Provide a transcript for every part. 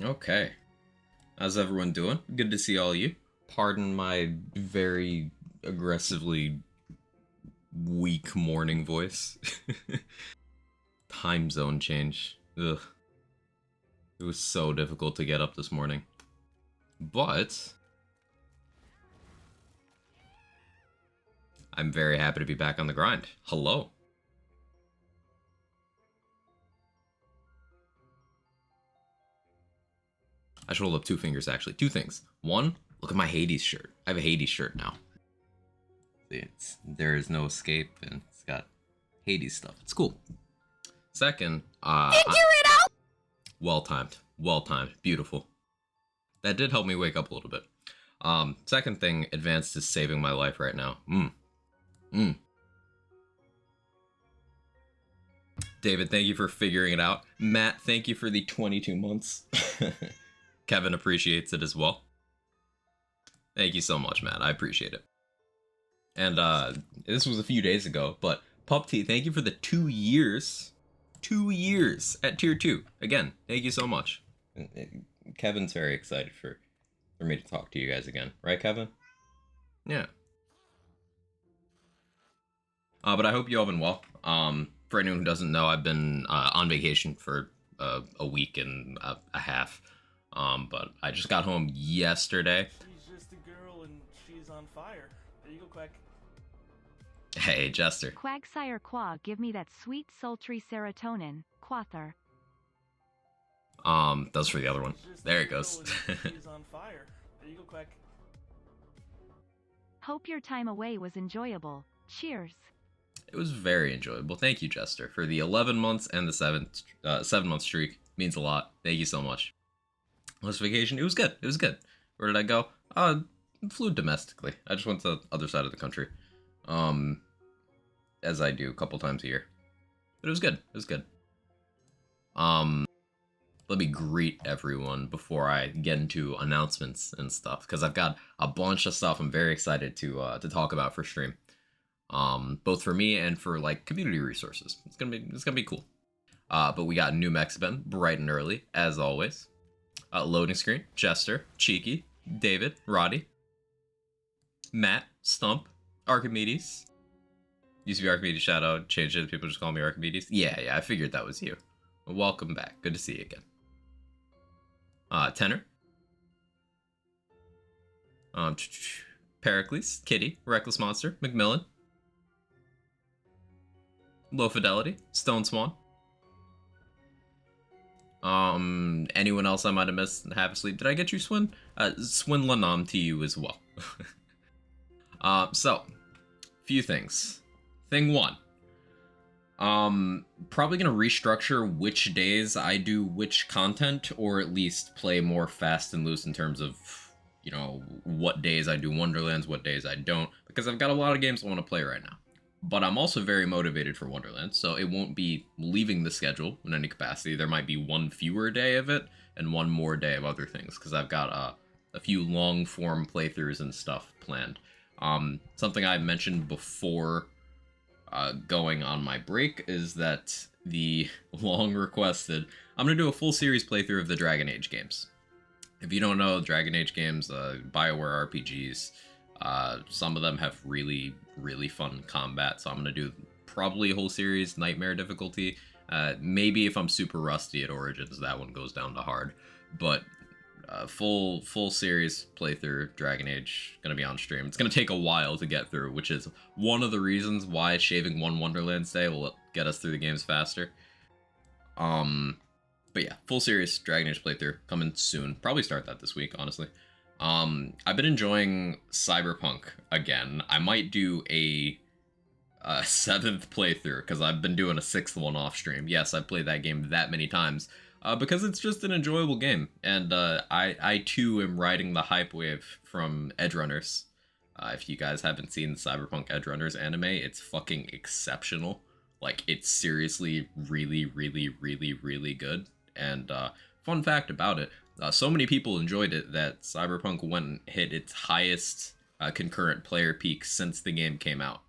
Okay. How's everyone doing? Good to see all of you. Pardon my very aggressively weak morning voice. Time zone change. Ugh. It was so difficult to get up this morning. But I'm very happy to be back on the grind. Hello. I should hold up two fingers actually. Two things. One, look at my Hades shirt. I have a Hades shirt now. See, there is no escape, and it's got Hades stuff. It's cool. Second, well timed. Well timed. Beautiful. That did help me wake up a little bit. Second thing, advanced is saving my life right now. David, thank you for figuring it out. Matt, thank you for the 22 months. Kevin appreciates it as well. Thank you so much, Matt. I appreciate it. And this was a few days ago, but Pup T, thank you for the 2 years. 2 years at tier 2. Again, thank you so much. Kevin's very excited for me to talk to you guys again. Right, Kevin? Yeah. But I hope you all been well. For anyone who doesn't know, I've been on vacation for a week and a half. But I just got home yesterday. She's just a girl and she's on fire. There you go, Quack. Hey, Jester. Quagsire Qua, give me that sweet sultry serotonin, Quather. That's for the other one. There it goes. She's on fire. There you go, Quack. Hope your time away was enjoyable. Cheers. It was very enjoyable. Thank you, Jester, for the 11 months and the 7-month streak. Means a lot. Thank you so much. Last vacation, it was good. It was good. Where did I go? Flew domestically. I just went to the other side of the country. As I do a couple times a year. But it was good. It was good. Let me greet everyone before I get into announcements and stuff, because I've got a bunch of stuff I'm very excited to talk about for stream. Both for me and for like community resources. It's gonna be cool. But we got new Mexibin bright and early, as always. Loading screen, Jester, Cheeky, David, Roddy, Matt, Stump, Archimedes. Used to be Archimedes Shadow, changed it, people just call me Archimedes. Yeah, I figured that was you. Welcome back, good to see you again. Tenor. Pericles, Kitty, Reckless Monster, Macmillan. Low Fidelity, Stone Swan. Anyone else I might have missed half asleep? Did I get you, Swin? Swin Lanam to you as well. So, few things. Thing one. Probably gonna restructure which days I do which content, or at least play more fast and loose in terms of, you know, what days I do Wonderlands, what days I don't, because I've got a lot of games I want to play right now. But I'm also very motivated for Wonderlands, so it won't be leaving the schedule in any capacity. There might be one fewer day of it and one more day of other things, because I've got a few long-form playthroughs and stuff planned. Something I mentioned before going on my break is that the long requested, I'm going to do a full series playthrough of the Dragon Age games. If you don't know, Dragon Age games, BioWare RPGs, some of them have really, really fun combat, so I'm going to do probably a whole series, Nightmare difficulty. Maybe if I'm super rusty at Origins, that one goes down to hard. But full series playthrough, Dragon Age, going to be on stream. It's going to take a while to get through, which is one of the reasons why shaving one Wonderlands day will get us through the games faster. But yeah, full series Dragon Age playthrough coming soon. Probably start that this week, honestly. I've been enjoying Cyberpunk again. I might do a 7th playthrough, because I've been doing a 6th one off stream. Yes, I've played that game that many times, because it's just an enjoyable game. And I too am riding the hype wave from Edgerunners. If you guys haven't seen the Cyberpunk Edgerunners anime, it's fucking exceptional. Like, it's seriously really, really, really, really good. And fun fact about it, so many people enjoyed it that Cyberpunk went and hit its highest concurrent player peak since the game came out.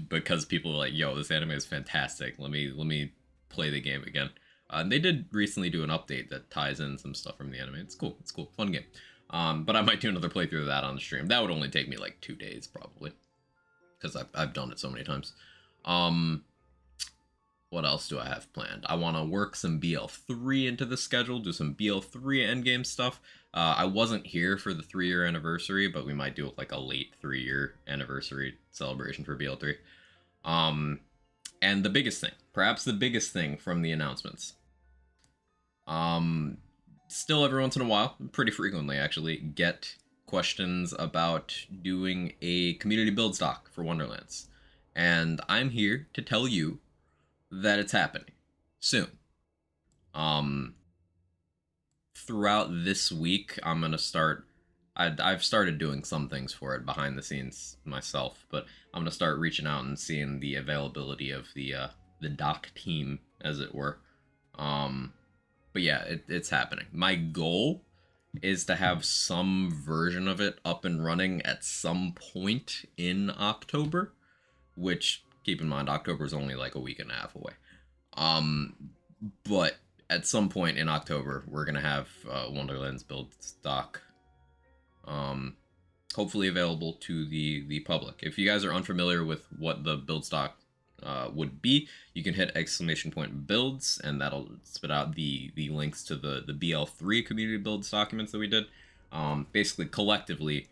Because people are like, yo, this anime is fantastic. Let me play the game again. And they did recently do an update that ties in some stuff from the anime. It's cool. It's cool. Fun game. But I might do another playthrough of that on the stream. That would only take me like 2 days probably, because I've done it so many times. What else do I have planned? I want to work some BL3 into the schedule, do some BL3 endgame stuff. I wasn't here for the 3-year anniversary, but we might do like a late 3-year anniversary celebration for BL3. And the biggest thing, perhaps the biggest thing from the announcements. Still every once in a while, pretty frequently actually, get questions about doing a community build stock for Wonderlands. And I'm here to tell you that it's happening soon. Throughout this week, I'm gonna start. I've started doing some things for it behind the scenes myself, but I'm gonna start reaching out and seeing the availability of the doc team, as it were. But yeah, it's happening. My goal is to have some version of it up and running at some point in October, which, keep in mind, October is only like a week and a half away. But at some point in October, we're gonna have Wonderlands build stock, hopefully available to the public. If you guys are unfamiliar with what the build stock would be, you can hit !builds, and that'll spit out the links to the BL3 community builds documents that we did. Basically, collectively,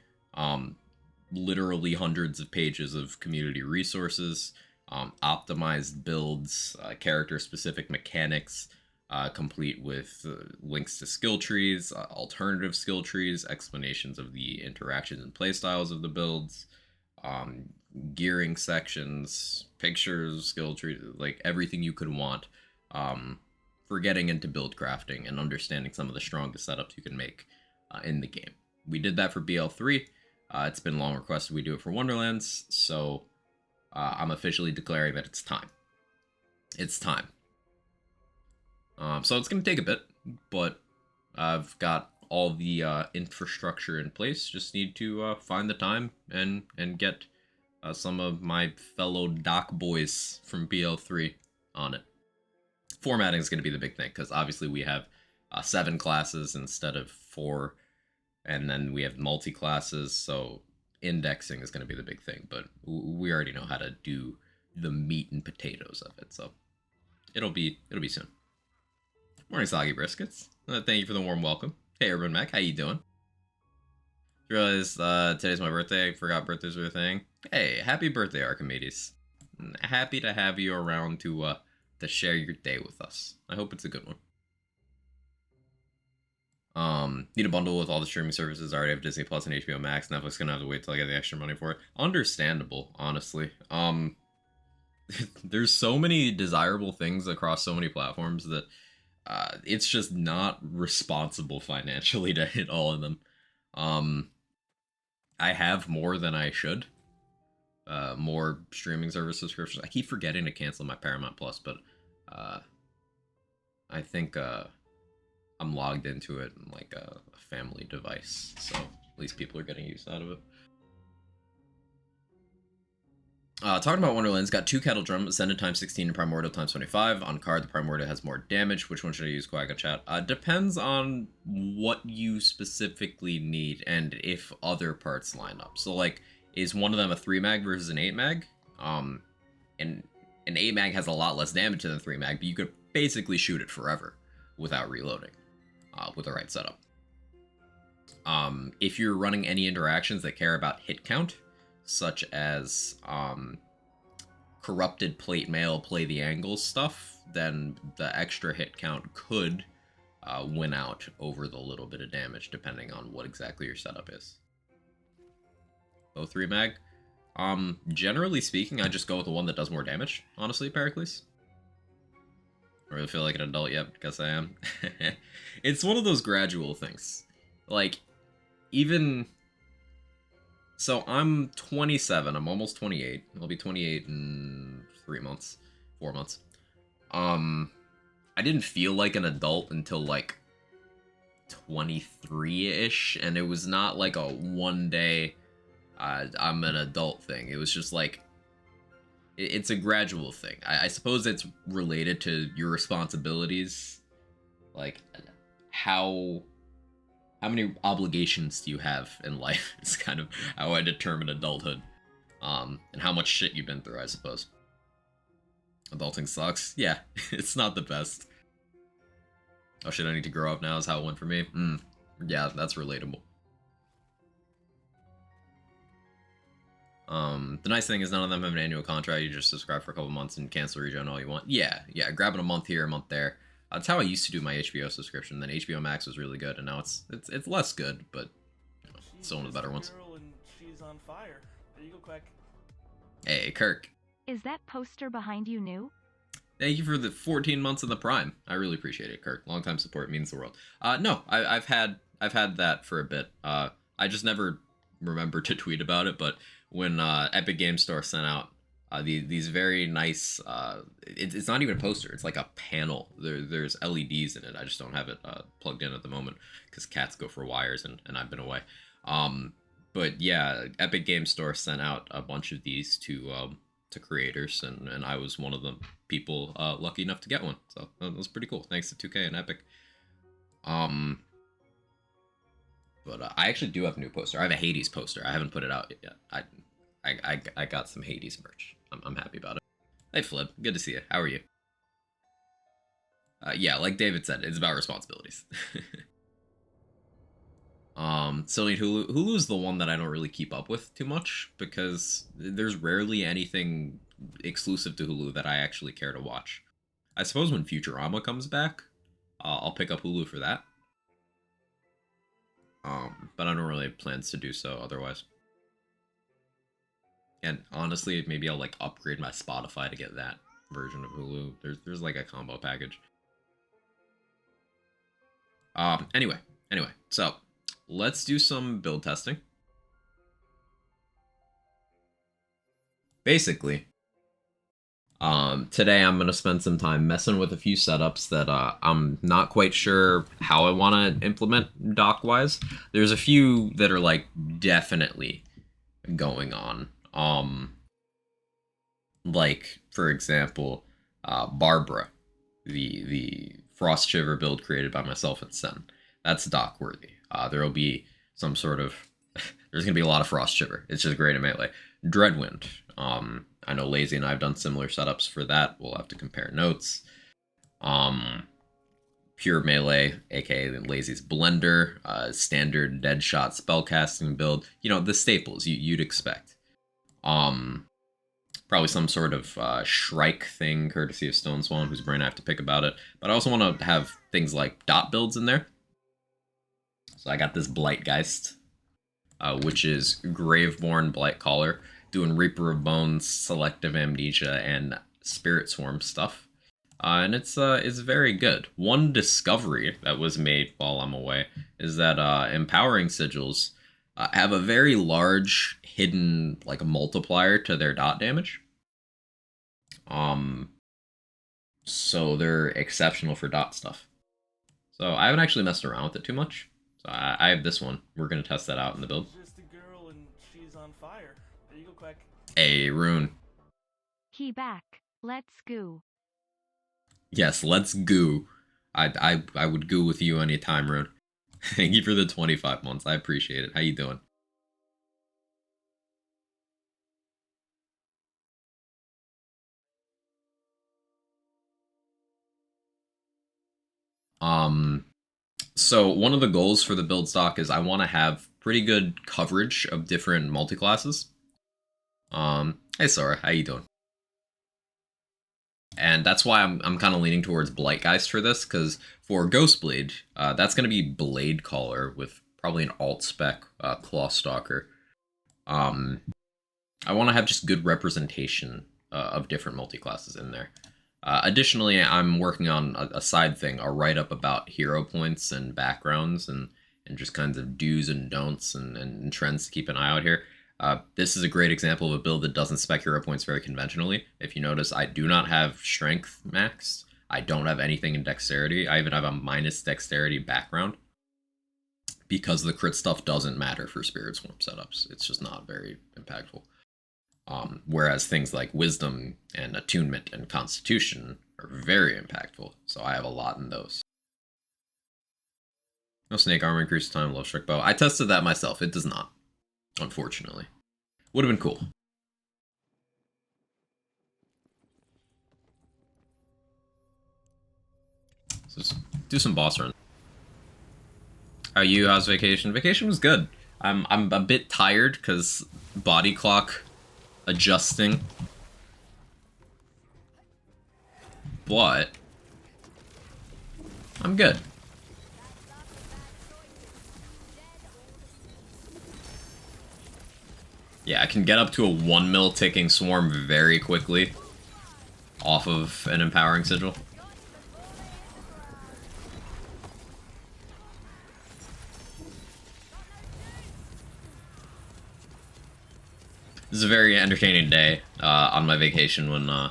literally hundreds of pages of community resources, optimized builds, character-specific mechanics, complete with links to skill trees, alternative skill trees, explanations of the interactions and playstyles of the builds, gearing sections, pictures, skill trees, like everything you could want for getting into build crafting and understanding some of the strongest setups you can make in the game. We did that for BL3. It's been long requested we do it for Wonderlands, so I'm officially declaring that it's time. It's time. So it's going to take a bit, but I've got all the infrastructure in place. Just need to find the time and get some of my fellow doc boys from BL3 on it. Formatting is going to be the big thing, because obviously we have 7 classes instead of 4, and then we have multi-classes, so indexing is going to be the big thing, but we already know how to do the meat and potatoes of it, so it'll be soon. Morning, Soggy Briskets. Thank you for the warm welcome. Hey, Urban Mac, how you doing? Realized today's my birthday. Forgot birthdays were a thing. Hey, happy birthday, Archimedes. Happy to have you around to share your day with us. I hope it's a good one. Need a bundle with all the streaming services. I already have Disney Plus and HBO Max. Netflix gonna have to wait till I get the extra money for it. Understandable, honestly. There's so many desirable things across so many platforms that it's just not responsible financially to hit all of them. I have more than I should. More streaming service subscriptions. I keep forgetting to cancel my Paramount Plus, but I think I'm logged into it in like a family device, so at least people are getting use out of it. Talking about Wonderlands, got 2 Kettle Drum, Ascended times 16 and Primordial times 25. On card, the Primordial has more damage. Which one should I use, Quagga Chat? Depends on what you specifically need and if other parts line up. So, like, is one of them a 3 mag versus an 8 mag? And an 8 mag has a lot less damage than a 3 mag, but you could basically shoot it forever without reloading with the right setup. If you're running any interactions that care about hit count, such as corrupted plate mail, play the angles stuff, then the extra hit count could win out over the little bit of damage, depending on what exactly your setup is. Both 3 mag. Generally speaking, I just go with the one that does more damage, honestly, Pericles. I really feel like an adult yet, because I am. It's one of those gradual things. Like, even... So I'm 27, I'm almost 28. I'll be 28 in 4 months. I didn't feel like an adult until like 23-ish, and it was not like a one day I'm an adult thing. It was just like it's a gradual thing. I suppose it's related to your responsibilities, like how how many obligations do you have in life? It's kind of how I determine adulthood, and how much shit you've been through, I suppose. Adulting sucks. Yeah, it's not the best. Oh shit, I need to grow up now is how it went for me. Yeah, that's relatable. The nice thing is none of them have an annual contract. You just subscribe for a couple months and cancel regen all you want. Yeah, grabbing a month here, a month there. That's how I used to do my HBO subscription. Then HBO Max was really good, and now it's less good, but you know, still one of the better ones. Girl and she's on fire. There you go, Quack. Hey, Kirk. Is that poster behind you new? Thank you for the 14 months in the Prime. I really appreciate it, Kirk. Long time support means the world. No, I've had that for a bit. I just never remember to tweet about it, but when Epic Game Store sent out these very nice, it's not even a poster. It's like a panel. There's LEDs in it. I just don't have it plugged in at the moment because cats go for wires and I've been away. But yeah, Epic Game Store sent out a bunch of these to creators, and I was one of the people lucky enough to get one. So that was pretty cool. Thanks to 2K and Epic. But I actually do have a new poster. I have a Hades poster. I haven't put it out yet. I got some Hades merch. I'm happy about it. Hey Flip, good to see you. How are you? Yeah, like David said, it's about responsibilities. Silly Hulu. Hulu's the one that I don't really keep up with too much because there's rarely anything exclusive to Hulu that I actually care to watch. I suppose when Futurama comes back, I'll pick up Hulu for that. But I don't really have plans to do so otherwise. And honestly, maybe I'll like upgrade my Spotify to get that version of Hulu. There's like a combo package. Anyway, so let's do some build testing. Basically, today I'm gonna spend some time messing with a few setups that I'm not quite sure how I want to implement dock-wise. There's a few that are like definitely going on. Like for example, Barbara, the Frost Shiver build created by myself and Sen. That's dock worthy. There'll be some sort of there's gonna be a lot of Frost Shiver. It's just great in melee. Dreadwind. I know Lazy and I have done similar setups for that. We'll have to compare notes. Pure melee, aka Lazy's Blender, standard Deadshot spellcasting build. You know, the staples you'd expect. Probably some sort of Shrike thing, courtesy of Stone Swan, whose brain I have to pick about it. But I also want to have things like dot builds in there. So I got this Blightgeist, which is Graveborn Blightcaller, doing Reaper of Bones, Selective Amnesia, and Spirit Swarm stuff. And it's very good. One discovery that was made while I'm away is that Empowering Sigils have a very large hidden like a multiplier to their dot damage. So they're exceptional for dot stuff. So I haven't actually messed around with it too much. So I have this one. We're gonna test that out in the build. Just a girl and she's on fire. There you go, Quack. Hey, Rune. He back. Let's go. Yes, let's goo. I would goo with you anytime, Rune. Thank you for the 25 months. I appreciate it. How you doing? So one of the goals for the build stock is I want to have pretty good coverage of different multi-classes. Hey Sora, how you doing? And that's why I'm kind of leaning towards Blightgeist for this, because for Ghostblade, that's going to be Blade Caller with probably an alt spec Claw Stalker. I want to have just good representation of different multi-classes in there. Additionally, I'm working on a side thing, a write-up about hero points and backgrounds and just kinds of do's and don'ts and trends to keep an eye out here. This is a great example of a build that doesn't spec hero points very conventionally. If you notice, I do not have strength maxed. I don't have anything in dexterity. I even have a minus dexterity background because the crit stuff doesn't matter for Spirit Swarm setups. It's just not very impactful. Whereas things like wisdom and attunement and constitution are very impactful, so I have a lot in those. No snake armor increases time, low strike bow. I tested that myself. It does not, unfortunately. Would have been cool. So let's do some boss runs. How are you? How's vacation? Vacation was good. I'm a bit tired because body clock adjusting. But I'm good. Yeah, I can get up to a 1 mil ticking swarm very quickly off of an empowering sigil. This is a very entertaining day on my vacation when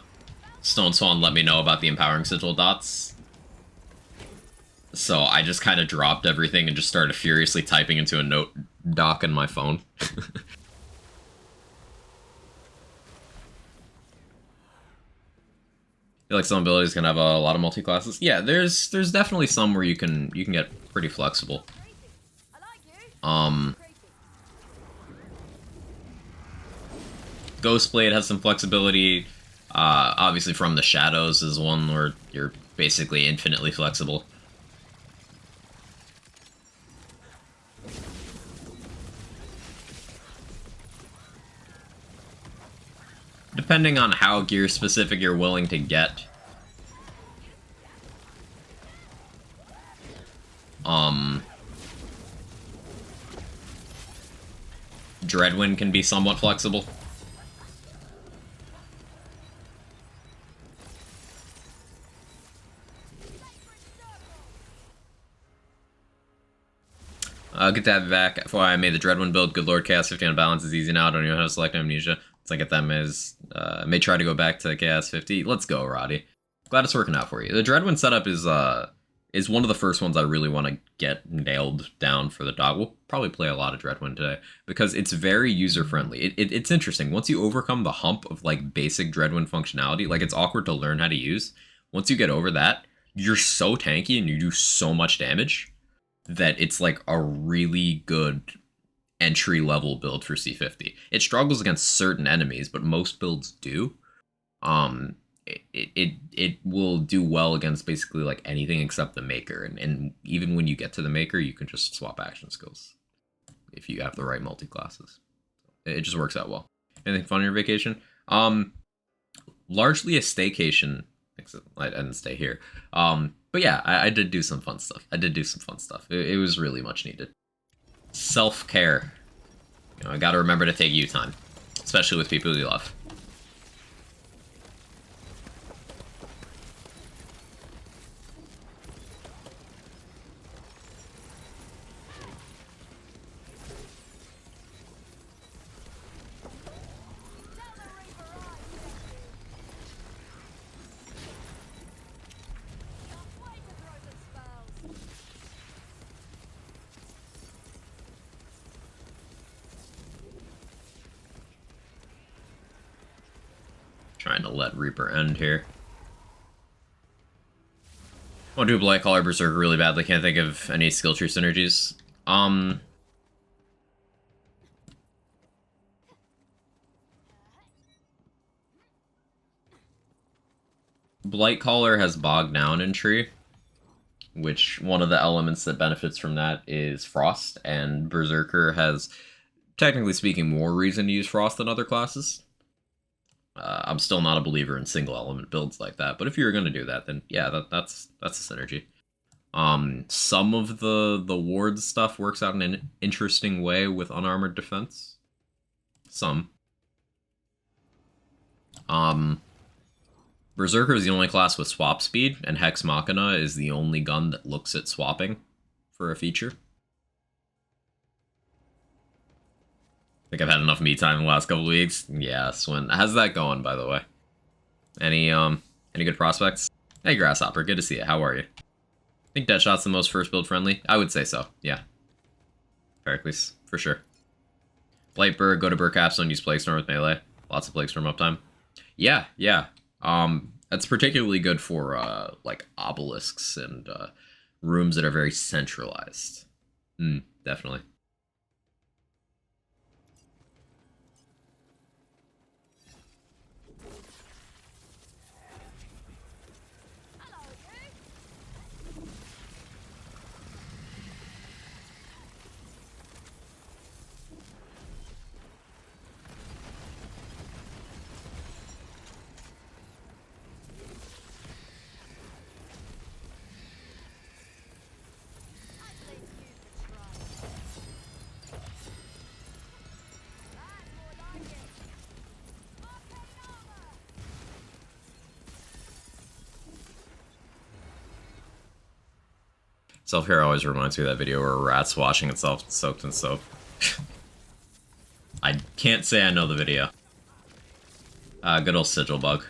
Stone Swan let me know about the empowering sigil dots. So I just kind of dropped everything and just started furiously typing into a note doc on my phone. I feel like some abilities can have a lot of multi-classes. Yeah, there's definitely some where you can get pretty flexible. Ghostblade has some flexibility. Obviously, From the Shadows is one where you're basically infinitely flexible. Depending on how gear specific you're willing to get. Dreadwind can be somewhat flexible. Get that back. Before I made the Dreadwind build, good lord, Chaos 50 on balance is easy now. I don't even know how to select Amnesia. So I get them as may try to go back to Chaos 50. Let's go, Roddy. Glad it's working out for you. The Dreadwind setup is one of the first ones I really want to get nailed down for the dog. We'll probably play a lot of Dreadwind today because it's very user friendly. It's interesting. Once you overcome the hump of like basic Dreadwind functionality, like it's awkward to learn how to use. Once you get over that, you're so tanky and you do so much damage that it's like a really good entry level build for C50. It struggles against certain enemies, but most builds do. It will do well against basically like anything except the Maker, and even when you get to the Maker, you can just swap action skills if you have the right multi classes. It just works out well. Anything fun on your vacation? Largely a staycation. Except I didn't stay here. But yeah, I did do some fun stuff. It was really much needed. Self-care. You know, I gotta remember to take you time, especially with people you love. Trying to let Reaper end here. I want to do Blight Caller Berserker really badly. Can't think of any skill tree synergies. Blight Caller has bogged down in tree, which one of the elements that benefits from that is Frost, and Berserker has, technically speaking, more reason to use Frost than other classes. I'm still not a believer in single element builds like that, but if you're going to do that, then yeah, that's a synergy. Some of the ward stuff works out in an interesting way with unarmored defense. Some. Berserker is the only class with swap speed, and Hex Machina is the only gun that looks at swapping for a feature. I think I've had enough me time in the last couple of weeks. Yeah, Swin. How's that going, by the way? Any good prospects? Hey, Grasshopper, good to see you. How are you? I think Deadshot's the most first build friendly. I would say so, yeah. Pericles, for sure. Blightbird, go to Burr Capstone, use Plague Storm with melee. Lots of Plague Storm uptime. Yeah, yeah. That's particularly good for like obelisks and rooms that are very centralized. Definitely. Self-care always reminds me of that video where a rat's washing itself soaked in soap. I can't say I know the video. Good old sigil bug.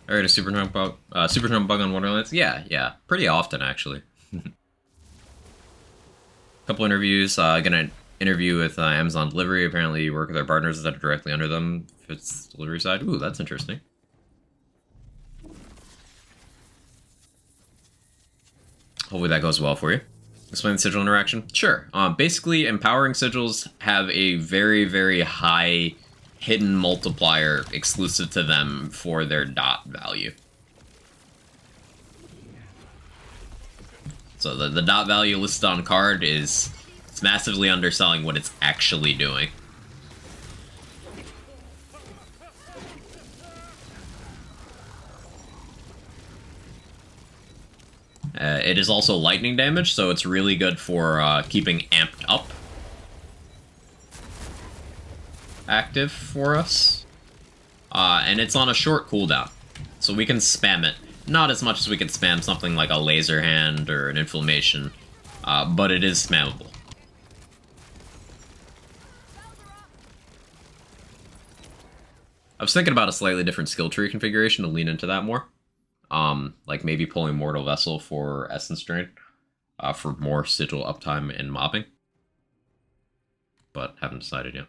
Alright, a super jump bug on Wonderlands? Yeah, yeah. Pretty often, actually. Couple interviews. Gonna interview with Amazon Delivery. Apparently you work with our partners that are directly under them if it's delivery side. Ooh, that's interesting. Hopefully that goes well for you. Explain the sigil interaction? Sure. Basically, empowering sigils have a very, very high hidden multiplier exclusive to them for their dot value. So the dot value listed on card it's massively underselling what it's actually doing. It is also lightning damage, so it's really good for keeping amped up active for us. And it's on a short cooldown, so we can spam it. Not as much as we can spam something like a laser hand or an inflammation, but it is spammable. I was thinking about a slightly different skill tree configuration to lean into that more. Like maybe pulling Mortal Vessel for Essence Drain, for more sigil uptime and mobbing. But haven't decided yet.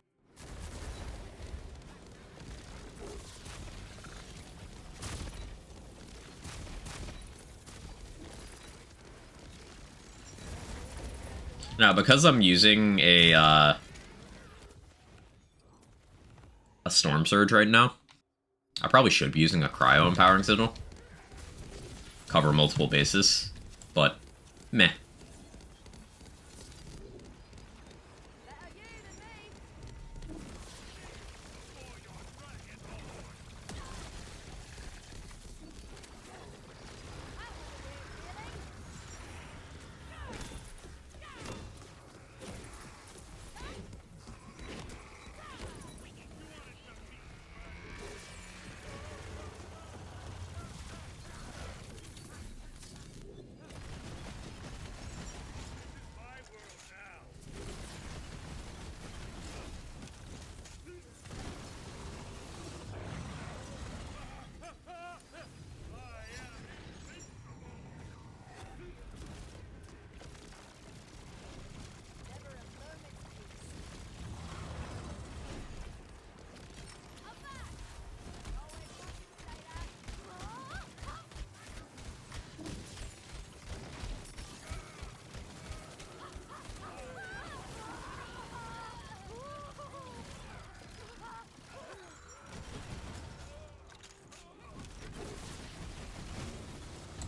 Now, because I'm using a Storm Surge right now, I probably should be using a Cryo Empowering Sigil. Cover multiple bases, but meh.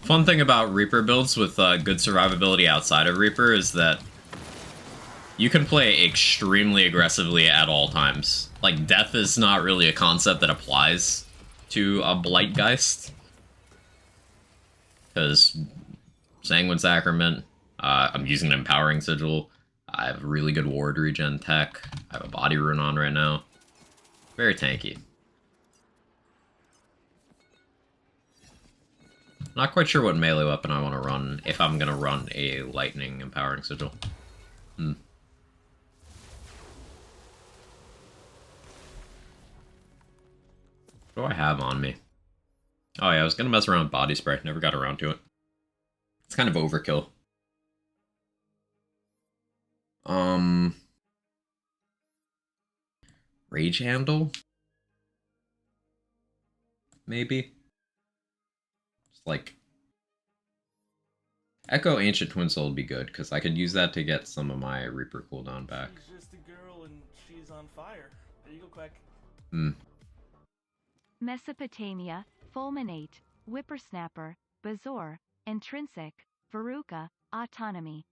Fun thing about Reaper builds with good survivability outside of Reaper is that you can play extremely aggressively at all times. Like, death is not really a concept that applies to a Blightgeist. Because Sanguine Sacrament, I'm using an Empowering Sigil, I have really good ward regen tech, I have a Body Rune on right now. Very tanky. Not quite sure what melee weapon I want to run if I'm going to run a lightning empowering sigil. What do I have on me? Oh yeah, I was going to mess around with body spray. Never got around to it. It's kind of overkill. Rage handle? Maybe? Just like... Echo Ancient Twin Soul would be good, because I could use that to get some of my Reaper cooldown back. She's just a girl and she's on fire. There you go, Quack. Mesopotamia, Fulminate, Whippersnapper, Bazor, Intrinsic, Veruca, Autonomy.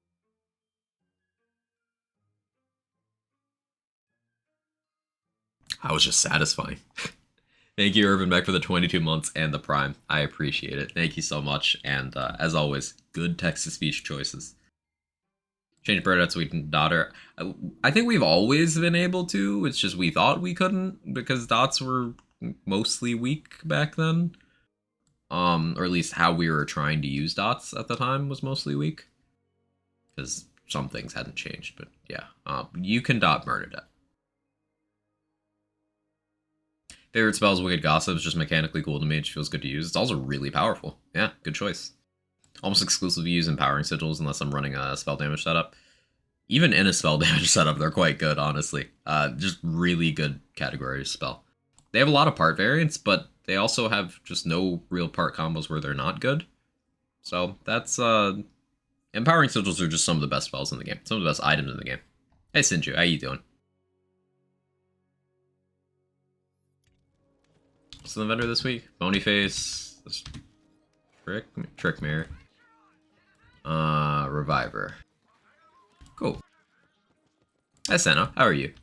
I was just satisfying. Thank you, Urban Beck, for the 22 months and the Prime. I appreciate it. Thank you so much. And as always, good text-to-speech choices. Change bird at sweet daughter. I think we've always been able to. It's just we thought we couldn't because dots were mostly weak back then. Or at least how we were trying to use dots at the time was mostly weak. Because some things hadn't changed. But yeah, you can dot Bernadette. Favorite spell is Wicked Gossip. It's just mechanically cool to me. It just feels good to use. It's also really powerful. Yeah, good choice. Almost exclusively use Empowering Sigils unless I'm running a spell damage setup. Even in a spell damage setup, they're quite good, honestly. Just really good category spell. They have a lot of part variants, but they also have just no real part combos where they're not good. So that's... Empowering Sigils are just some of the best spells in the game. Some of the best items in the game. Hey, Sinju, how you doing? What's the vendor this week? Bonyface, Trick Mirror, Reviver. Cool. Hi, Senna. How are you?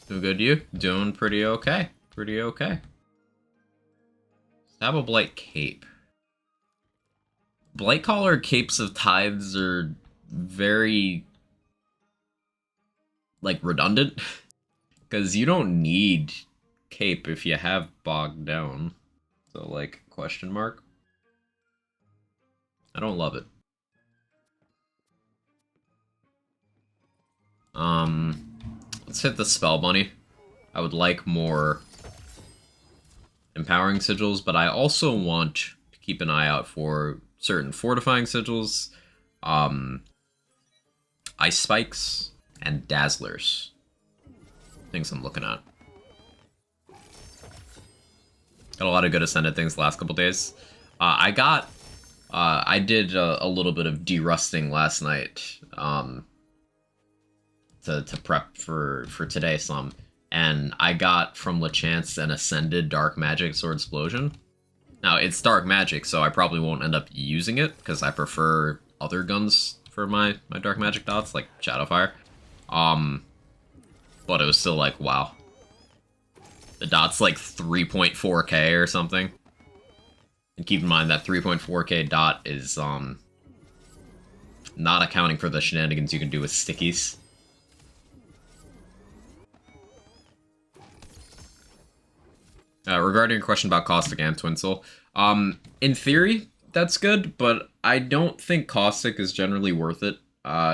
Doing good, you? Doing pretty okay. Pretty okay. Stab a Blight Cape. Blight Collar Capes of Tithes are very... like, redundant. Because you don't need Cape if you have Bogged Down. So, like, question mark? I don't love it. Let's hit the Spell Bunny. I would like more Empowering Sigils, but I also want to keep an eye out for certain Fortifying Sigils, Ice Spikes, and Dazzlers. Things I'm looking at. Got a lot of good Ascended things the last couple days. I did a little bit of derusting last night to prep for today some, and I got from Lachance an Ascended Dark Magic Sword Explosion. Now, it's Dark Magic, so I probably won't end up using it, because I prefer other guns for my Dark Magic dots, like Shadowfire. But it was still like, wow. The dot's like 3.4k or something. And keep in mind that 3.4k dot is, not accounting for the shenanigans you can do with stickies. Regarding your question about Caustic and Twin Soul, in theory, that's good, but I don't think Caustic is generally worth it,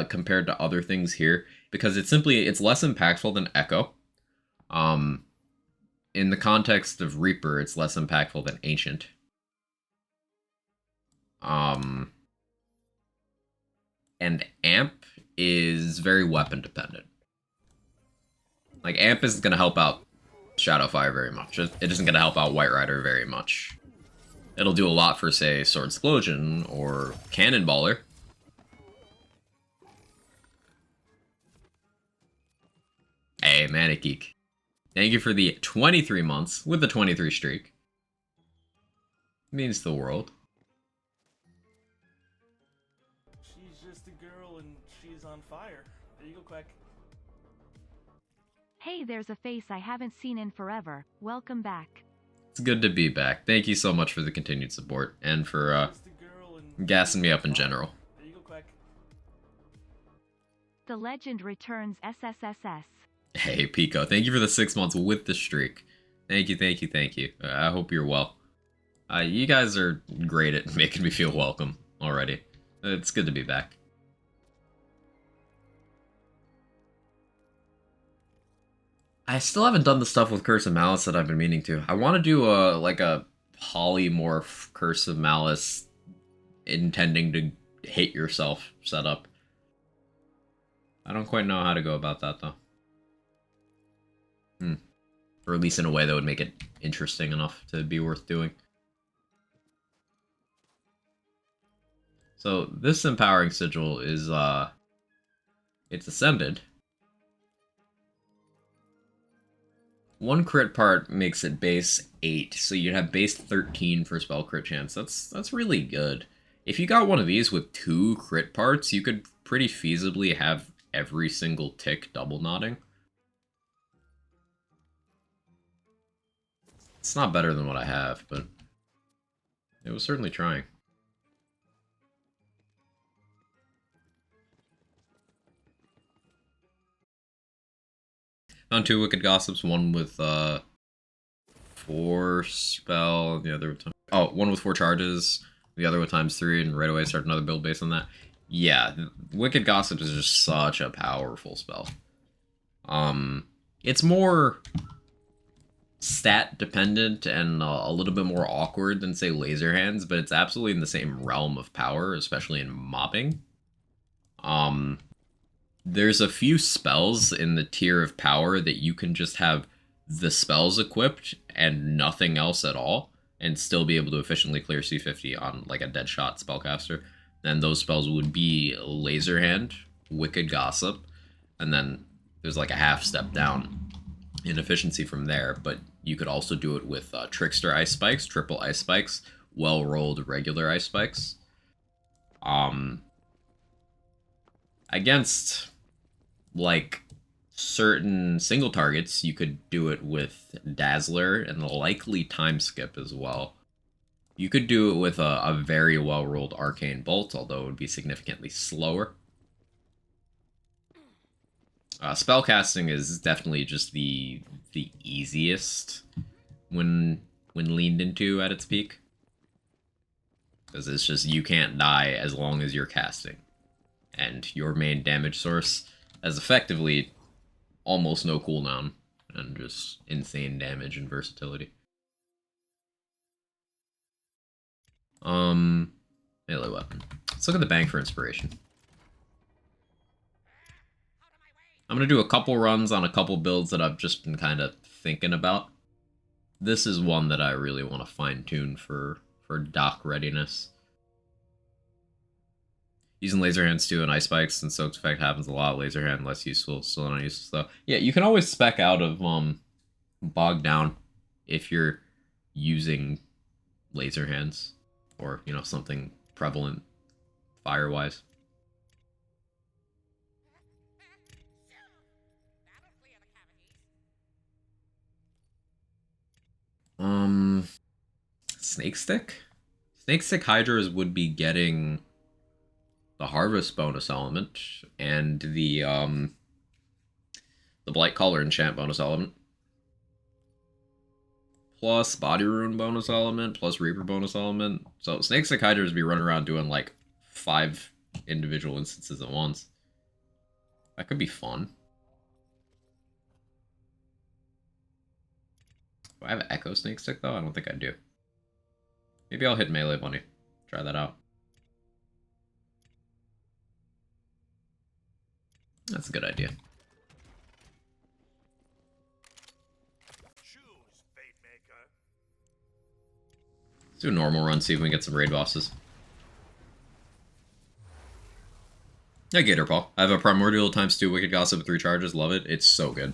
compared to other things here. Because it's less impactful than Echo. In the context of Reaper, it's less impactful than Ancient. And Amp is very weapon dependent. Like, Amp isn't going to help out Shadowfire very much. It isn't going to help out White Rider very much. It'll do a lot for, say, Sword Explosion or Cannonballer. Hey, Manic Geek. Thank you for the 23 months with the 23 streak. It means the world. She's just a girl and she's on fire. There you go, Quack. Hey, there's a face I haven't seen in forever. Welcome back. It's good to be back. Thank you so much for the continued support and for gassing me up in general. There you go, Quack. The legend returns SSSS. Hey, Pico, thank you for the 6 months with the streak. Thank you, thank you, thank you. I hope you're well. You guys are great at making me feel welcome already. It's good to be back. I still haven't done the stuff with Curse of Malice that I've been meaning to. I want to do like a polymorph Curse of Malice intending to hate yourself setup. I don't quite know how to go about that though. Or at least in a way that would make it interesting enough to be worth doing. So this Empowering Sigil is it's Ascended. One crit part makes it base 8, so you'd have base 13 for spell crit chance. That's really good. If you got one of these with 2 crit parts, you could pretty feasibly have every single tick double nodding. It's not better than what I have, but it was certainly trying. Found 2 Wicked Gossips, one with 4 spell, the other with one with 4 charges, the other with ×3, and right away start another build based on that. Yeah, Wicked Gossips is just such a powerful spell. It's more stat dependent and a little bit more awkward than say Laser Hands, but it's absolutely in the same realm of power, especially in mobbing. There's a few spells in the tier of power that you can just have the spells equipped and nothing else at all, and still be able to efficiently clear C50 on like a dead shot spellcaster. And those spells would be Laser Hand, Wicked Gossip, and then there's like a half step down in efficiency from there, but you could also do it with Trickster Ice Spikes, Triple Ice Spikes, well-rolled regular Ice Spikes. Against like certain single targets, you could do it with Dazzler and likely Time Skip as well. You could do it with a very well-rolled Arcane Bolt, although it would be significantly slower. Spellcasting is definitely just the easiest when leaned into at its peak. Because it's just, you can't die as long as you're casting. And your main damage source has effectively almost no cooldown, and just insane damage and versatility. Melee weapon. Let's look at the bank for inspiration. I'm gonna do a couple runs on a couple builds that I've just been kind of thinking about. This is one that I really want to fine-tune for dock readiness. Using Laser Hands too and Ice Spikes and Soaked Effect happens a lot. Laser Hand less useful, still not useful though. Yeah, you can always spec out of Bog Down if you're using Laser Hands or, you know, something prevalent fire-wise. Snake Stick? Snake Stick Hydras would be getting the Harvest bonus element and the Blight Collar enchant bonus element. Plus Body Rune bonus element, plus Reaper bonus element. So Snake Stick Hydras would be running around doing like 5 individual instances at once. That could be fun. Do I have an Echo Snake Stick though? I don't think I do. Maybe I'll hit Melee Bunny. Try that out. That's a good idea. Let's do a normal run, see if we can get some raid bosses. Yeah, Gator Paw. I have a Primordial ×2 Wicked Gossip with 3 charges. Love it. It's so good.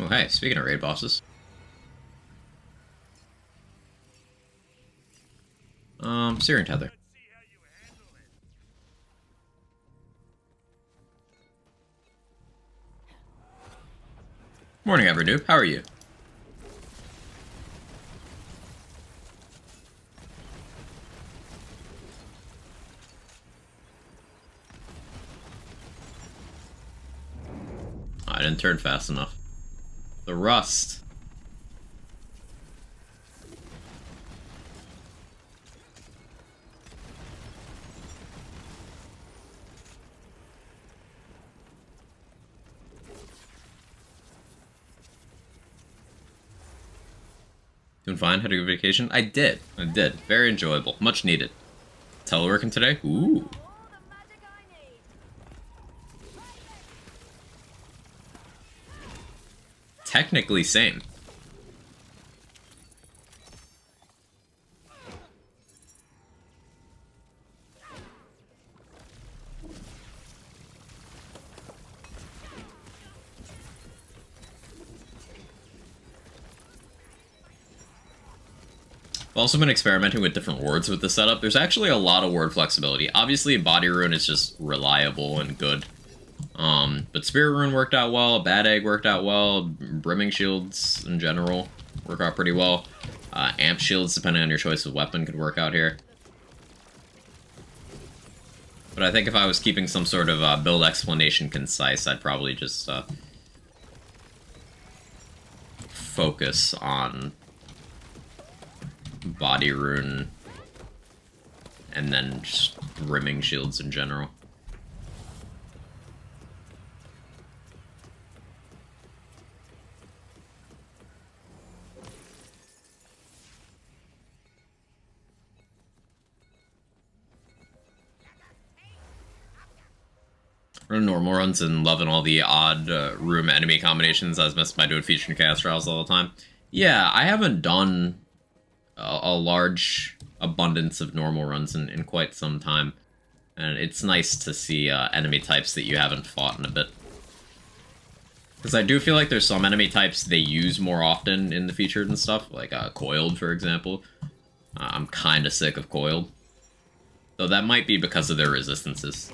Oh, hey, speaking of raid bosses. Searing Tether. Morning, Everdoob. How are you? I didn't turn fast enough. The rust. Doing fine? Had a good vacation? I did. Very enjoyable. Much needed. Teleworking today? Ooh. Technically same. I've also been experimenting with different wards with the setup. There's actually a lot of ward flexibility. Obviously, Body Rune is just reliable and good. But Spirit Rune worked out well, Bad Egg worked out well, Brimming Shields in general work out pretty well. Amp Shields, depending on your choice of weapon, could work out here. But I think if I was keeping some sort of build explanation concise, I'd probably just focus on Body Rune and then just Brimming Shields in general. Running normal runs and loving all the odd room enemy combinations I was messing by doing feature and chaos trials all the time. Yeah, I haven't done a large abundance of normal runs in quite some time. And it's nice to see enemy types that you haven't fought in a bit. Because I do feel like there's some enemy types they use more often in the featured and stuff, like Coiled, for example. I'm kind of sick of Coiled. Though that might be because of their resistances.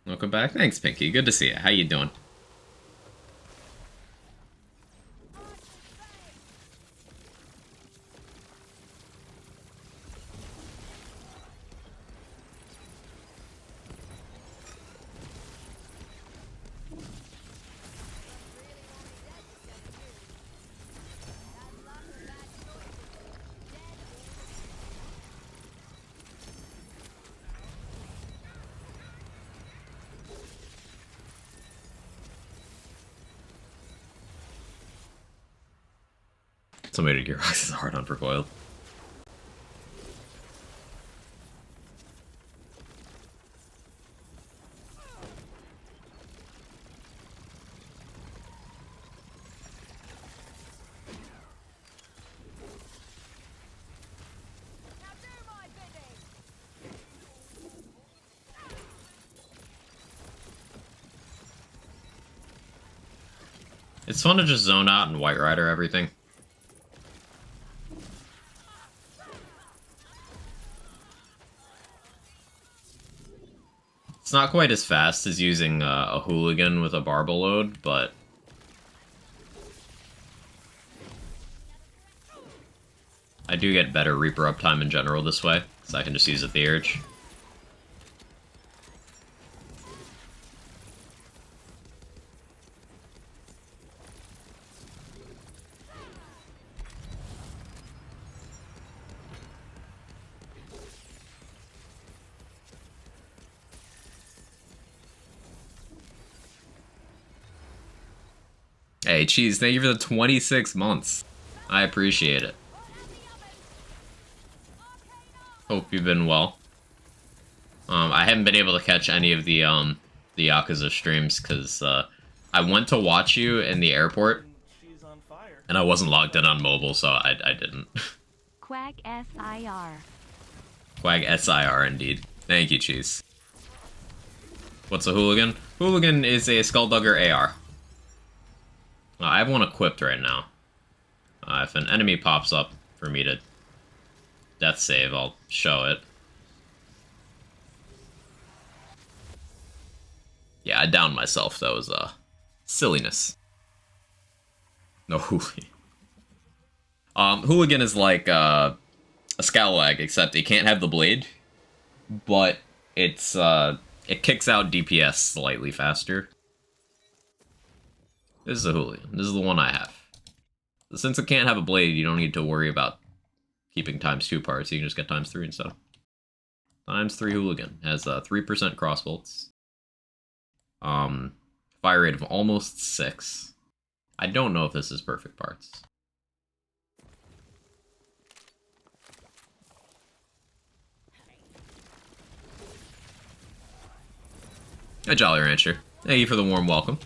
Welcome back. Thanks, Pinky. Good to see you. How you doing? Somebody to Gearbox is hard on for Coiled. It's fun to just zone out and White Rider everything. It's not quite as fast as using a Hooligan with a barbell load, but I do get better Reaper uptime in general this way, so I can just use a Theurge. Hey, Cheese, thank you for the 26 months. I appreciate it. Hope you've been well. I haven't been able to catch any of the Yakuza streams because I went to watch you in the airport And she's on fire. and I wasn't logged in on mobile, so I didn't. Quag SIR. Quag SIR indeed. Thank you, Cheese. What's a hooligan? Hooligan is a Skulldugger AR. I have one equipped right now. If an enemy pops up for me to death save, I'll show it. Yeah, I downed myself. That was silliness. No hooligan. Hooligan is like a Scalawag, except it can't have the blade, but it's it kicks out DPS slightly faster. This is a hooligan. This is the one I have. Since it can't have a blade, you don't need to worry about keeping ×2 parts. You can just get ×3 instead. ×3 hooligan has 3% crossbolts. Fire rate of almost 6. I don't know if this is perfect parts. A Jolly Rancher. Thank you for the warm welcome.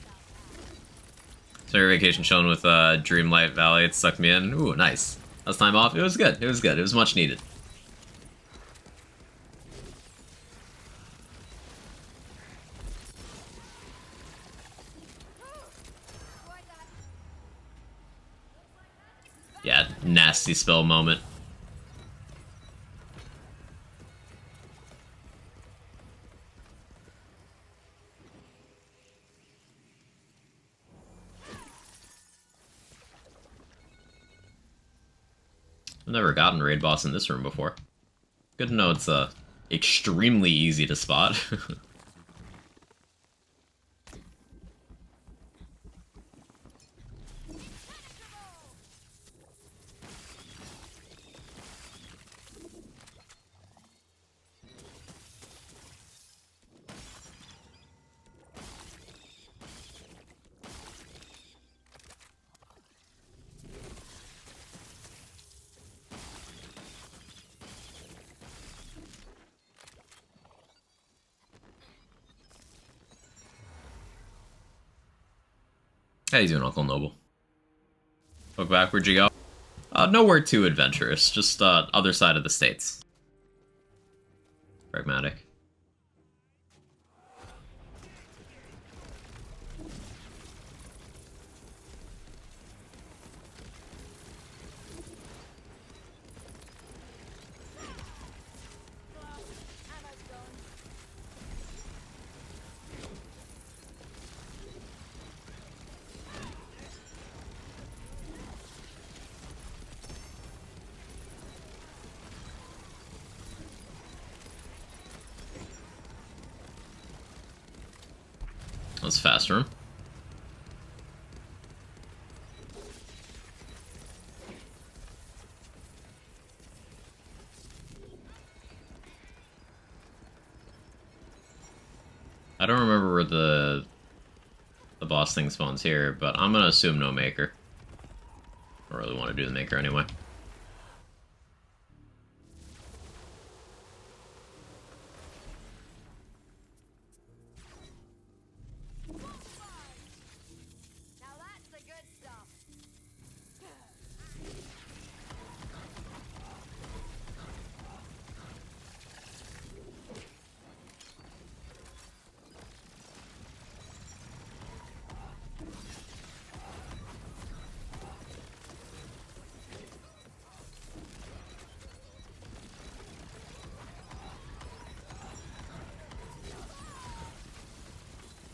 So your vacation chilling with Dreamlight Valley, it sucked me in. Ooh, nice. Last time off, it was good. It was good. It was much needed. Yeah, nasty spell moment. I've never gotten raid boss in this room before. Good to know it's extremely easy to spot. How you doing, Uncle Noble? Look back, where'd you go? Nowhere too adventurous, just other side of the states. Pragmatic. That's fast room. I don't remember where the boss thing spawns here, but I'm gonna assume no maker. I don't really want to do the maker anyway.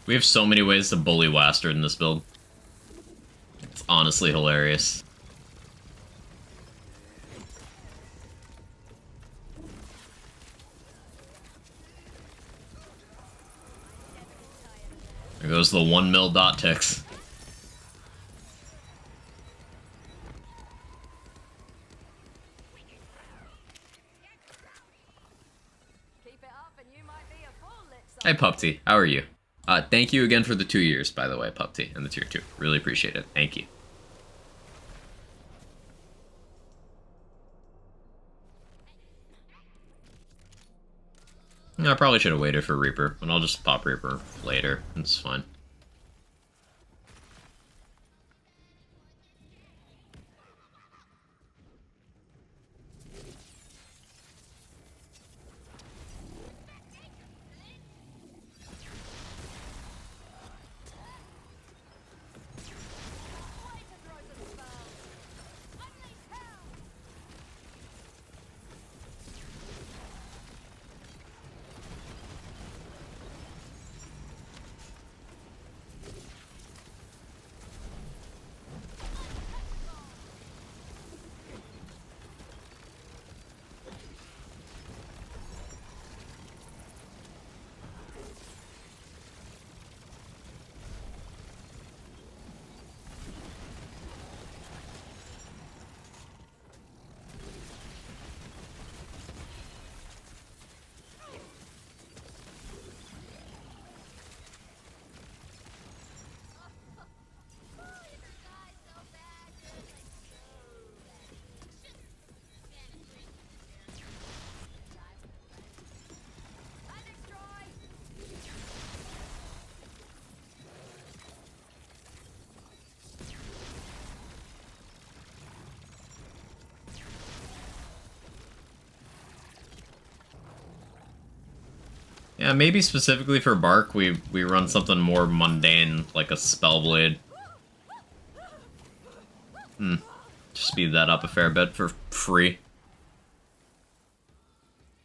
We have so many ways to bully Wastard in this build. It's honestly hilarious. There goes the 1 mil dot ticks. Hey Pupty, how are you? Thank you again for the 2 years, by the way, Pupty, and the tier 2. Really appreciate it. Thank you. I probably should have waited for Reaper, but I'll just pop Reaper later. It's fine. Yeah, maybe specifically for Bark, we run something more mundane, like a Spellblade. Speed that up a fair bit for free.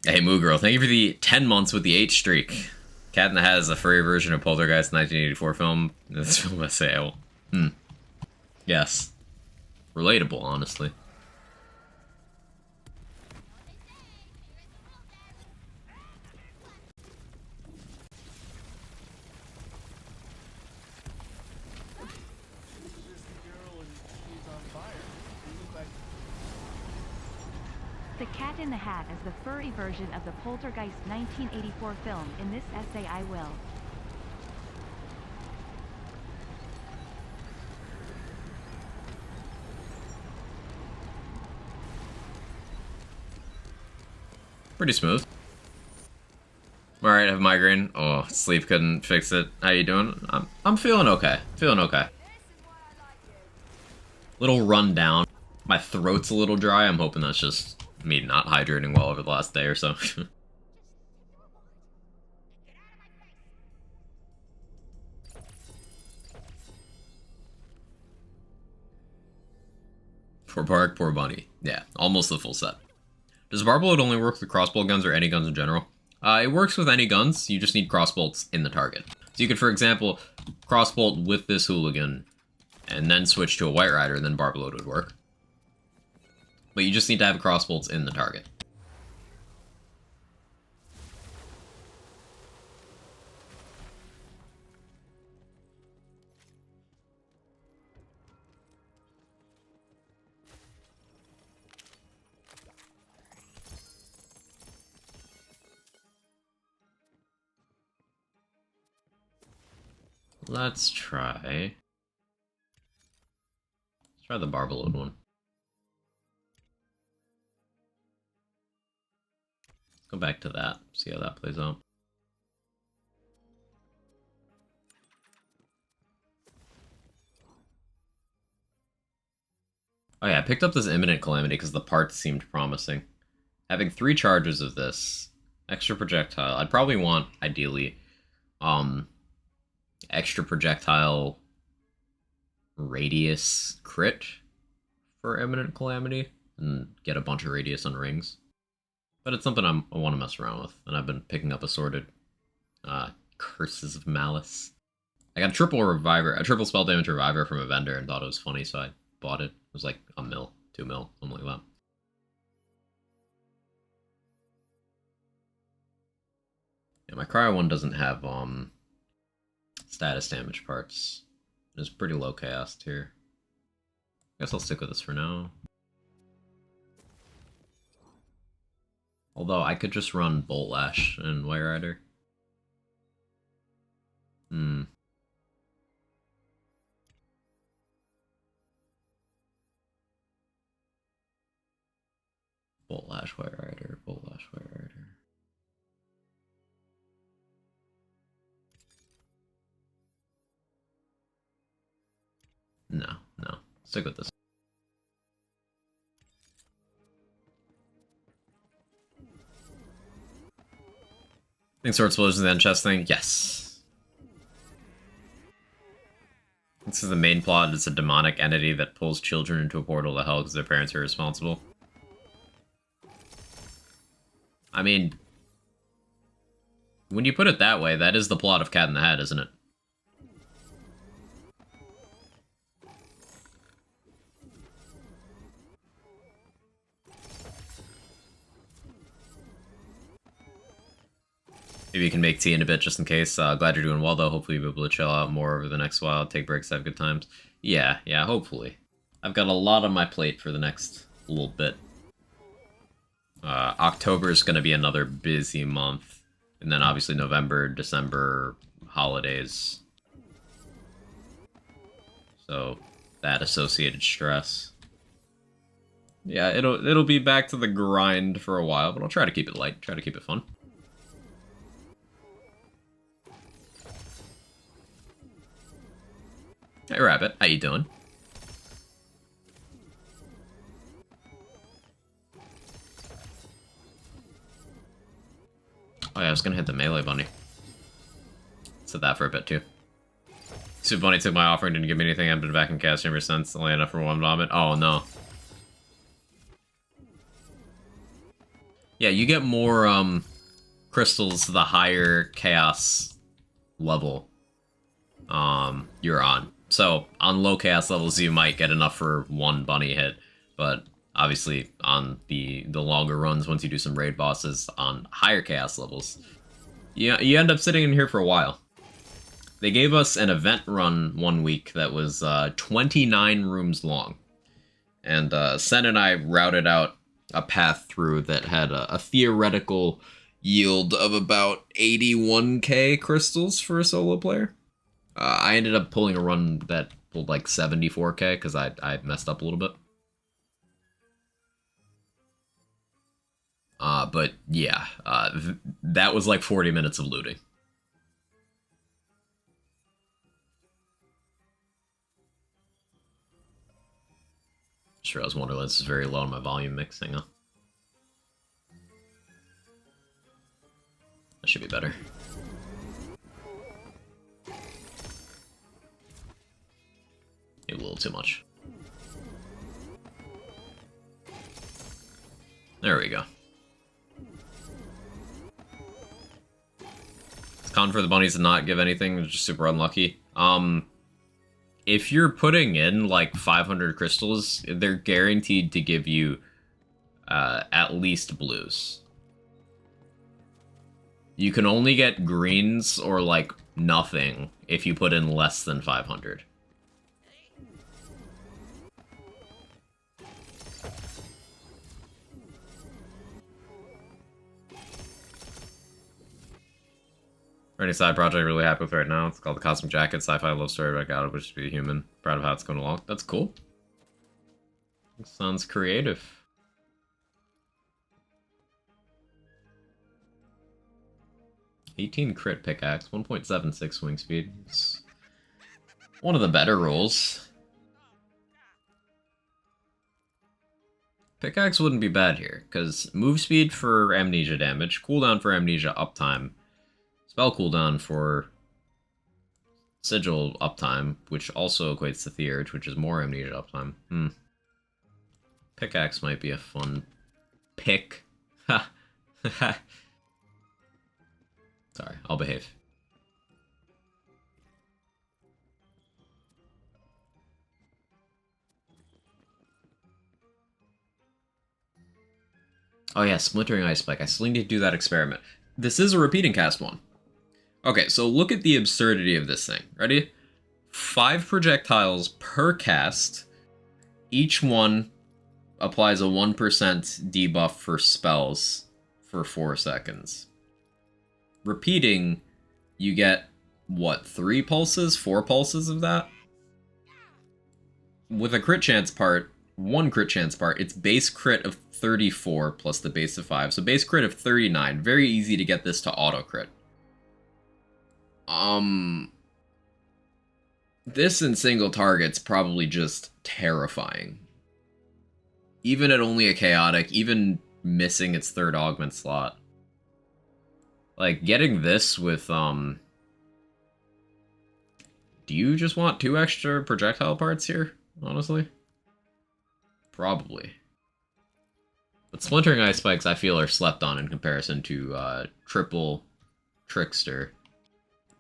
Hey, Moo Girl, thank you for the 10 months with the 8 streak. Cat in the Hat is a furry version of Poltergeist 1984 film. This film essay. Yes. Relatable, honestly. She's just a girl and she's on fire. Are you back? The Cat in the Hat is the furry version of the Poltergeist 1984 film. In this essay I will Pretty smooth. Alright, I have migraine. Oh, sleep couldn't fix it. How you doing? I'm feeling okay. Feeling okay. Little run down. My throat's a little dry. I'm hoping that's just me not hydrating well over the last day or so. Poor Bark, poor Bunny. Yeah, almost the full set. Does Barbload only work with crossbow guns or any guns in general? It works with any guns, you just need crossbolts in the target. So you could, for example, crossbolt with this hooligan, and then switch to a White Rider, and then Barbload would work. But you just need to have crossbolts in the target. Let's try the Barbload one. Let's go back to that, see how that plays out. Oh yeah, I picked up this Imminent Calamity because the parts seemed promising. Having 3 charges of this, extra projectile, I'd probably want, ideally, extra projectile radius crit for Imminent Calamity, and get a bunch of radius on rings. But it's something I want to mess around with, and I've been picking up Assorted. Curses of Malice. I got a triple spell damage reviver from a vendor and thought it was funny, so I bought it. It was like a mil, 2 mil, something like that. Yeah, my cryo one doesn't have status damage parts. It's pretty low chaos tier. Guess I'll stick with this for now. Although I could just run Bolt Lash and White Rider. Bolt Lash, White Rider, Bolt Lash, White Rider. Stick with this. Think sword explosions and chest thing? Yes. This is the main plot. It's a demonic entity that pulls children into a portal to hell because their parents are responsible. I mean, when you put it that way, that is the plot of Cat in the Hat, isn't it? Maybe you can make tea in a bit just in case. Glad you're doing well, though. Hopefully you'll be able to chill out more over the next while. Take breaks, have good times. Yeah, hopefully. I've got a lot on my plate for the next little bit. October is going to be another busy month. And then obviously November, December, holidays. So, that associated stress. Yeah, it'll be back to the grind for a while, but I'll try to keep it light, try to keep it fun. Hey Rabbit, how you doing? Oh yeah, I was gonna hit the melee bunny. Said that for a bit too. Super Bunny took my offering, didn't give me anything, I've been back in cast ever since, only enough for one vomit. Oh no. Yeah, you get more crystals the higher chaos level you're on. So, on low chaos levels, you might get enough for one bunny hit, but obviously, on the longer runs, once you do some raid bosses on higher chaos levels, you end up sitting in here for a while. They gave us an event run one week that was 29 rooms long, and Sen and I routed out a path through that had a theoretical yield of about 81k crystals for a solo player. I ended up pulling a run that pulled like 74k because I messed up a little bit. But yeah, that was like 40 minutes of looting. Just realized Wonderlands is very low on my volume mixing, huh? That should be better. Maybe a little too much. There we go. It's common for the bunnies to not give anything, it's just super unlucky. If you're putting in like 500 crystals, they're guaranteed to give you at least blues. You can only get greens or like nothing if you put in less than 500. Any side project I'm really happy with right now. It's called The Cosmic Jacket, sci-fi love story about God, which to be a human. Proud of how it's going along. That's cool. Sounds creative. $18 crit pickaxe, 1.76 swing speed. It's one of the better rolls. Pickaxe wouldn't be bad here, because move speed for amnesia damage, cooldown for amnesia uptime, spell cooldown for sigil uptime, which also equates to Theurge, which is more amnesia uptime. Pickaxe might be a fun pick. Ha! Ha! Sorry, I'll behave. Oh yeah, Splintering Ice Spike. I still need to do that experiment. This is a repeating cast one. Okay, so look at the absurdity of this thing. Ready? 5 projectiles per cast. Each one applies a 1% debuff for spells for 4 seconds. Repeating, you get, what, 3 pulses? 4 pulses of that? With a crit chance part, 1 crit chance part, it's base crit of 34 plus the base of 5. So base crit of 39. Very easy to get this to auto crit. This in single target's probably just terrifying. Even at only a chaotic, even missing its third augment slot. Like, getting this with, do you just want 2 extra projectile parts here, honestly? Probably. But Splintering Ice Spikes, I feel, are slept on in comparison to, triple Trickster.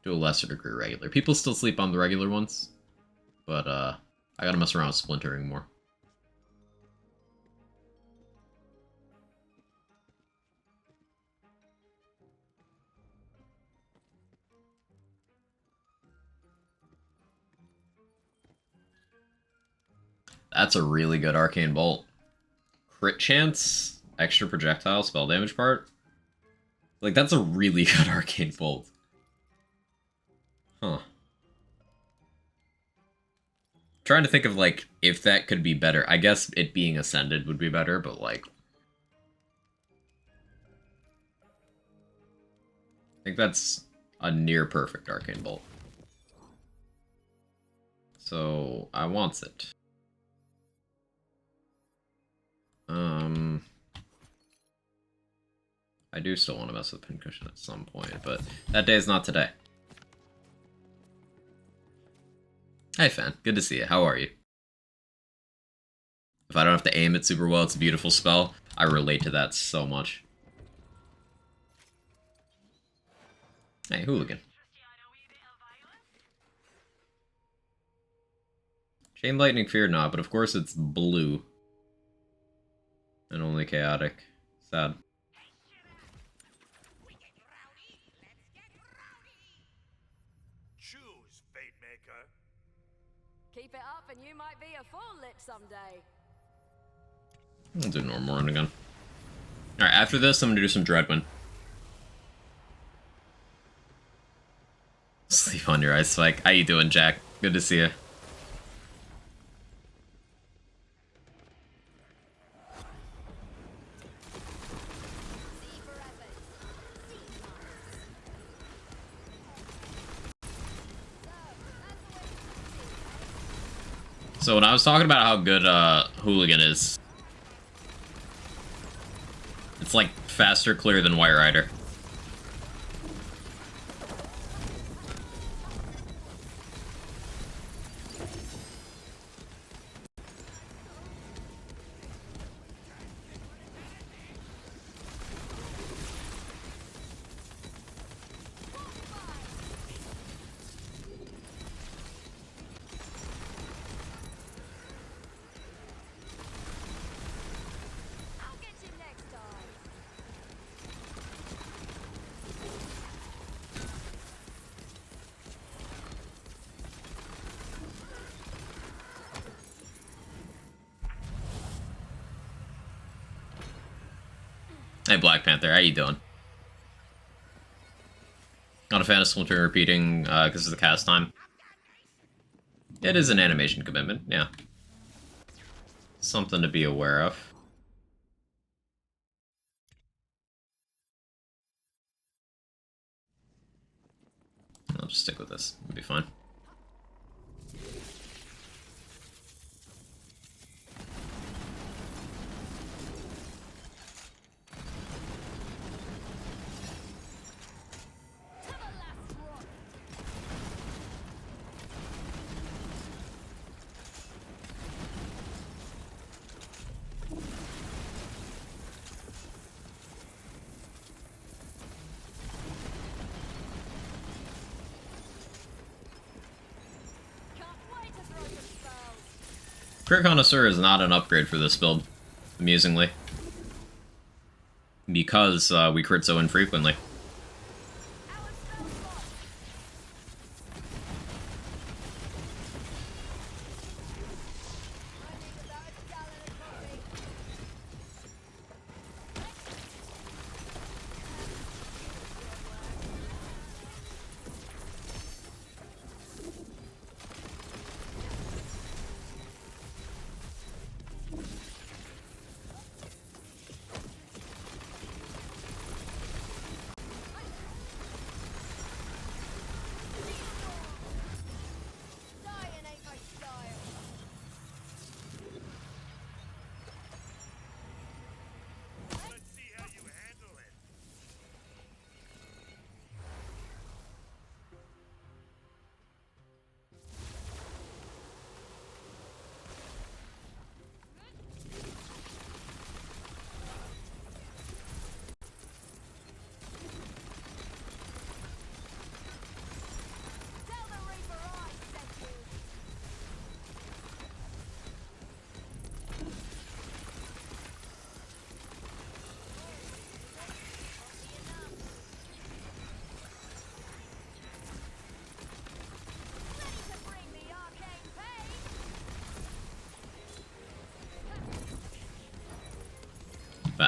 To a lesser degree, regular. People still sleep on the regular ones, but, I gotta mess around with Splintering more. That's a really good Arcane Bolt. Crit chance, extra projectile, spell damage part. Like, that's a really good Arcane Bolt. Huh. Trying to think of, like, if that could be better. I guess it being Ascended would be better, but, like... I think that's a near-perfect Arcane Bolt. So, I wants it. I do still want to mess with Pincushion at some point, but that day is not today. Hey, fan. Good to see you. How are you? If I don't have to aim it super well, it's a beautiful spell. I relate to that so much. Hey, Hooligan. Chain Lightning, fear not, but of course it's blue. And only chaotic. Sad. Choose, Fate Maker. Keep it up and you might be a full lit someday. I'll do normal run again. Alright, after this, I'm gonna do some Dreadwind. Sleep on your Ice Spike. How you doing, Jack? Good to see you. So when I was talking about how good Hooligan is, it's like faster clear than White Rider. I'll get you next time. Hey, Black Panther, how you doing? Not a fan of Splinter repeating because of the cast time. It is an animation commitment, yeah. Something to be aware of. I'll just stick with this. It'll be fine. To the last rock. Can't wait to throw some spells. Crit Connoisseur is not an upgrade for this build, amusingly. Because we crit so infrequently. Our spell slot. I need a large gallon of coffee.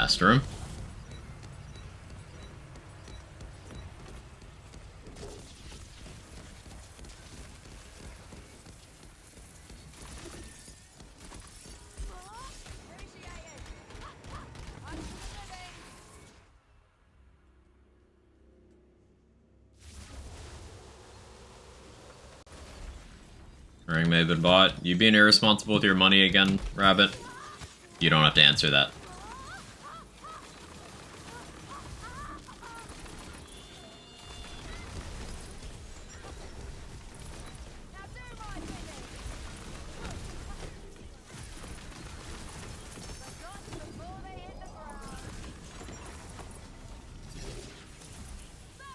Last room. Ring may have been bought. You being irresponsible with your money again, Rabbit? You don't have to answer that.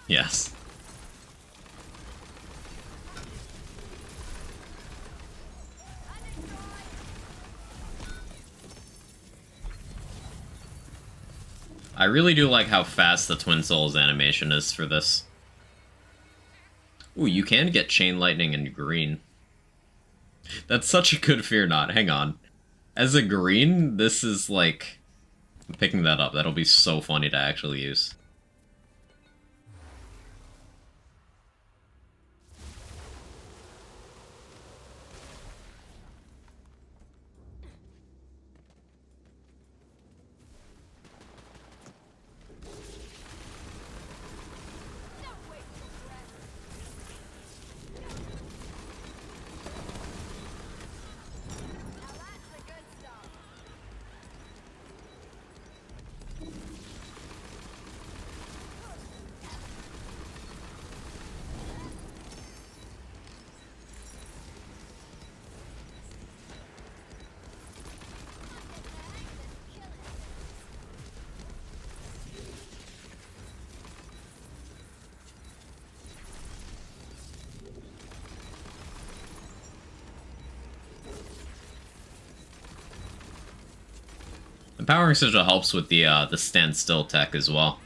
Yes. I really do like how fast the Twin Souls animation is for this. Ooh, you can get Chain Lightning in green. That's such a good Fear Not. Hang on. As a green, this is like... I'm picking that up. That'll be so funny to actually use. Empowering Sigil helps with the standstill tech as well.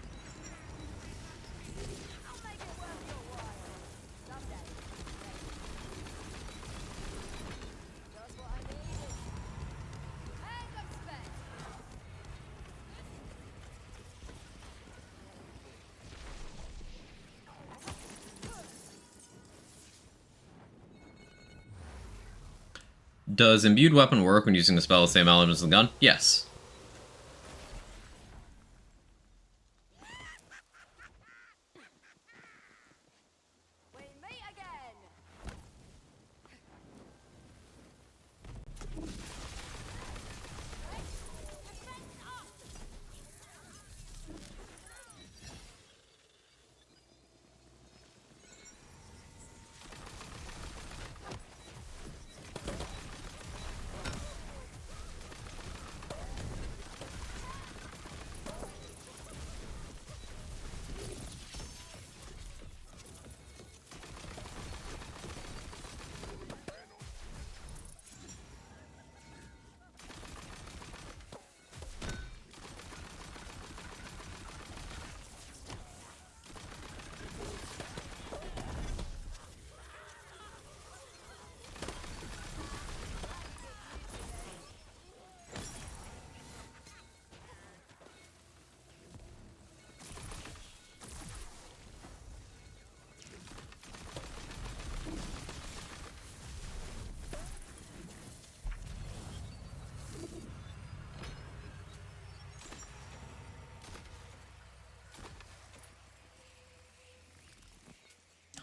Does Imbued Weapon work when using a spell with the same element as the gun? Yes.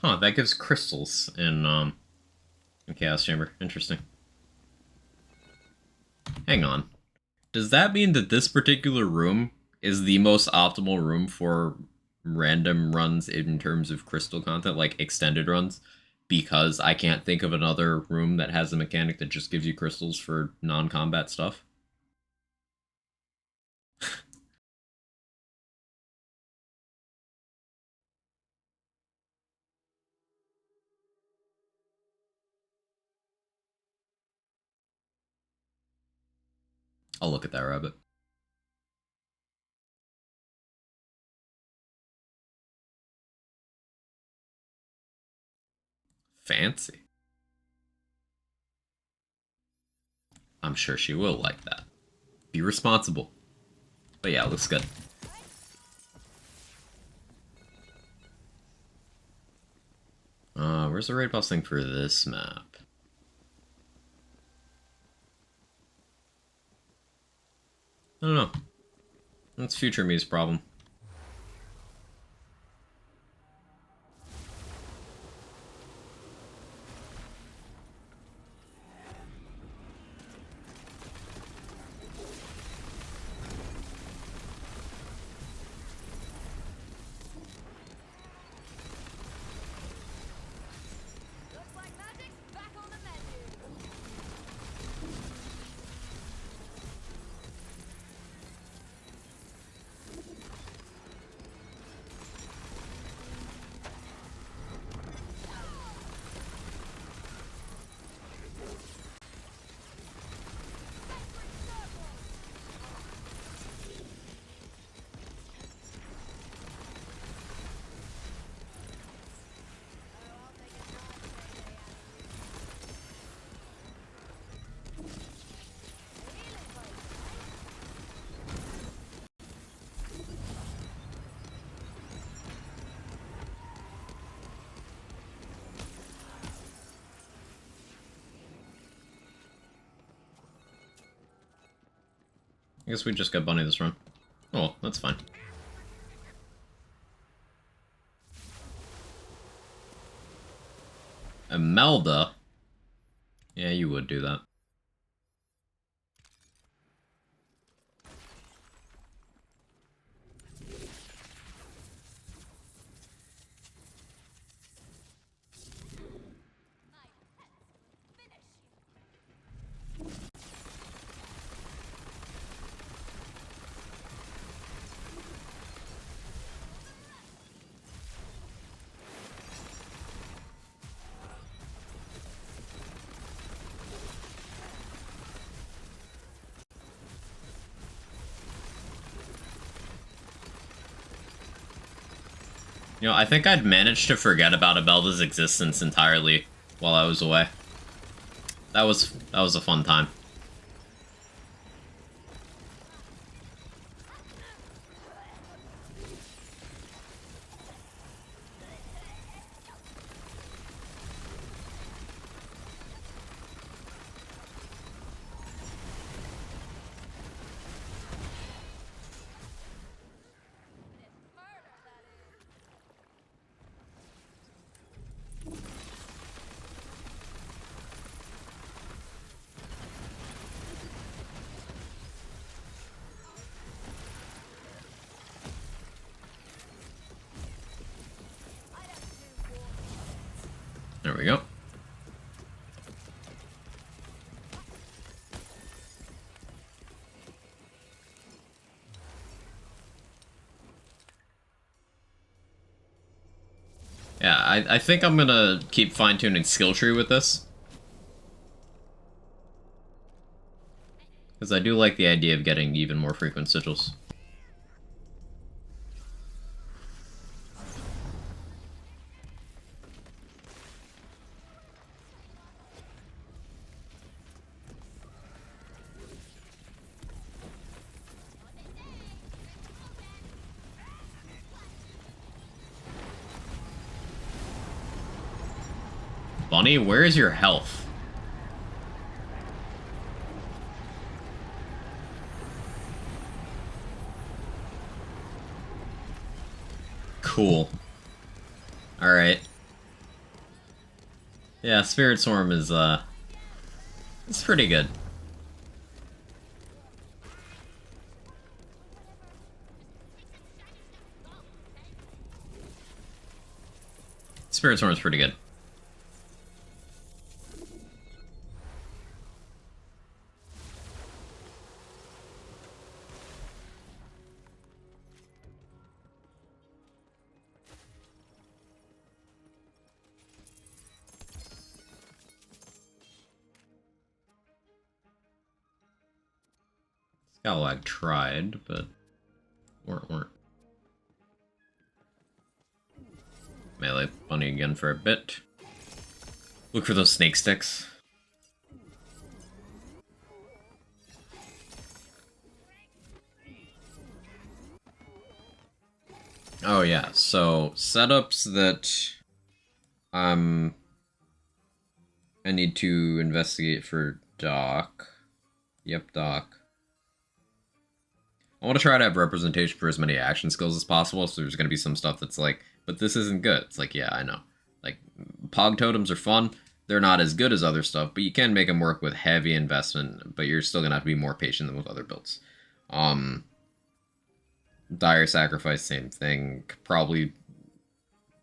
Huh, that gives crystals in Chaos Chamber. Interesting. Hang on. Does that mean that this particular room is the most optimal room for random runs in terms of crystal content, like extended runs? Because I can't think of another room that has a mechanic that just gives you crystals for non-combat stuff? I'll look at that, Rabbit. Fancy. I'm sure she will like that. Be responsible. But yeah, it looks good. Where's the raid boss thing for this map? I don't know. That's future me's problem. Looks like magic's back on the menu. I guess we just got Bunny this run. Oh, that's fine. Imelda? Yeah, you would do that. You know, I think I'd managed to forget about Imelda's existence entirely while I was away. That was a fun time. There we go. Yeah, I think I'm gonna keep fine-tuning skill tree with this. Because I do like the idea of getting even more frequent sigils. Bunny, where is your health? Cool. Alright. Yeah, Spirit Swarm is, it's pretty good. Spirit Swarm is pretty good. Scalawag tried, but weren't. Melee Bunny again for a bit. Look for those snake sticks. Oh yeah, so setups that um I need to investigate for Doc. Yep, Doc. I want to try to have representation for as many action skills as possible, so there's going to be some stuff that's like, but this isn't good. It's like, yeah, I know. Like, Pog Totems are fun. They're not as good as other stuff, but you can make them work with heavy investment, but you're still going to have to be more patient than with other builds. Dire Sacrifice, same thing. Could probably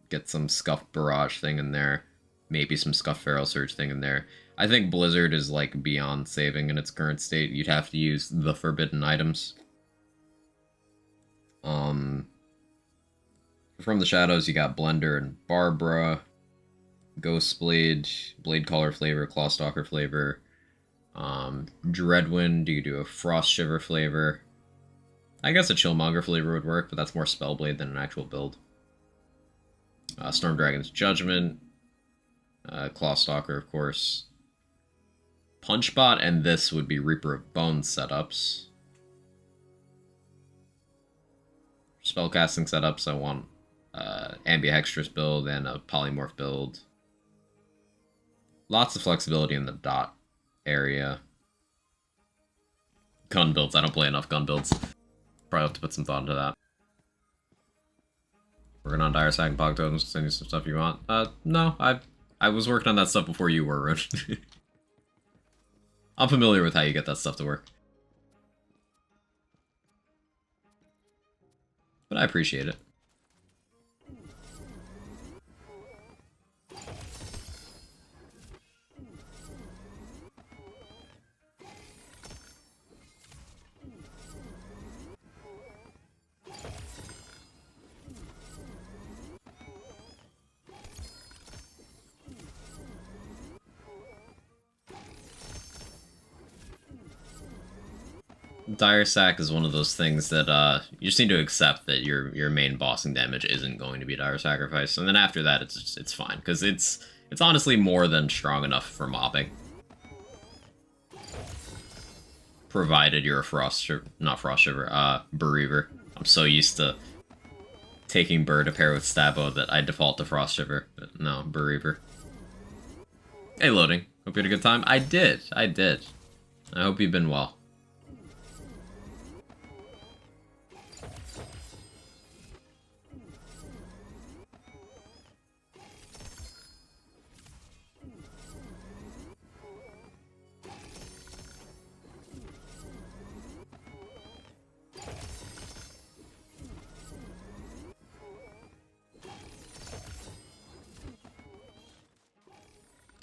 get some Scuffed Barrage thing in there. Maybe some Scuffed Feral Surge thing in there. I think Blizzard is, like, beyond saving in its current state. You'd have to use the forbidden items. From the Shadows, you got Blender and Barbara, Ghostblade, Blade Caller flavor, Clawstalker flavor, Dreadwind, you do a Frost Shiver flavor. I guess a Chillmonger flavor would work, but that's more Spellblade than an actual build. Storm Dragon's Judgment, Clawstalker, of course. Punchbot and this would be Reaper of Bones setups. Spellcasting setups, I want Ambihextrous build and a Polymorph build. Lots of flexibility in the dot area. Gun builds, I don't play enough gun builds. Probably have to put some thought into that. Working on Dire Sack and Pog Totems, send you some stuff you want. No, I was working on that stuff before you were, Rune. I'm familiar with how you get that stuff to work. But I appreciate it. Dire Sack is one of those things that you just need to accept that your main bossing damage isn't going to be Dire Sacrifice, and then after that it's fine because it's honestly more than strong enough for mobbing, provided you're a not Frost Shiver, Bereaver. I'm so used to taking Bird to pair with Stabbo that I default to Frost Shiver, but no, Bereaver. Hey, loading. Hope you had a good time. I did. I hope you've been well.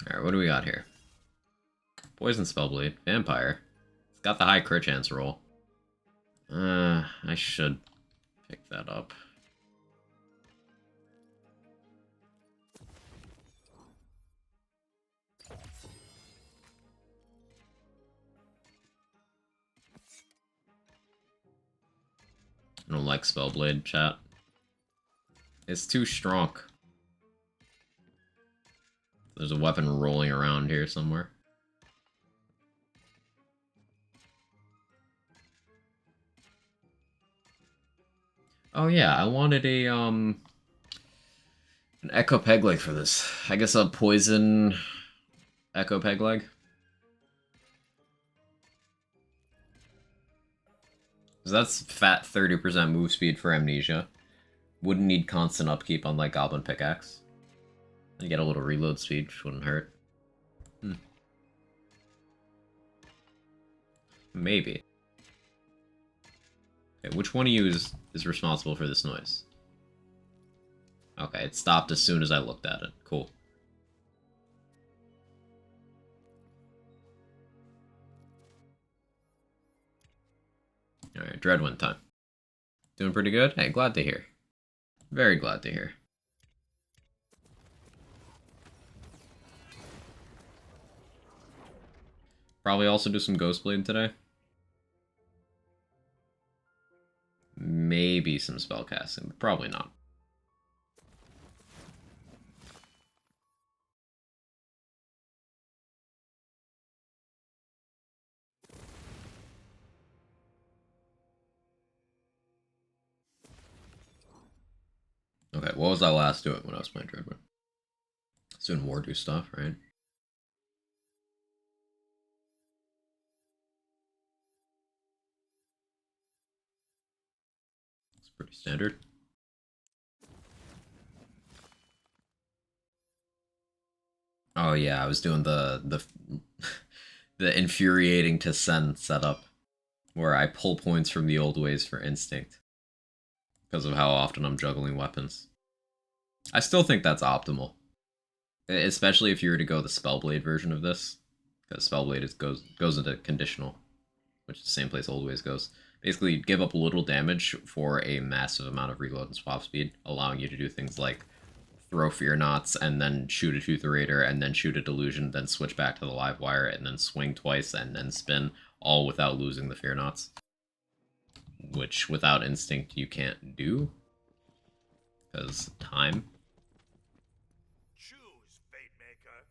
Alright, what do we got here? Poison Spellblade. Vampire. It's got the high crit chance roll. I should pick that up. I don't like Spellblade, chat. It's too strong. There's a weapon rolling around here somewhere. Oh yeah, I wanted an Echo Peg Leg for this. I guess a Poison Echo Peg Leg. So that's fat 30% move speed for Amnesia. Wouldn't need constant upkeep unlike Goblin Pickaxe. You get a little reload speed, which wouldn't hurt. Maybe. Okay, which one of you is responsible for this noise? Okay, it stopped as soon as I looked at it. Cool. Alright, Dreadwind time. Doing pretty good? Hey, glad to hear. Very glad to hear. Probably also do some Ghostblade today. Maybe some spellcasting, but probably not. what was I last doing when I was playing Dreadwood? I was doing Wardo stuff, right? It's pretty standard. Oh yeah, I was doing the the infuriating to send setup, where I pull points from the old ways for instinct because of how often I'm juggling weapons. I still think that's optimal, especially if you were to go the Spellblade version of this, because Spellblade goes into conditional, which is the same place old ways goes. Basically, you give up little damage for a massive amount of reload and swap speed, allowing you to do things like throw Fear Knots, and then shoot a Tooth Raider, and then shoot a Delusion, then switch back to the live wire, and then swing twice, and then spin, all without losing the Fear Knots. Which, without Instinct, you can't do. Because time. Choose, Fate Maker.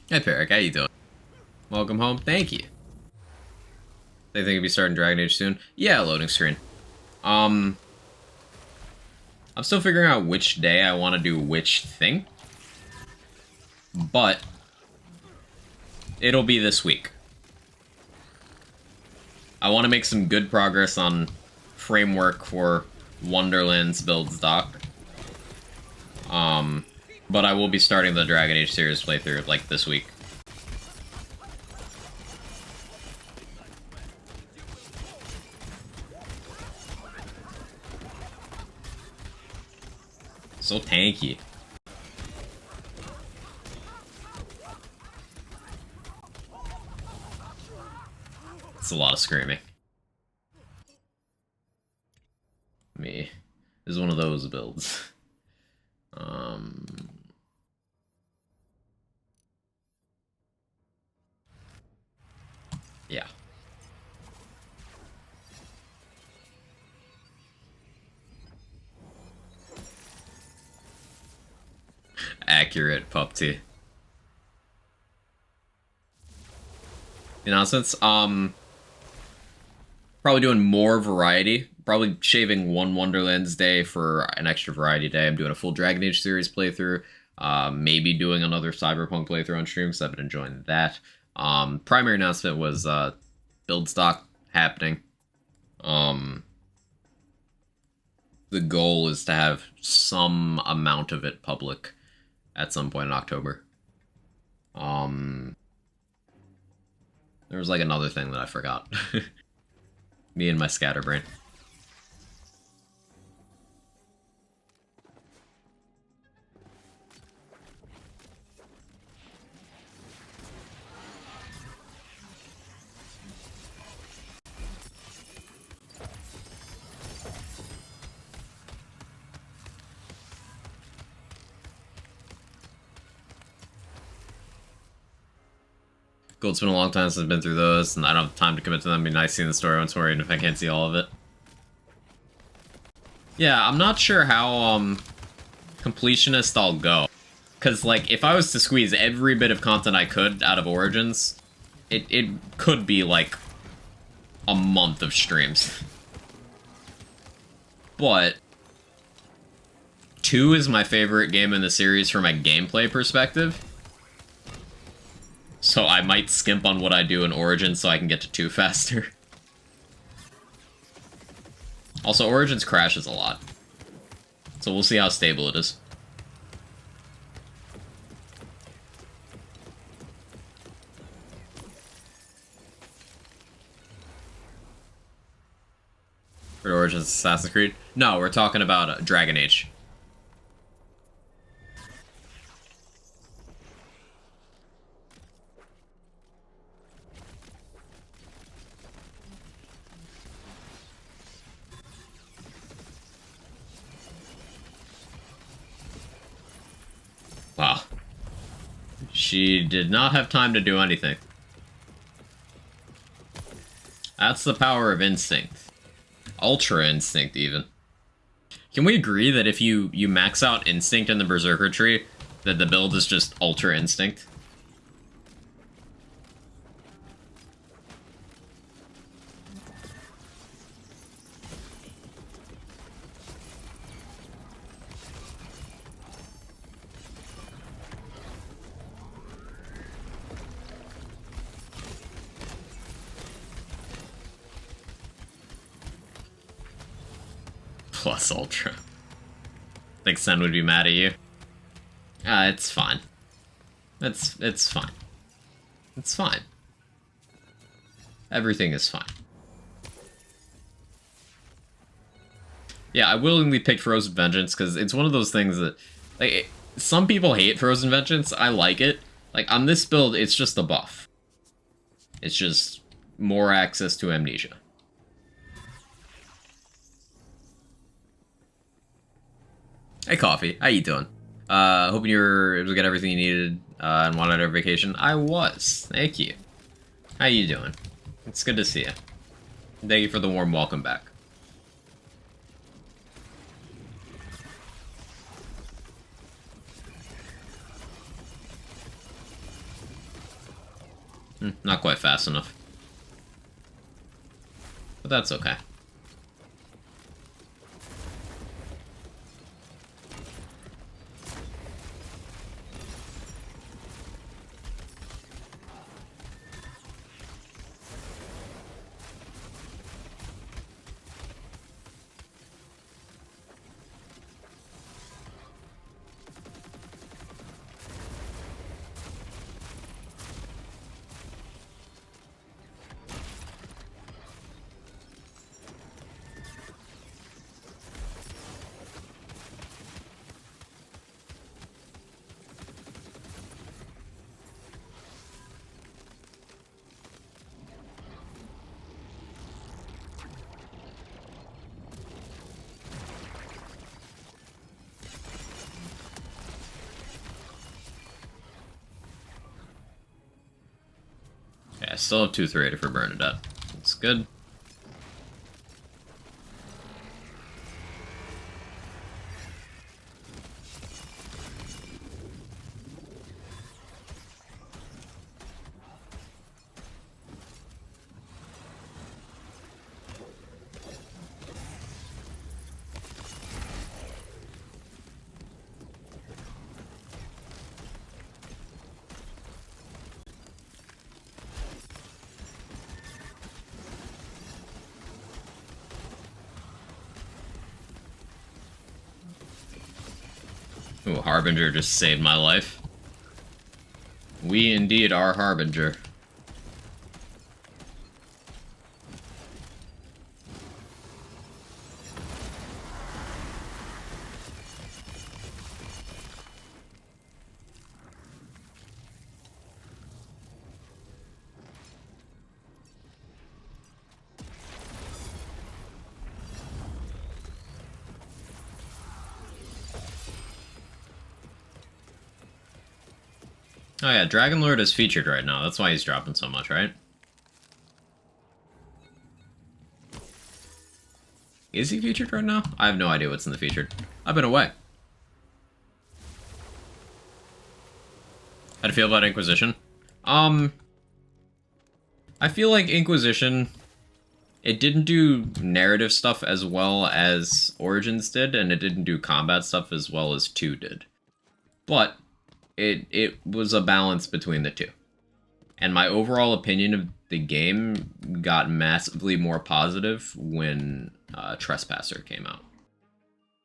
Hey, Peric, how you doing? Welcome home. Thank you. They think you'll be starting Dragon Age soon? Yeah, loading screen. I'm still figuring out which day I want to do which thing. But it'll be this week. I want to make some good progress on framework for Wonderland's build stock. But I will be starting the Dragon Age series playthrough like this week. So tanky. It's a lot of screaming. Me. This is one of those builds. Yeah. Accurate, pup tea. Announcements. Probably doing more variety. Probably shaving one Wonderlands day for an extra variety day. I'm doing a full Dragon Age series playthrough. Maybe doing another Cyberpunk playthrough on stream, because I've been enjoying that. Primary announcement was build stock happening. The goal is to have some amount of it public at some point in October. There was like another thing that I forgot. Me and my scatterbrain. Cool, it's been a long time since I've been through those, and I don't have time to commit to them. It'd be nice seeing the story on story, and if I can't see all of it. Yeah, I'm not sure how, completionist I'll go. Because, like, if I was to squeeze every bit of content I could out of Origins, it could be, like, a month of streams. But 2 is my favorite game in the series from a gameplay perspective. So I might skimp on what I do in Origins so I can get to 2 faster. Also, Origins crashes a lot. So we'll see how stable it is. For Origins Assassin's Creed? No, we're talking about Dragon Age. Wow. She did not have time to do anything. That's the power of instinct. Ultra instinct, even. Can we agree that if you max out instinct in the Berserker tree, that the build is just ultra instinct? Plus Ultra. Think Sen would be mad at you? It's fine. It's fine. It's fine. Everything is fine. Yeah, I willingly picked Frozen Vengeance because it's one of those things that, like, some people hate Frozen Vengeance. I like it. Like, on this build, it's just a buff. It's just more access to Amnesia. Hey, Coffee. How you doing? Hoping you were able to get everything you needed and wanted our vacation. I was. Thank you. How you doing? It's good to see you. Thank you for the warm welcome back. Not quite fast enough. But that's okay. Yeah, I still have 2-3 for Bernadette. That's good. Ooh, Harbinger just saved my life. We indeed are Harbinger. Oh yeah, Dragonlord is featured right now. That's why he's dropping so much, right? Is he featured right now? I have no idea what's in the featured. I've been away. How do you feel about Inquisition? I feel like Inquisition, it didn't do narrative stuff as well as Origins did, and it didn't do combat stuff as well as 2 did. But it was a balance between the two. And my overall opinion of the game got massively more positive when Trespasser came out.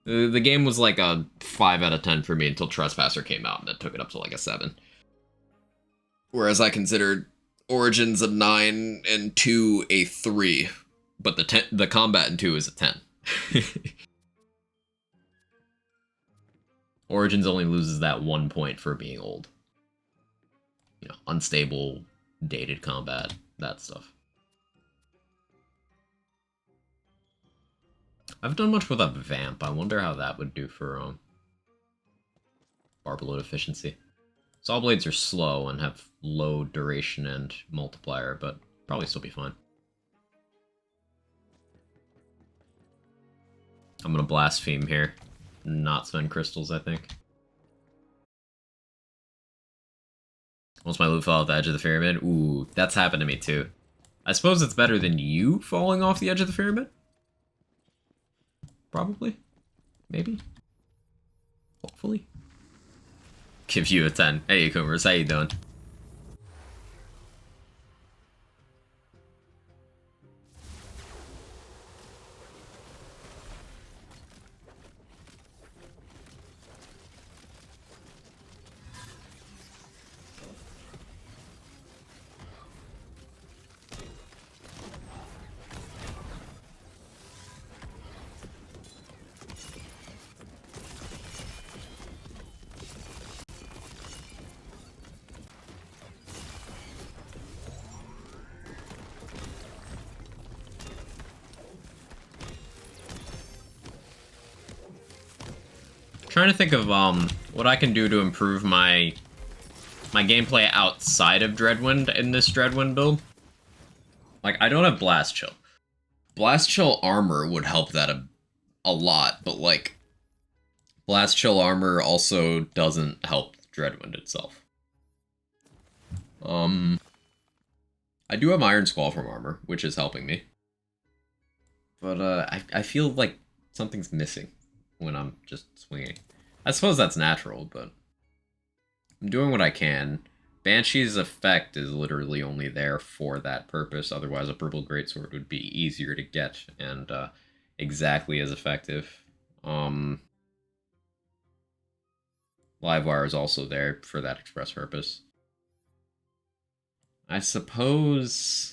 The game was like a 5 out of 10 for me until Trespasser came out, and that took it up to like a 7. Whereas I considered Origins a 9 and 2 a 3, but the combat in 2 is a 10. Origins only loses that 1 point for being old. You know, unstable, dated combat, that stuff. I haven't done much with a Vamp. I wonder how that would do for Barbaload efficiency. Saw blades are slow and have low duration and multiplier, but probably still be fine. I'm gonna blaspheme here. Not spend crystals, I think. Once my loot fell off the edge of the pyramid. Ooh, that's happened to me too. I suppose it's better than you falling off the edge of the pyramid? Probably. Maybe. Hopefully. Give you a 10. Hey, Coomers, how you doing? trying to think of what I can do to improve my gameplay outside of Dreadwind in this Dreadwind build. Like, I don't have Blast Chill. Blast Chill armor would help that a lot, but like, Blast Chill armor also doesn't help Dreadwind itself. I do have Iron Squall from armor, which is helping me. But I feel like something's missing when I'm just swinging. I suppose that's natural, but I'm doing what I can. Banshee's effect is literally only there for that purpose, otherwise a purple greatsword would be easier to get and exactly as effective. Livewire is also there for that express purpose. I suppose...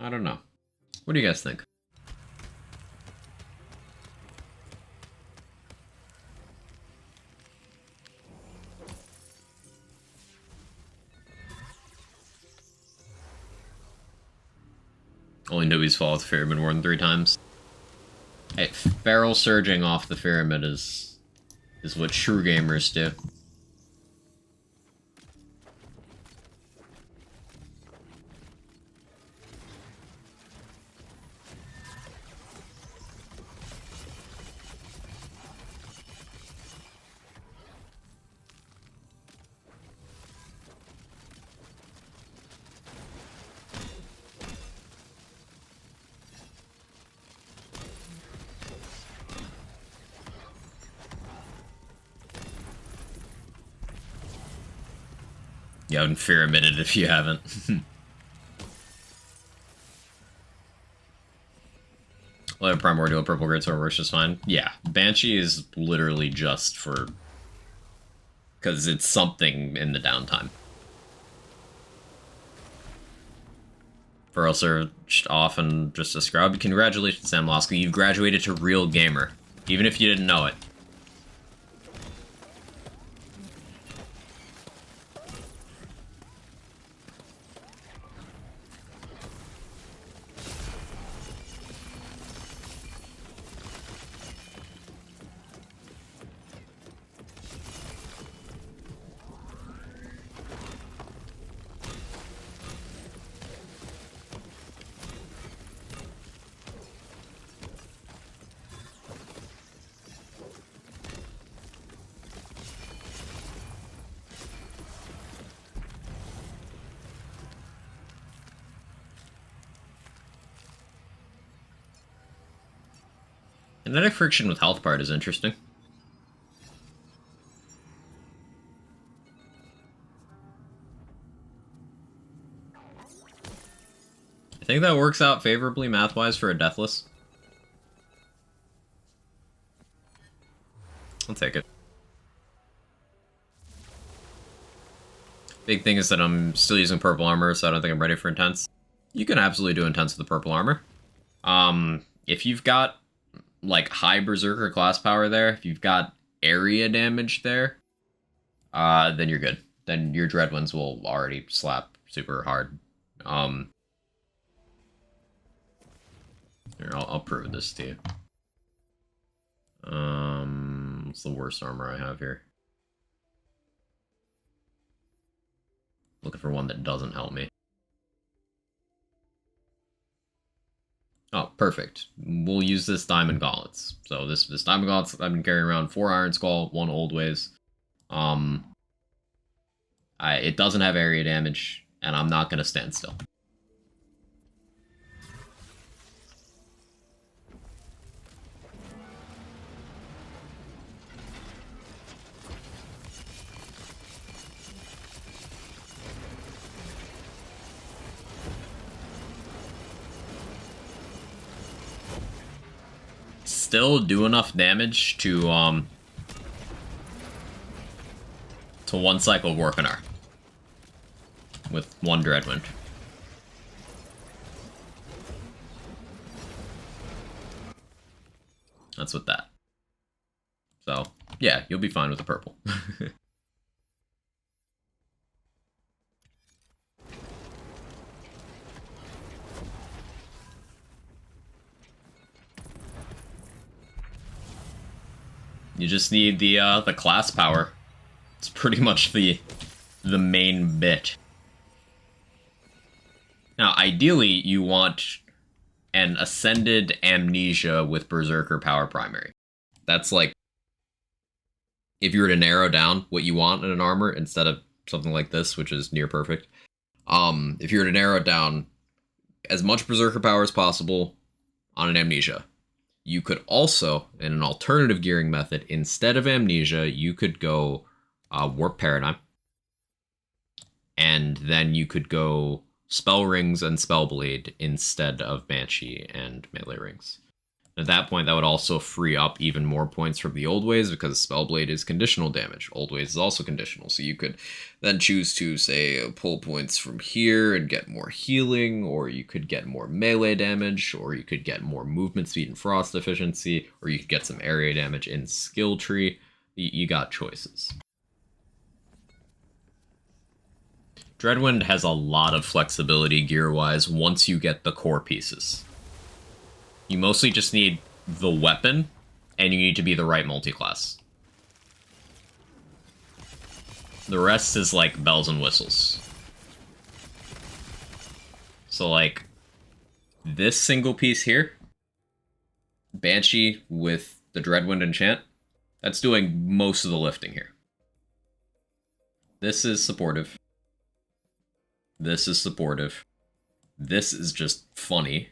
I don't know. What do you guys think? Only newbies fall off the pyramid more than 3 times. Hey, feral surging off the pyramid is what true gamers do. Yeah, and pyramid it if you haven't. Well, Primordial Purple Greatsword works just fine. Yeah, Banshee is literally just for... because it's something in the downtime. Feral Surge off and just a scrub. Congratulations, Sam Losky. You've graduated to Real Gamer. Even if you didn't know it. Kinetic friction with health part is interesting. I think that works out favorably math-wise for a Deathless. I'll take it. Big thing is that I'm still using purple armor, so I don't think I'm ready for intense. You can absolutely do intense with the purple armor. If you've got like high berserker class power there, if you've got area damage there, then you're good. Then your Dreadwinds will already slap super hard. Here, I'll prove this to you. What's the worst armor I have here? Looking for one that doesn't help me. Oh, perfect. We'll use this Diamond Gauntlets. So this Diamond Gauntlets, I've been carrying around 4 Iron Skull, 1 Old Ways. It doesn't have area damage, and I'm not gonna stand still. Still do enough damage to one cycle Workanar with 1 Dreadwind. That's with that. So, yeah, you'll be fine with the purple. You just need the class power. It's pretty much the main bit. Now, ideally, you want an Ascended Amnesia with Berserker Power Primary. That's like, if you were to narrow down what you want in an armor instead of something like this, which is near perfect. If you were to narrow it down, as much Berserker Power as possible on an Amnesia. You could also, in an alternative gearing method, instead of Amnesia, you could go Warp Paradigm. And then you could go Spell Rings and Spellblade instead of Banshee and Melee Rings. At that point, that would also free up even more points from the old ways, because Spellblade is conditional damage. Old ways is also conditional, so you could then choose to, say, pull points from here and get more healing, or you could get more melee damage, or you could get more movement speed and frost efficiency, or you could get some area damage in skill tree. You got choices. Dreadwind has a lot of flexibility gear-wise once you get the core pieces. You mostly just need the weapon, and you need to be the right multi-class. The rest is like bells and whistles. So like, this single piece here, Banshee with the Dreadwind enchant, that's doing most of the lifting here. This is supportive. This is supportive. This is just funny,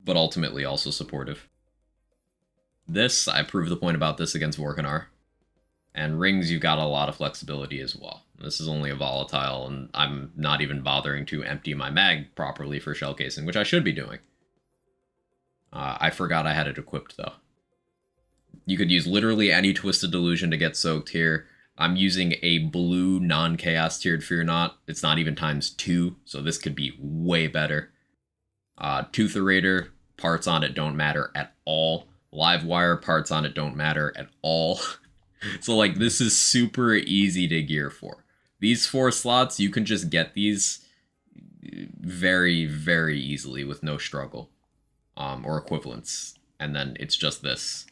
but ultimately also supportive. This, I prove the point about this against Vorkanar. And rings, you've got a lot of flexibility as well. This is only a volatile, and I'm not even bothering to empty my mag properly for shell casing, which I should be doing. I forgot I had it equipped, though. You could use literally any Twisted Delusion to get soaked here. I'm using a blue non-chaos tiered Fear Not. It's not even ×2, so this could be way better. Tootherator, parts on it don't matter at all. Livewire, parts on it don't matter at all. So, like, this is super easy to gear for. These 4 slots, you can just get these very, very easily with no struggle. Or equivalents. And then it's just this.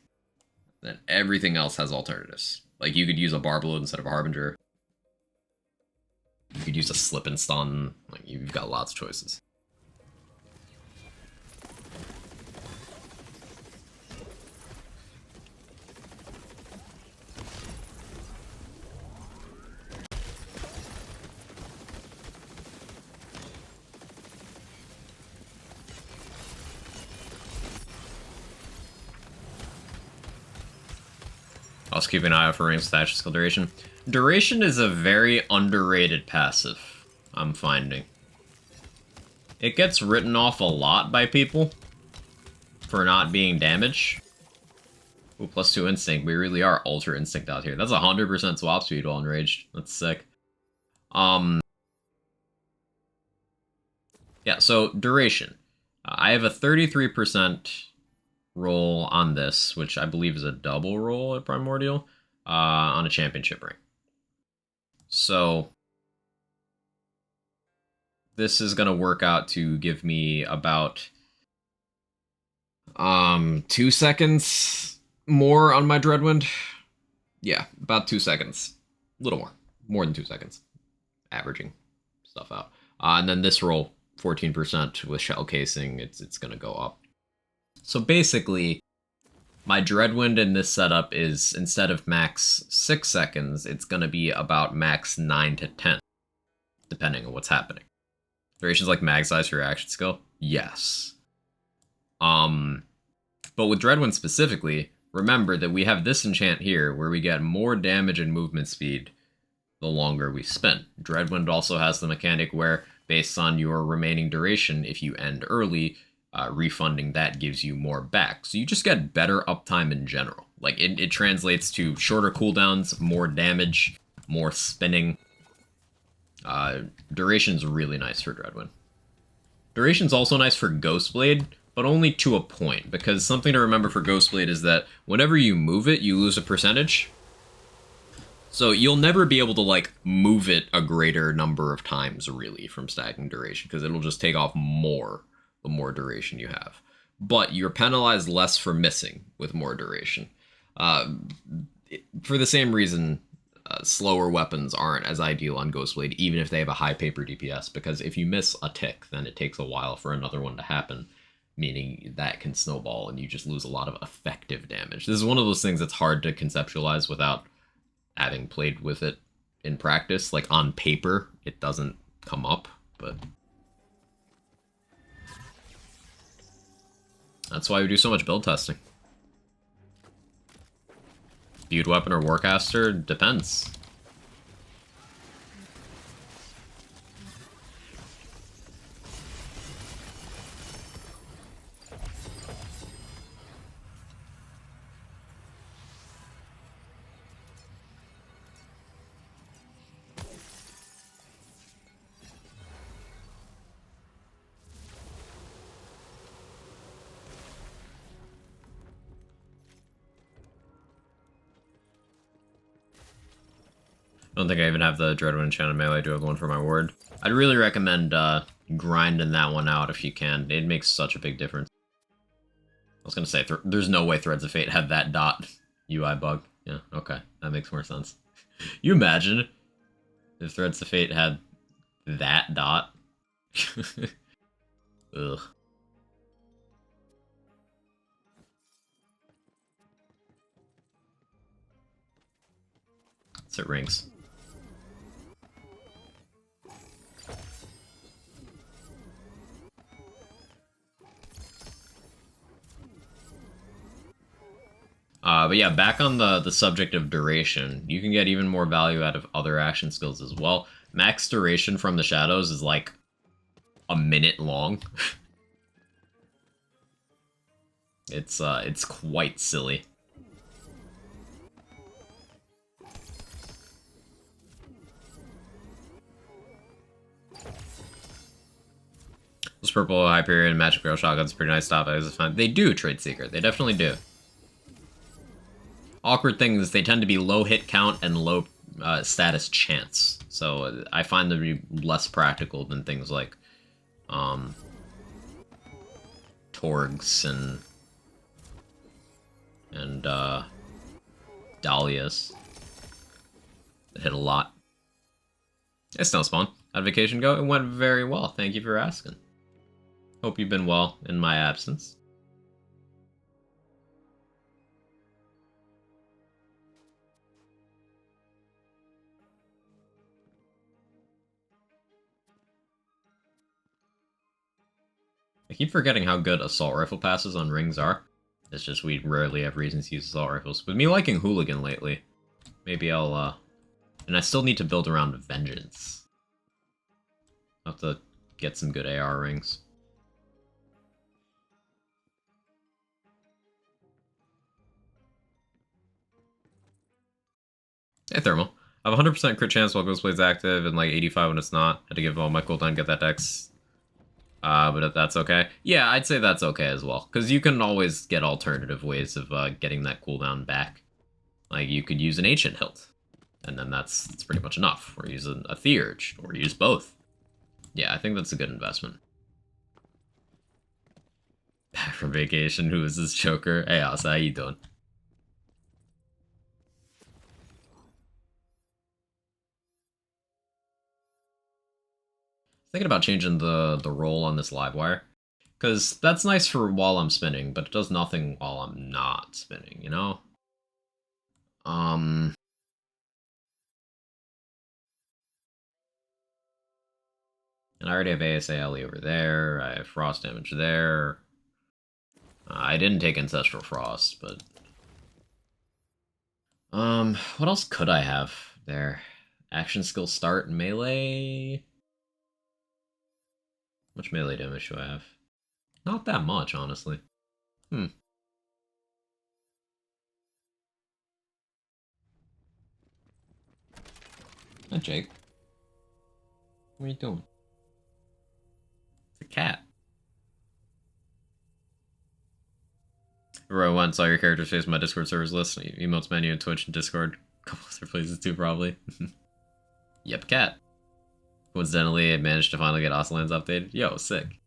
Then everything else has alternatives. Like, you could use a Barbload instead of a Harbinger. You could use a Slip and Stun. Like, you've got lots of choices. Also keep an eye out for range stash skill duration. Duration is a very underrated passive, I'm finding. It gets written off a lot by people for not being damage. Ooh, +2 instinct. We really are ultra instinct out here. That's 100% swap speed while enraged. That's sick. Yeah, so duration. I have a 33% roll on this, which I believe is a double roll at Primordial, on a championship ring. So this is going to work out to give me about 2 seconds more on my Dreadwind. Yeah, about 2 seconds. A little more than 2 seconds, averaging stuff out. And then this roll, 14% with shell casing, it's going to go up. So basically, my Dreadwind in this setup is, instead of max 6 seconds, it's going to be about max 9 to 10, depending on what's happening. Duration's like mag size for your action skill? Yes. But with Dreadwind specifically, remember that we have this enchant here, where we get more damage and movement speed the longer we spin. Dreadwind also has the mechanic where, based on your remaining duration, if you end early, refunding that gives you more back. So you just get better uptime in general. Like, it translates to shorter cooldowns, more damage, more spinning. Duration's really nice for Dreadwind. Duration's also nice for Ghostblade, but only to a point, because something to remember for Ghostblade is that whenever you move it, you lose a percentage. So you'll never be able to, like, move it a greater number of times, really, from stacking duration, because it'll just take off more the more duration you have. But you're penalized less for missing with more duration. for the same reason, slower weapons aren't as ideal on Ghostblade, even if they have a high paper DPS, because if you miss a tick, then it takes a while for another one to happen, meaning that can snowball and you just lose a lot of effective damage. This is one of those things that's hard to conceptualize without having played with it in practice. Like, on paper, it doesn't come up, but that's why we do so much build testing. Feud weapon or warcaster? Depends. I don't think I even have the Dreadwind enchanted melee. I do have one for my ward. I'd really recommend grinding that one out if you can. It makes such a big difference. I was gonna say, there's no way Threads of Fate had that dot UI bug. Yeah, okay. That makes more sense. You imagine if Threads of Fate had that dot? Ugh. So it rings. But yeah, back on the subject of duration, you can get even more value out of other action skills as well. Max duration from the shadows is like a minute long. It's quite silly. Those purple Hyperion Magic Girl shotguns pretty nice stuff. They do trade secret. They definitely do. Awkward thing is they tend to be low hit count and low status chance. So I find them to be less practical than things like Torgs and Dahlias that hit a lot. It's no spawn. How'd vacation go? It went very well. Thank you for asking. Hope you've been well in my absence. I keep forgetting how good assault rifle passes on rings are. It's just we rarely have reasons to use assault rifles. With me liking Hooligan lately, maybe I'll, and I still need to build around Vengeance. I'll have to get some good AR rings. Hey, Thermal. I have 100% crit chance while Ghostblade's active and like 85 when it's not. Had to give all my cooldown, get that dex. But if that's okay. Yeah, I'd say that's okay as well. Because you can always get alternative ways of getting that cooldown back. Like, you could use an Ancient Hilt. And then that's pretty much enough. Or use a Theurge. Or use both. Yeah, I think that's a good investment. Back from vacation, who is this choker? Hey, Asa, how you doing? Thinking about changing the roll on this live wire, because that's nice for while I'm spinning, but it does nothing while I'm not spinning, you know? And I already have ASALE over there, I have frost damage there. I didn't take Ancestral Frost, but... what else could I have there? Action skill start melee? How much melee damage do I have? Not that much, honestly. Hi, Jake. What are you doing? It's a cat. Row 1 saw your character's face in my Discord servers list, emotes menu, Twitch, and Discord. A couple other places too, probably. Yep, cat. Coincidentally, I managed to finally get Ocelands updated. Yo, sick.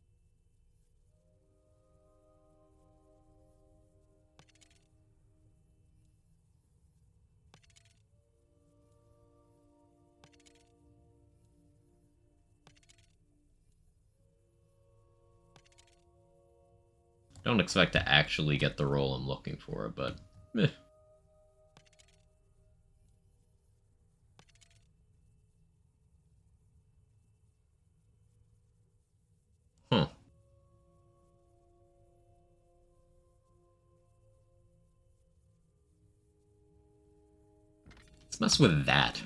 Don't expect to actually get the role I'm looking for, but meh. Huh. Let's mess with that.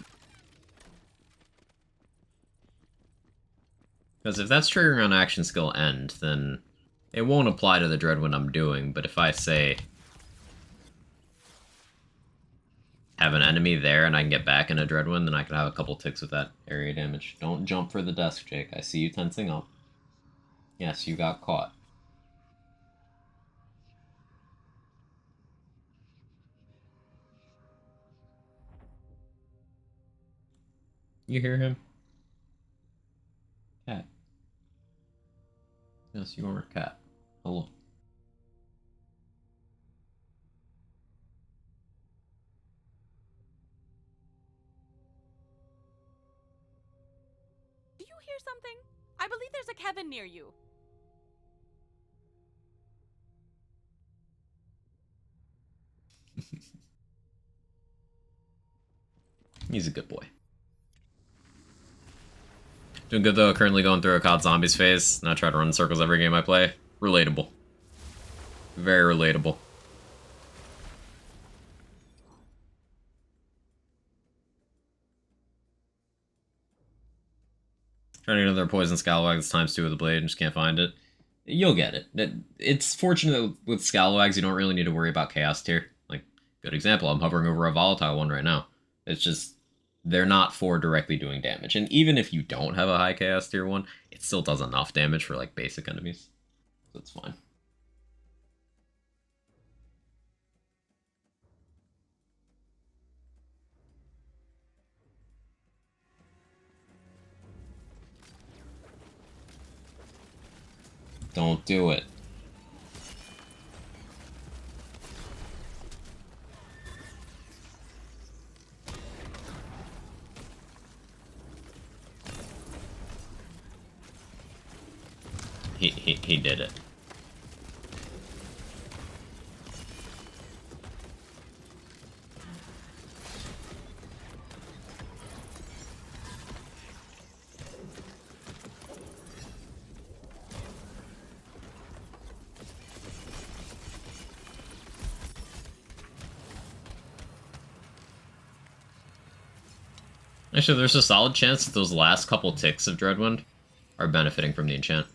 Because if that's triggering on action skill end, then it won't apply to the Dreadwind I'm doing, but if I say have an enemy there and I can get back in a Dreadwind, then I can have a couple ticks with that area damage. Don't jump for the desk, Jake. I see you tensing up. Yes, you got caught. You hear him? Cat. Yes, you are a cat. Hello. Do you hear something? I believe there's a Kevin near you. He's a good boy. Doing good though, currently going through a COD Zombies phase, and I try to run in circles every game I play. Relatable. Very relatable. Trying to get another Poison Scalawags times 2 with the blade and just can't find it. You'll get it. It's fortunate with Scalawags you don't really need to worry about Chaos Tier. Like, good example, I'm hovering over a Volatile one right now. It's just, they're not for directly doing damage. And even if you don't have a high Chaos Tier one, it still does enough damage for, like, basic enemies. So it's fine. Don't do it. He did it. Actually, there's a solid chance that those last couple ticks of Dreadwind are benefiting from the enchant.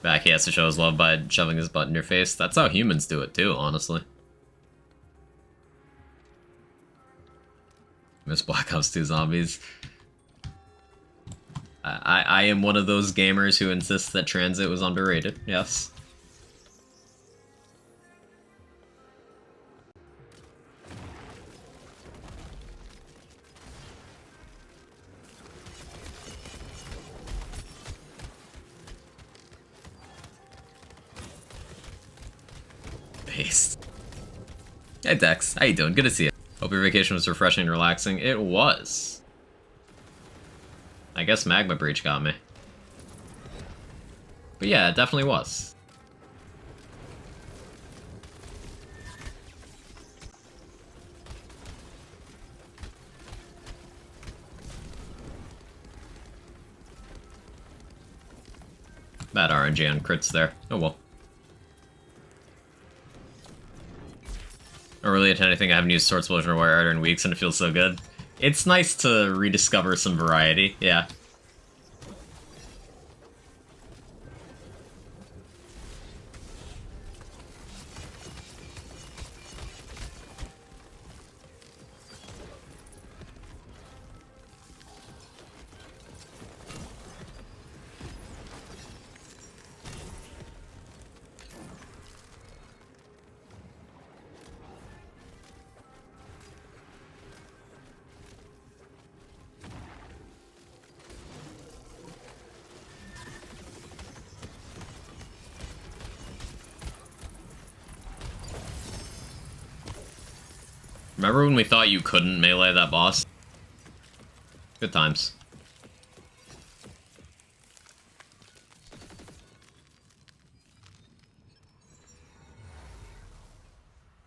Back, he has to show his love by shoving his butt in your face. That's how humans do it too, honestly. Miss Black Ops 2 Zombies. I am one of those gamers who insists that Transit was underrated, yes. Based. Hey Dex, how you doing? Good to see you. Hope your vacation was refreshing and relaxing. It was. I guess Magma Breach got me. But yeah, it definitely was. Bad RNG on crits there. Oh well. I don't really attend anything. I haven't used Sword Explosion or Wire Arter in weeks and it feels so good. It's nice to rediscover some variety, yeah. Remember when we thought you couldn't melee that boss? Good times.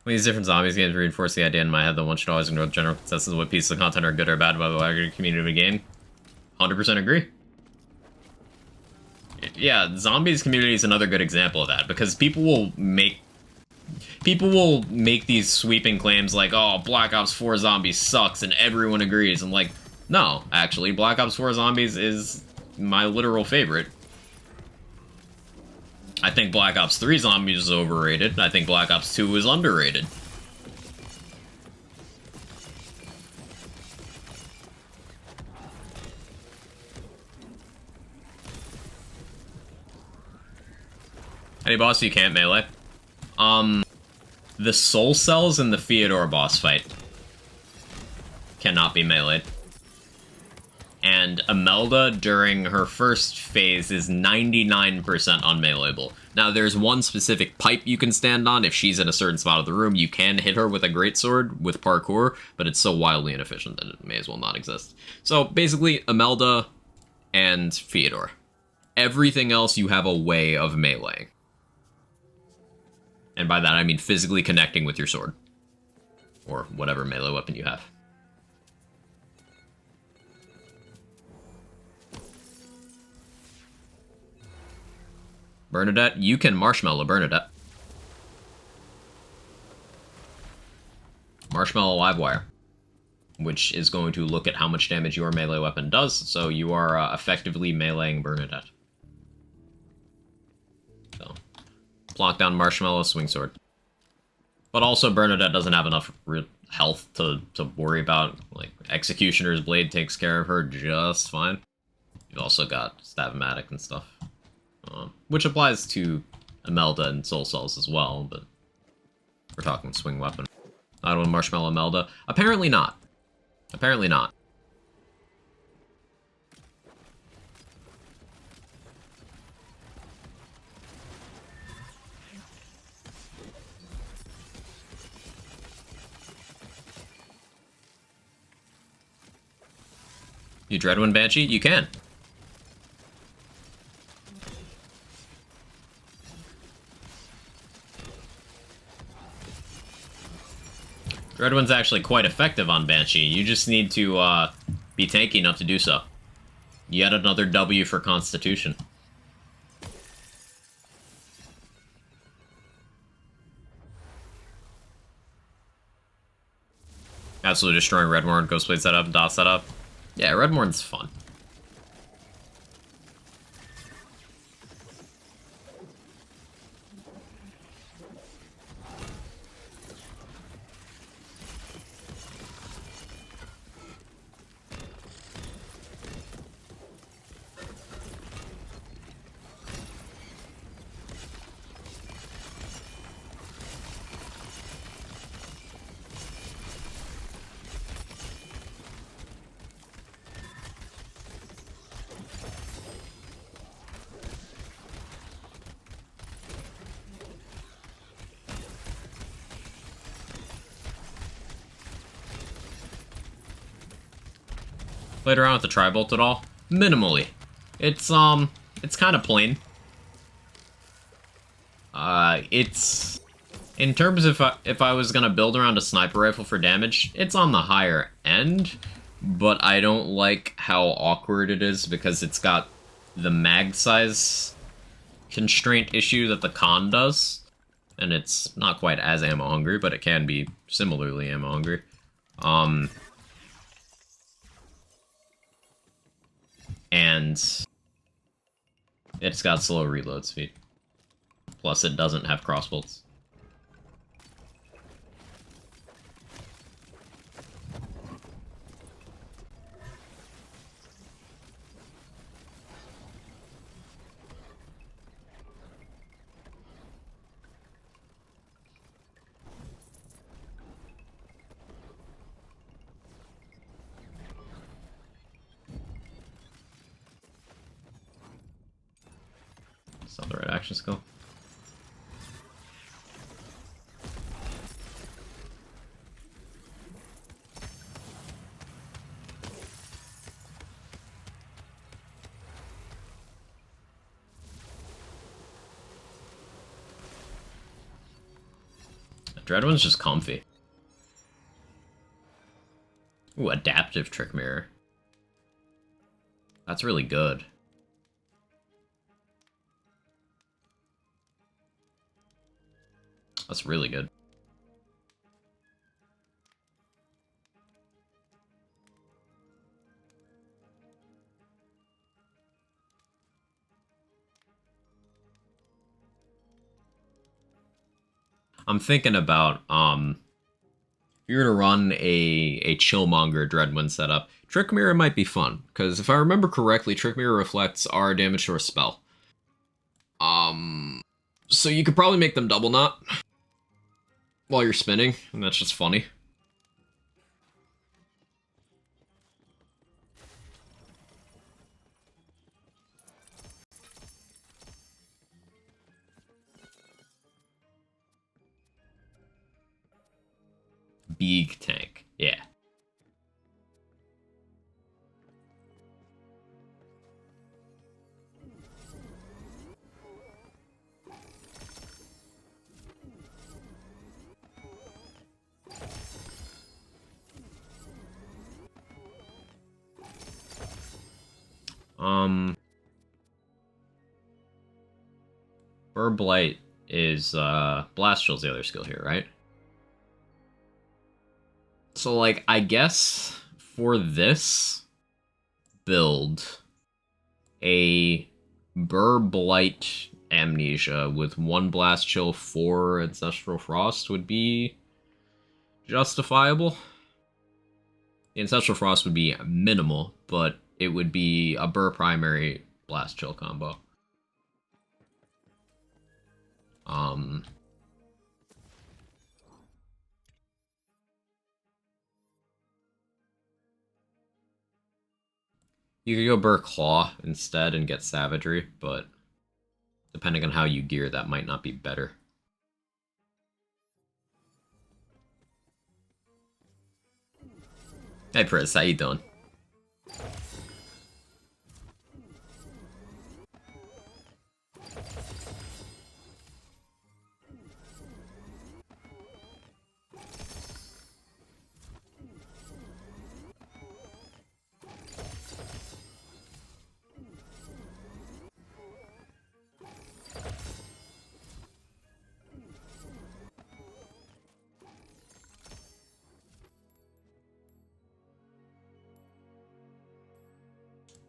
When these different zombies games reinforce the idea in my head that one should always ignore the general consensus of what pieces of content are good or bad by the wider community of a game. 100% agree. Yeah, zombies community is another good example of that, because people will make these sweeping claims like, oh, Black Ops 4 Zombies sucks, and everyone agrees. And like, no, actually, Black Ops 4 Zombies is my literal favorite. I think Black Ops 3 Zombies is overrated, and I think Black Ops 2 is underrated. Any boss you can't melee? The soul cells in the Theodore boss fight cannot be meleeed. And Imelda during her first phase is 99% unmeleeable. Now, there's one specific pipe you can stand on. If she's in a certain spot of the room, you can hit her with a greatsword with parkour, but it's so wildly inefficient that it may as well not exist. So, basically, Imelda and Theodore. Everything else you have a way of meleeing. And by that, I mean physically connecting with your sword. Or whatever melee weapon you have. Bernadette, you can marshmallow Bernadette. Marshmallow live wire. Which is going to look at how much damage your melee weapon does, so you are effectively meleeing Bernadette. So, plonk down marshmallow, swing sword. But also Bernadette doesn't have enough health to worry about. Like, Executioner's Blade takes care of her just fine. You've also got Stab-O-Matic and stuff. Which applies to Imelda and Soul Cells as well, but we're talking swing weapon. I don't marshmallow Imelda. Apparently not. Apparently not. You Dreadwind Banshee? You can. Dreadwind's actually quite effective on Banshee. You just need to be tanky enough to do so. Yet another W for Constitution. Absolutely destroying Redmorn, Ghostblade setup, DOS setup. Yeah, Redmorn's fun. Played around with the Tri-Bolt at all? Minimally. It's kind of plain. It's... In terms of if I was gonna build around a sniper rifle for damage, it's on the higher end, but I don't like how awkward it is because it's got the mag size constraint issue that the Con does, and it's not quite as ammo hungry, but it can be similarly ammo hungry. And it's got slow reload speed. Plus, it doesn't have crossbolts. That's not the right action skill. Dreadwind's just comfy. Ooh, adaptive trick mirror. That's really good. That's really good. I'm thinking about, if you were to run a Chillmonger Dreadwind setup, Trick Mirror might be fun, because if I remember correctly, Trick Mirror reflects our damage to a spell. So you could probably make them double knot while you're spinning, and that's just funny. Big tank, yeah. Burr Blight is, Blast Shield's the other skill here, right? So, like, I guess for this build, a Burr Blight Amnesia with 1 Blast Chill, 4 Ancestral Frost would be justifiable. The Ancestral Frost would be minimal, but it would be a Burr primary Blast Chill combo. You could go Burr Claw instead and get Savagery, but depending on how you gear, that might not be better. Hey Pris, how you doing?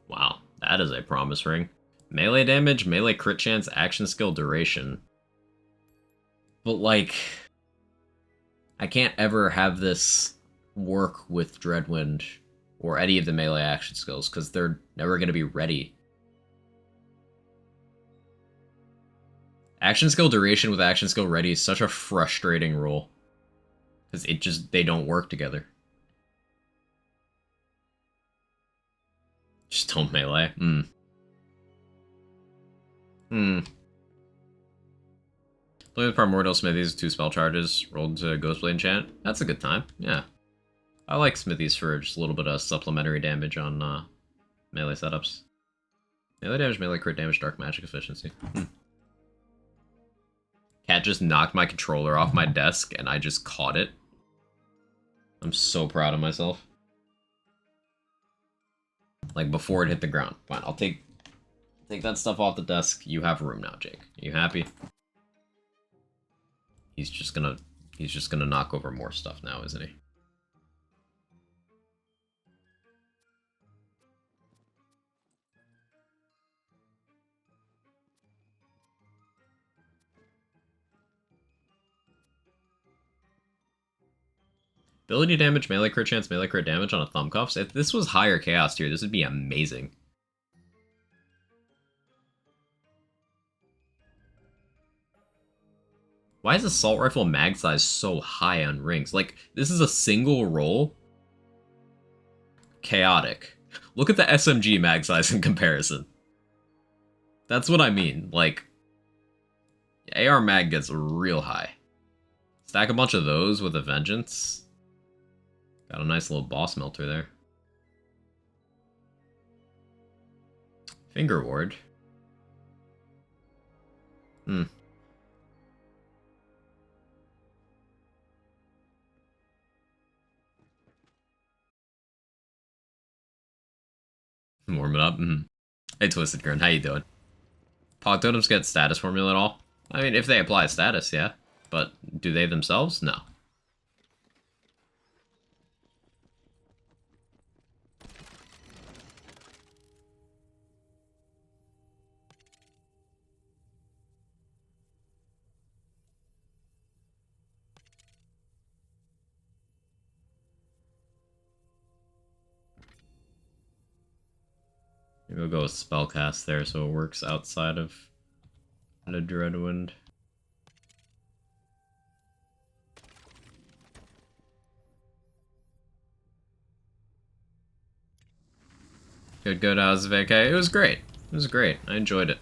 Wow, that is a promise ring. Melee damage, melee crit chance, action skill duration. But like, I can't ever have this work with Dreadwind or any of the melee action skills because they're never going to be ready. Action skill duration with action skill ready is such a frustrating rule. Because they don't work together. Just don't melee. Play with Primordial Smithies, 2 spell charges, rolled to Ghostblade enchant. That's a good time, yeah. I like Smithies for just a little bit of supplementary damage on melee setups. Melee damage, melee crit damage, dark magic efficiency. Cat just knocked my controller off my desk and I just caught it. I'm so proud of myself. Like before it hit the ground. Fine, I'll take that stuff off the desk. You have room now, Jake. Are you happy? He's just gonna knock over more stuff now, isn't he? Ability damage, melee crit chance, melee crit damage on a thumb cuffs. If this was higher chaos tier, this would be amazing. Why is assault rifle mag size so high on rings? Like, this is a single roll. Chaotic. Look at the SMG mag size in comparison. That's what I mean. Like, AR mag gets real high. Stack a bunch of those with a vengeance. Got a nice little boss melter there. Finger ward. Warm it up. Hey, Twisted Grin, how you doing? Pog totems get status formula at all? I mean, if they apply status, yeah. But do they themselves? No. Maybe we'll go with Spellcast there so it works outside of the Dreadwind. Good, how's the vacay? It was great. It was great. I enjoyed it.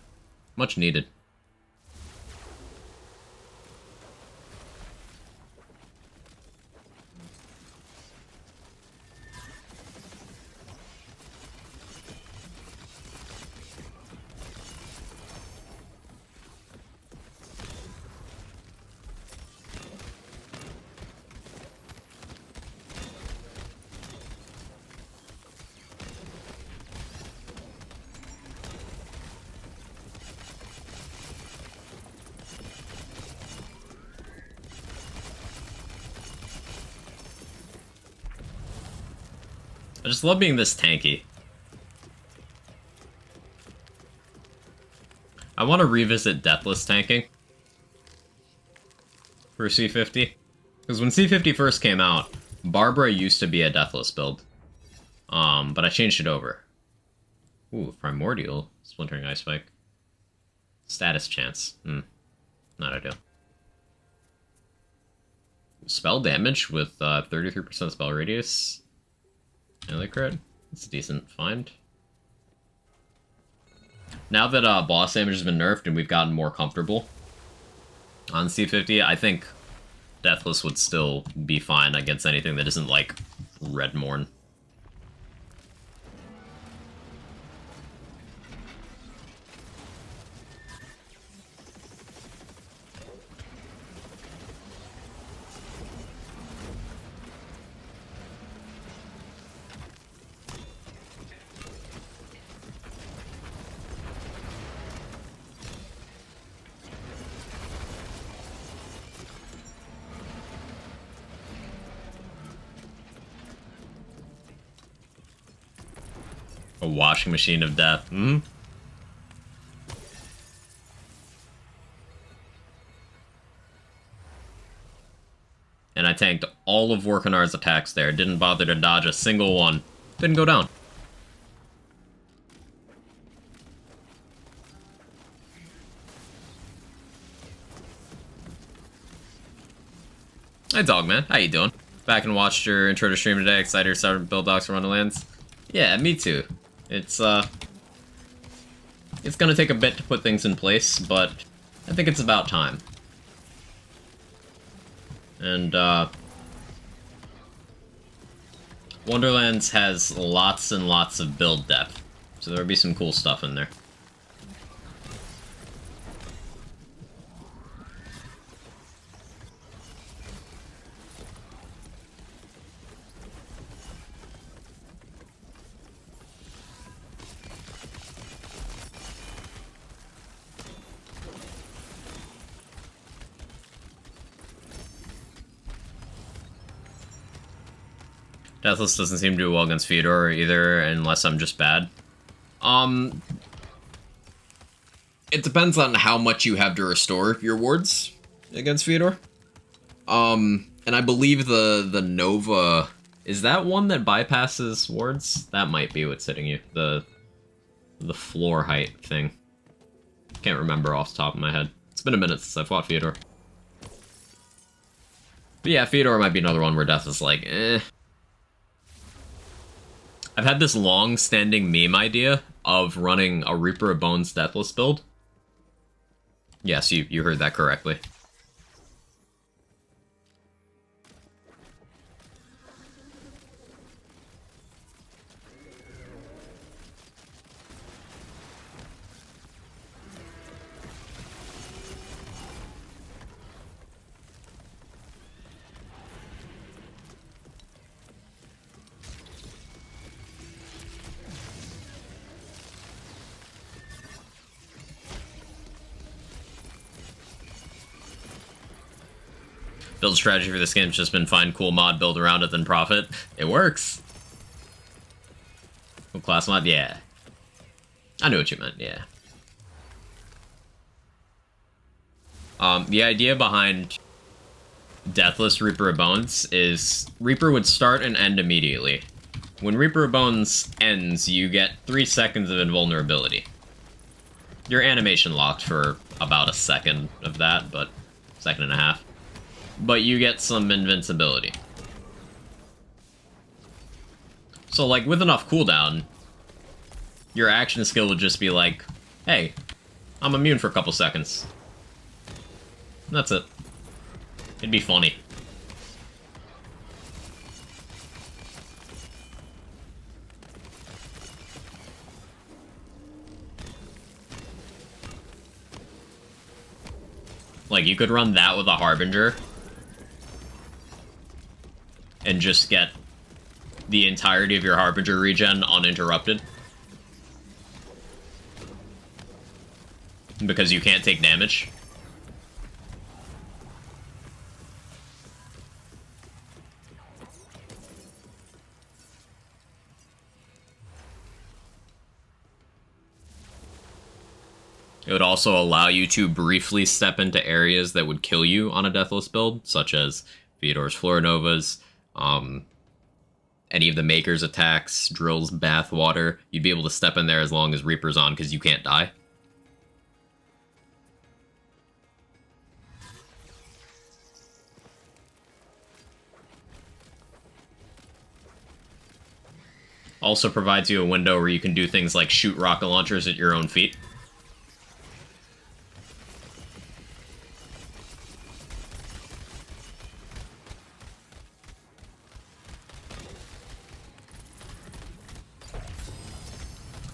Much needed. I just love being this tanky. I want to revisit Deathless tanking for C50. Because when C50 first came out, Barbara used to be a Deathless build. But I changed it over. Ooh, Primordial. Splintering Ice Spike. Status chance. Not ideal. Spell damage with 33% spell radius. Melee crit. It's a decent find. Now that boss damage has been nerfed and we've gotten more comfortable on C50, I think Deathless would still be fine against anything that isn't like Redmorn. A washing machine of death. And I tanked all of Vorkanar's attacks there. Didn't bother to dodge a single one. Didn't go down. Hey Dogman, how you doing? Back and watched your intro to stream today. Excited to start build docs for Wonderlands. Yeah, me too. It's gonna take a bit to put things in place, but I think it's about time. And, Wonderlands has lots and lots of build depth, so there'll be some cool stuff in there. Deathless doesn't seem to do well against Fedor either, unless I'm just bad. It depends on how much you have to restore your wards against Fedor. And I believe the Nova... Is that one that bypasses wards? That might be what's hitting you. The floor height thing. Can't remember off the top of my head. It's been a minute since I fought Fedor. But yeah, Fedor might be another one where Death is like, eh. I've had this long-standing meme idea of running a Reaper of Bones Deathless build. Yes, you heard that correctly. build strategy for this game's just been find cool mod, build around it, then profit. It works. Cool class mod? Yeah. I knew what you meant, yeah. The idea behind Deathless Reaper of Bones is Reaper would start and end immediately. When Reaper of Bones ends, you get 3 seconds of invulnerability. Your animation locked for about a second of that, but second and a half. But you get some invincibility. So, like, with enough cooldown, your action skill would just be like, hey, I'm immune for a couple seconds. And that's it. It'd be funny. Like, you could run that with a Harbinger and just get the entirety of your Harbinger regen uninterrupted. Because you can't take damage. It would also allow you to briefly step into areas that would kill you on a Deathless build, such as Theodore's Floor Novas, any of the Maker's attacks, Drill's Bathwater. You'd be able to step in there as long as Reaper's on because you can't die. Also provides you a window where you can do things like shoot rocket launchers at your own feet.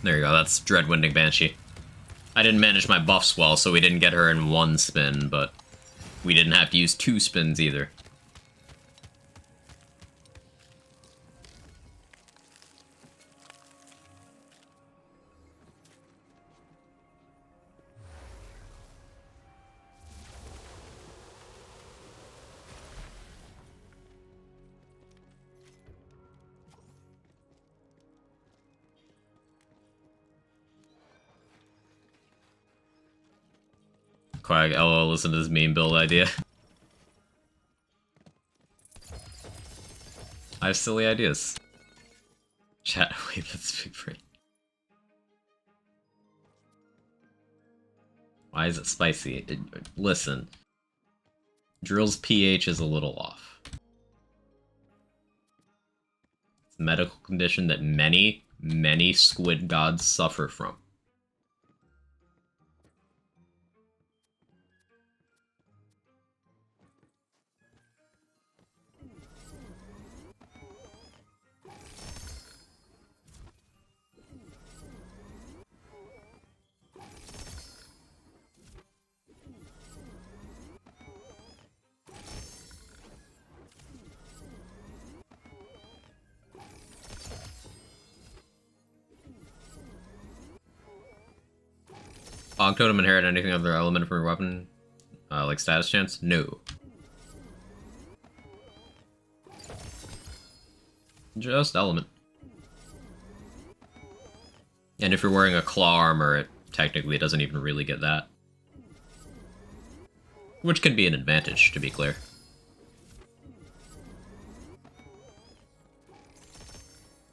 There you go, that's Dreadwinding Banshee. I didn't manage my buffs well, so we didn't get her in 1 spin, but we didn't have to use 2 spins either. Quag, LOL, listen to this meme build idea. I have silly ideas. Chat, wait, that's big brain. Why is it spicy? Listen. Drill's pH is a little off. It's a medical condition that many, many squid gods suffer from. Fog Totem inherit anything of their element from your weapon? Like status chance? No. Just element. And if you're wearing a claw armor, it technically doesn't even really get that. Which can be an advantage, to be clear.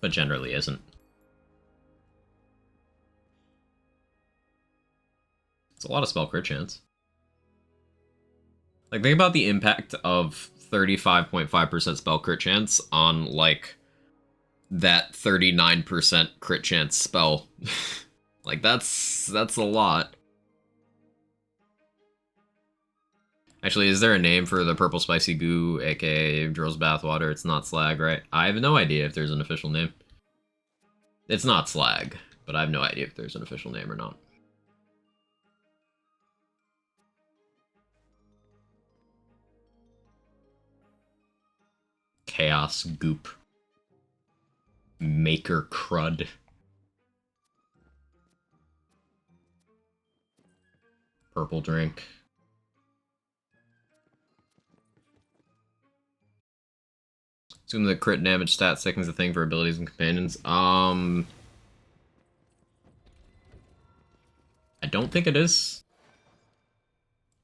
But generally isn't. It's a lot of spell crit chance. Like, think about the impact of 35.5% spell crit chance on, like, that 39% crit chance spell. Like, that's a lot. Actually, is there a name for the purple spicy goo, aka Drill's Bathwater? It's not slag, right? I have no idea if there's an official name. It's not slag, but I have no idea if there's an official name or not. Chaos Goop. Maker Crud. Purple Drink. Assume the crit damage stat sticking is a thing for abilities and companions. I don't think it is,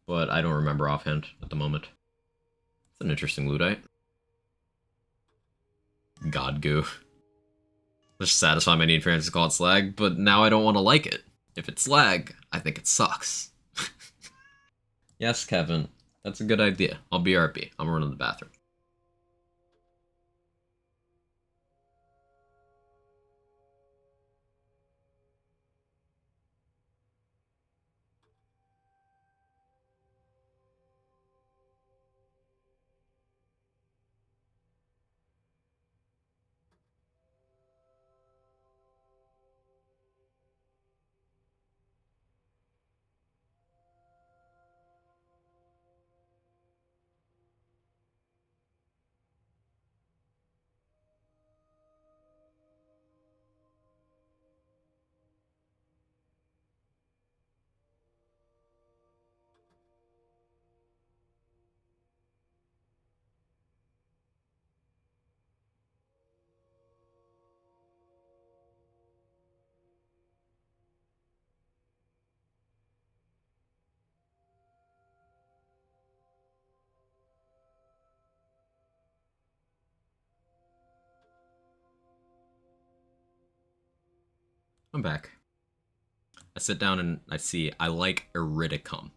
but I don't remember offhand at the moment. It's an interesting Ludite. God goo. Just satisfy my need for answers to call it slag, but now I don't want to like it. If it's slag, I think it sucks. Yes, Kevin. That's a good idea. I'll BRB. I'm running to the bathroom. I'm back. I sit down and I see I like Iridicum.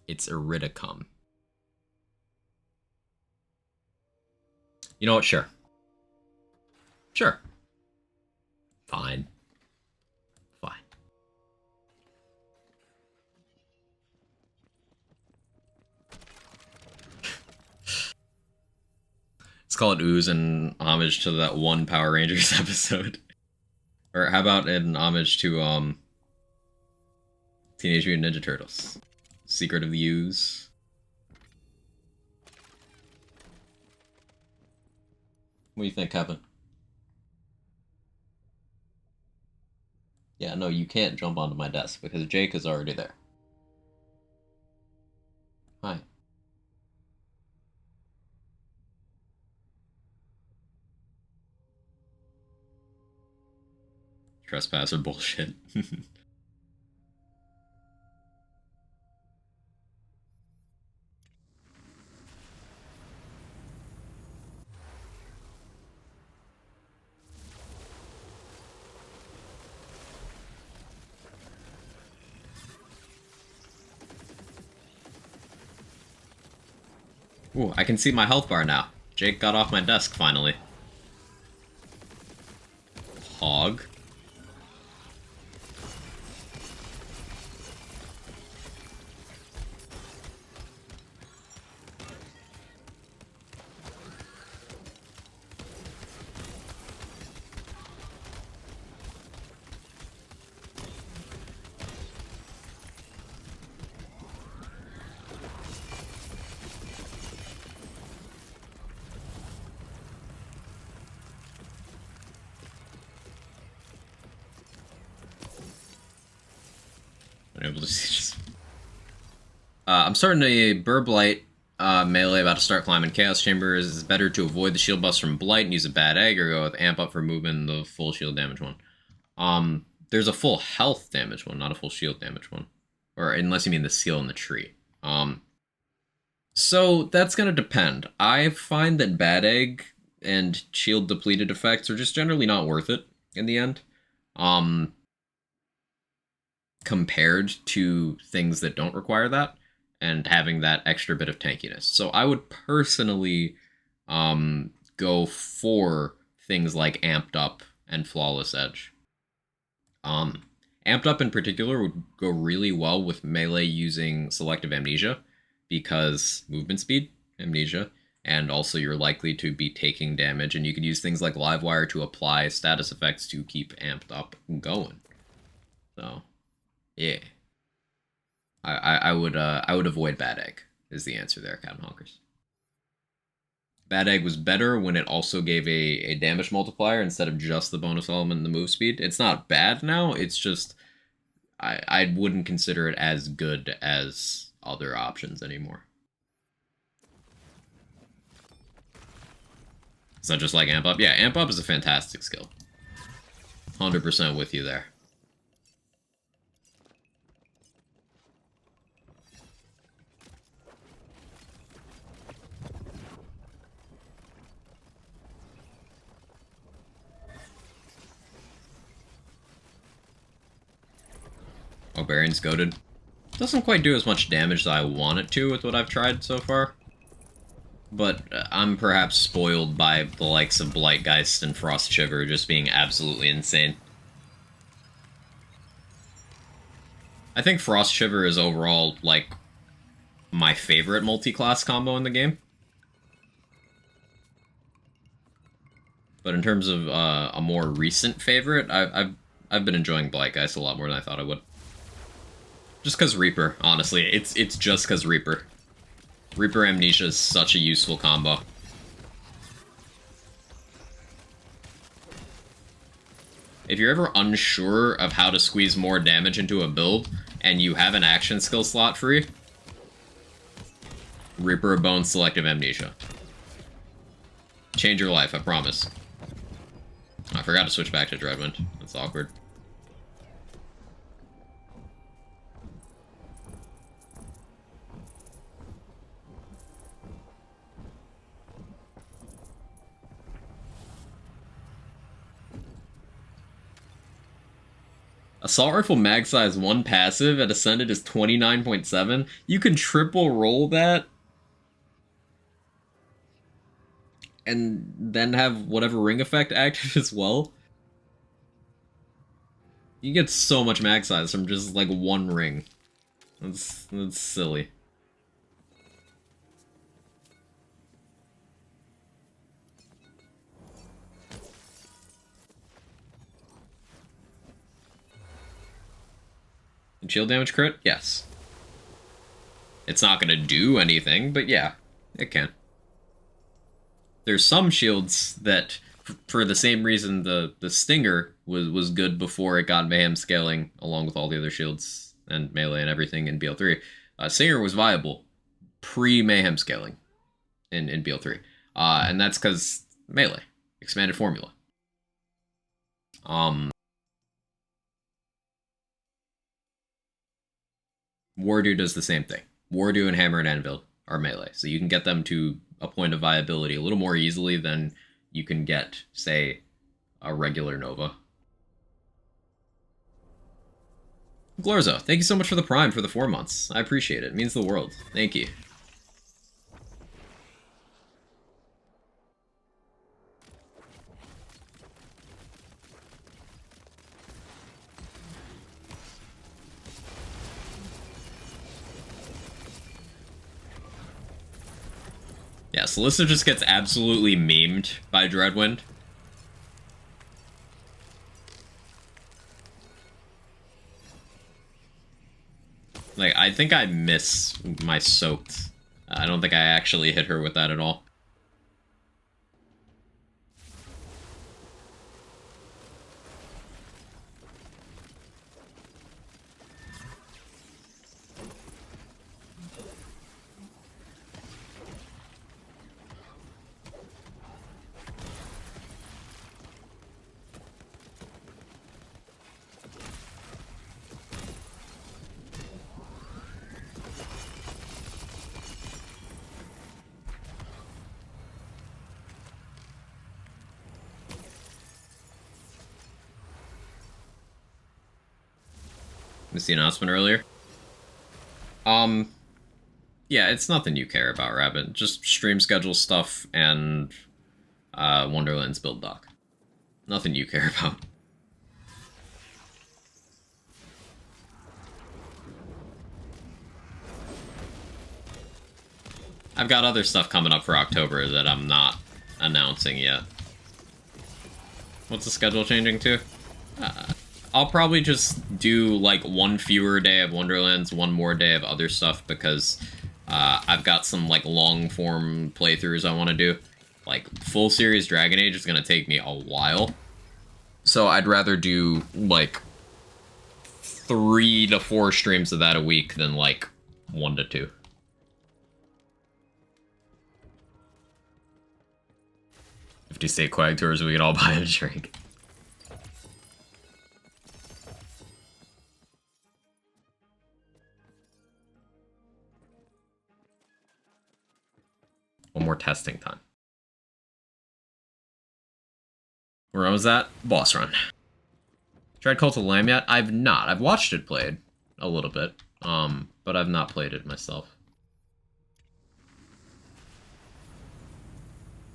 It's Iridicum. You know what? Sure. Sure. Fine. Fine. Let's call it Ooze in homage to that one Power Rangers episode. Or how about an homage to Teenage Mutant Ninja Turtles? Secret of the Ooze. What do you think, Kevin? Yeah, no, you can't jump onto my desk because Jake is already there. Hi. Trespasser bullshit. Ooh, I can see my health bar now. Jake got off my desk finally. Hog. Able to see just... I'm starting a Burr Blight melee, about to start climbing Chaos Chambers. It's better to avoid the shield buffs from Blight and use a bad egg, or go with Amp Up for movement, the full shield damage one. There's a full health damage one, not a full shield damage one. Or unless you mean the seal in the tree. So that's gonna depend. I find that bad egg and shield depleted effects are just generally not worth it in the end. Compared to things that don't require that and having that extra bit of tankiness. So I would personally go for things like Amped Up and Flawless Edge. Amped Up in particular would go really well with melee using Selective Amnesia, because movement speed, amnesia, and also you're likely to be taking damage, and you could use things like Livewire to apply status effects to keep Amped Up going. So yeah, I would avoid Bad Egg is the answer there, Captain Honkers. Bad Egg was better when it also gave a damage multiplier instead of just the bonus element and the move speed. It's not bad now, it's just I wouldn't consider it as good as other options anymore. Is that just like Amp Up? Yeah, Amp Up is a fantastic skill. 100% with you there. Oh, Baron's goated. Doesn't quite do as much damage as I want it to with what I've tried so far. But I'm perhaps spoiled by the likes of Blightgeist and Frost Shiver just being absolutely insane. I think Frost Shiver is overall, like, my favorite multi-class combo in the game. But in terms of a more recent favorite, I've been enjoying Blightgeist a lot more than I thought I would. Just because Reaper, honestly. It's just because Reaper. Reaper Amnesia is such a useful combo. If you're ever unsure of how to squeeze more damage into a build, and you have an action skill slot free, Reaper of Bones Selective Amnesia. Change your life, I promise. I forgot to switch back to Dreadwind. That's awkward. Assault Rifle mag size 1 passive at Ascended is 29.7. You can triple roll that and then have whatever ring effect active as well. You get so much mag size from just like one ring. That's silly. And shield damage crit? Yes. It's not gonna do anything, but yeah, it can. There's some shields that, for the same reason the Stinger was good before it got Mayhem scaling, along with all the other shields and melee and everything in BL3. Stinger was viable pre-Mayhem scaling in BL3. And that's because melee. Expanded formula. Wardu does the same thing. Wardu and Hammer and Anvil are melee, so you can get them to a point of viability a little more easily than you can get, say, a regular Nova. Glorzo, thank you so much for the Prime for the 4 months. I appreciate it. It means the world. Thank you. Yeah, Solicitor just gets absolutely memed by Dreadwind. Like, I think I miss my soaked. I don't think I actually hit her with that at all. Missed the announcement earlier. Yeah, it's nothing you care about, Rabbit. Just stream schedule stuff and Wonderland's build doc. Nothing you care about. I've got other stuff coming up for October that I'm not announcing yet. What's the schedule changing to? I'll probably just do like one fewer day of Wonderlands, one more day of other stuff, because I've got some like long form playthroughs I want to do. Like full series Dragon Age is going to take me a while. So I'd rather do like 3 to 4 streams of that a week than like 1 to 2. 50 state Quag Tours, we can all buy a drink. One more testing time. Where was that? Boss run. Tried Cult of Lamb yet? I've not. I've watched it played a little bit, but I've not played it myself.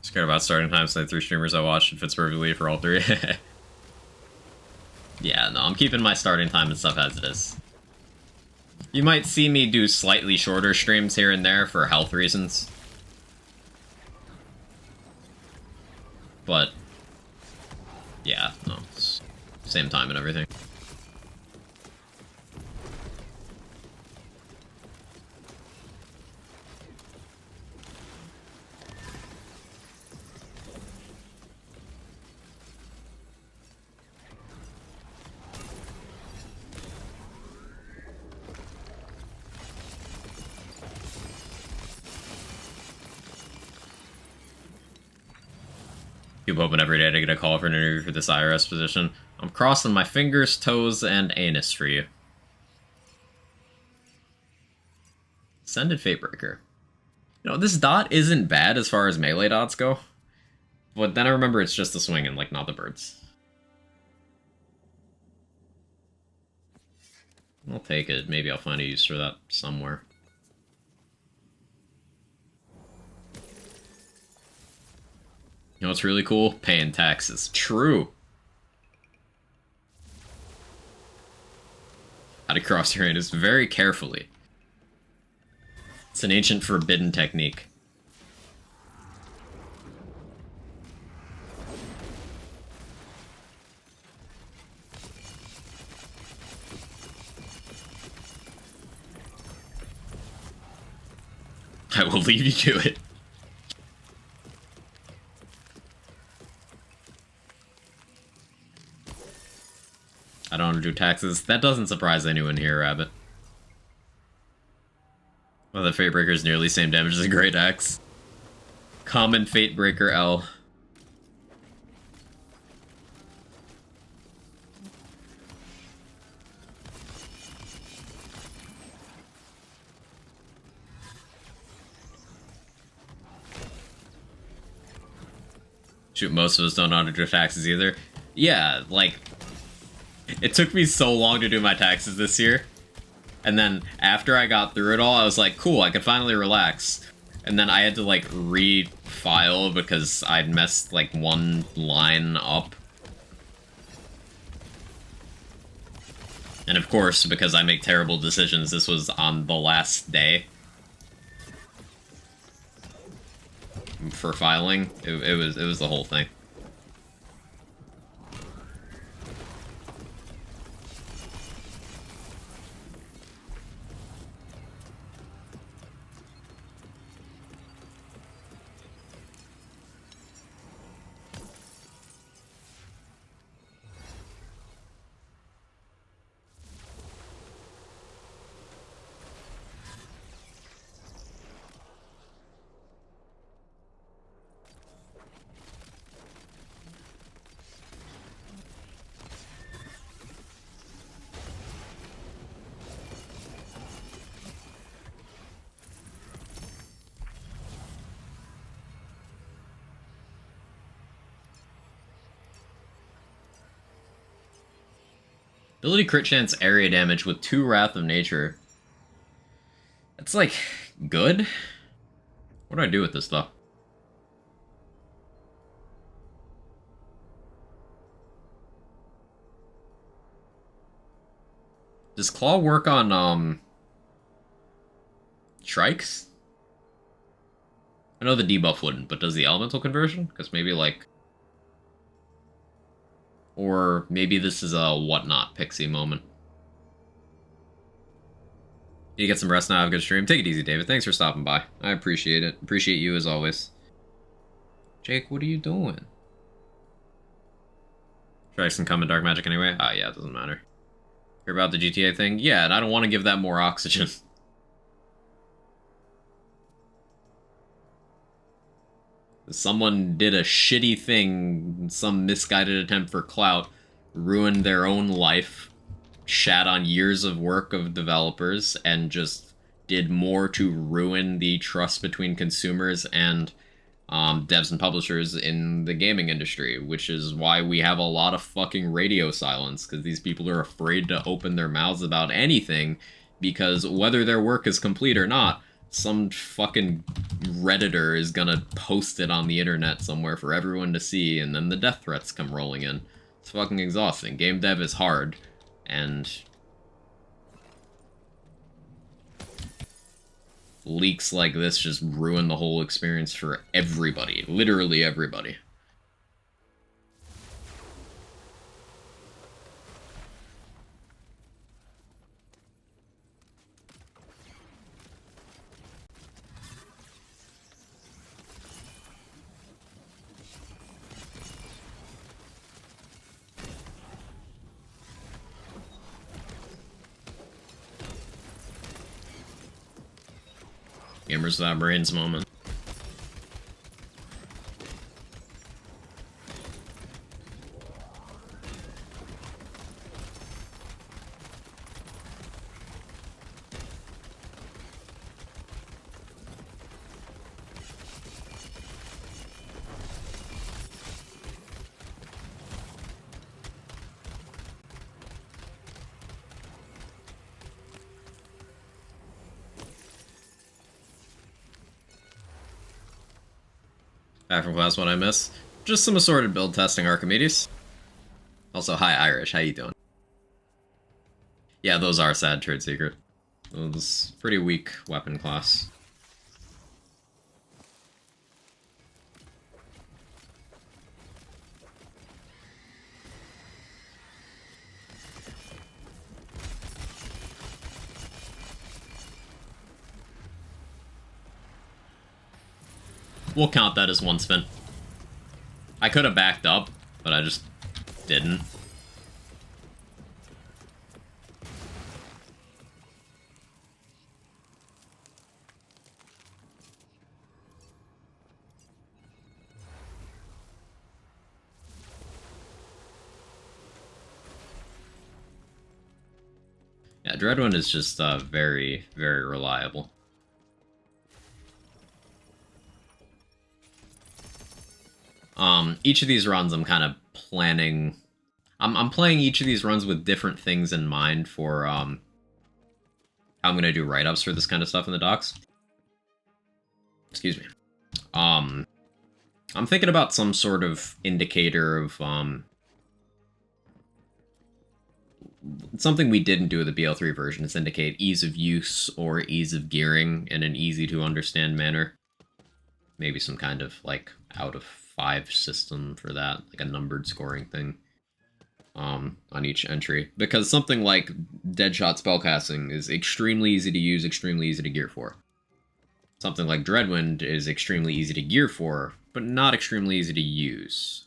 Scared about starting times. So the 3 streamers I watched, it fits perfectly for all 3. Yeah, no, I'm keeping my starting time and stuff as it is. You might see me do slightly shorter streams here and there for health reasons. But yeah, no, it's same time and everything. Keep hoping every day to get a call for an interview for this IRS position. I'm crossing my fingers, toes, and anus for you. Ascended Fatebreaker. You know, this dot isn't bad as far as melee dots go. But then I remember it's just the swinging, like, not the birds. I'll take it. Maybe I'll find a use for that somewhere. You know what's really cool? Paying taxes. True. How to cross your anus very carefully. It's an ancient forbidden technique. I will leave you to it. I don't want to do taxes. That doesn't surprise anyone here, Rabbit. Well, the Fatebreaker is nearly same damage as a Great Axe. Common Fatebreaker L. Shoot, most of us don't know how to do taxes either. Yeah, like, it took me so long to do my taxes this year. And then after I got through it all, I was like, cool, I can finally relax. And then I had to, like, refile because I'd messed, like, one line up. And of course, because I make terrible decisions, this was on the last day for filing. It was the whole thing. Ability crit chance area damage with 2 Wrath of Nature. That's like good. What do I do with this though? Does Claw work on strikes? I know the debuff wouldn't, but does the elemental conversion? Because maybe like, or maybe this is a whatnot pixie moment. You get some rest now, have a good stream. Take it easy, David. Thanks for stopping by. I appreciate it. Appreciate you as always. Jake, what are you doing? Strikes can come in Dark Magic anyway? Ah, yeah, it doesn't matter. Hear about the GTA thing? Yeah, and I don't want to give that more oxygen. Someone did a shitty thing, some misguided attempt for clout, ruined their own life, shat on years of work of developers, and just did more to ruin the trust between consumers and devs and publishers in the gaming industry, which is why we have a lot of fucking radio silence, because these people are afraid to open their mouths about anything, because whether their work is complete or not, some fucking Redditor is gonna post it on the internet somewhere for everyone to see, and then the death threats come rolling in. It's fucking exhausting. Game dev is hard, and leaks like this just ruin the whole experience for everybody. Literally everybody. Gamers without brains moment. Back from class, what I miss? Just some assorted build testing, Archimedes. Also, hi Irish, how you doing? Yeah, those are sad trade secret. It was pretty weak weapon class. We'll count that as one spin. I could have backed up, but I just didn't. Yeah, Dreadwind is just very, very reliable. Each of these runs I'm kind of planning... I'm playing each of these runs with different things in mind for, how I'm gonna do write-ups for this kind of stuff in the docs. Excuse me. I'm thinking about some sort of indicator of, something we didn't do with the BL3 version is indicate ease of use or ease of gearing in an easy-to-understand manner. Maybe some kind of, like, out of 5 system for that, like a numbered scoring thing on each entry. Because something like Deadshot spellcasting is extremely easy to use, extremely easy to gear for. Something like Dreadwind is extremely easy to gear for, but not extremely easy to use.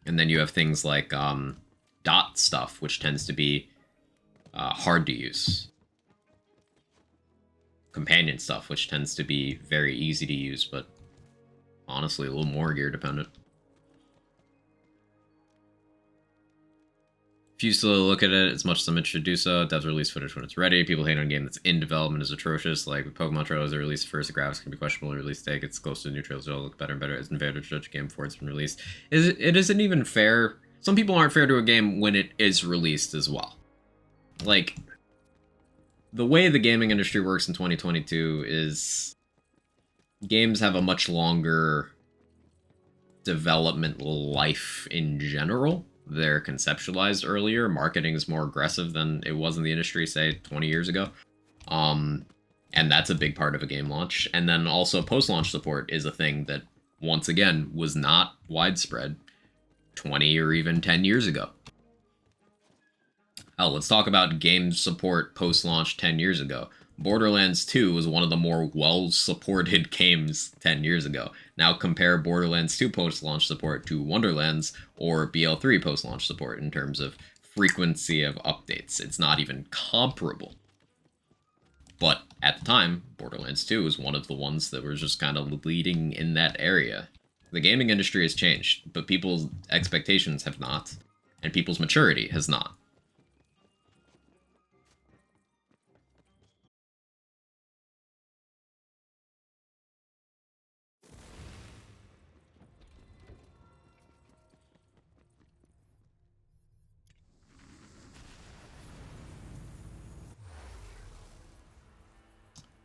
And then you have things like dot stuff, which tends to be hard to use. Companion stuff, which tends to be very easy to use, but honestly a little more gear dependent. If you still look at it, it's much as I'm interested to do so. Devs release footage when it's ready. People hate on a game that's in development is atrocious. Like with Pokemon trailers are released first, the graphics can be questionable. The release date gets close to the new trailers. It'll look better and better. It's unfair to judge a game before it's been released. It isn't even fair. Some people aren't fair to a game when it is released as well. Like, the way the gaming industry works in 2022 is games have a much longer development life in general. They're conceptualized earlier. Marketing is more aggressive than it was in the industry, say, 20 years ago. And that's a big part of a game launch. And then also post-launch support is a thing that, once again, was not widespread 20 or even 10 years ago. Hell, let's talk about game support post-launch 10 years ago. Borderlands 2 was one of the more well-supported games 10 years ago. Now compare Borderlands 2 post-launch support to Wonderlands or BL3 post-launch support in terms of frequency of updates. It's not even comparable. But At the time, Borderlands 2 was one of the ones that was just kind of leading in that area. The gaming industry has changed, but people's expectations have not, and people's maturity has not.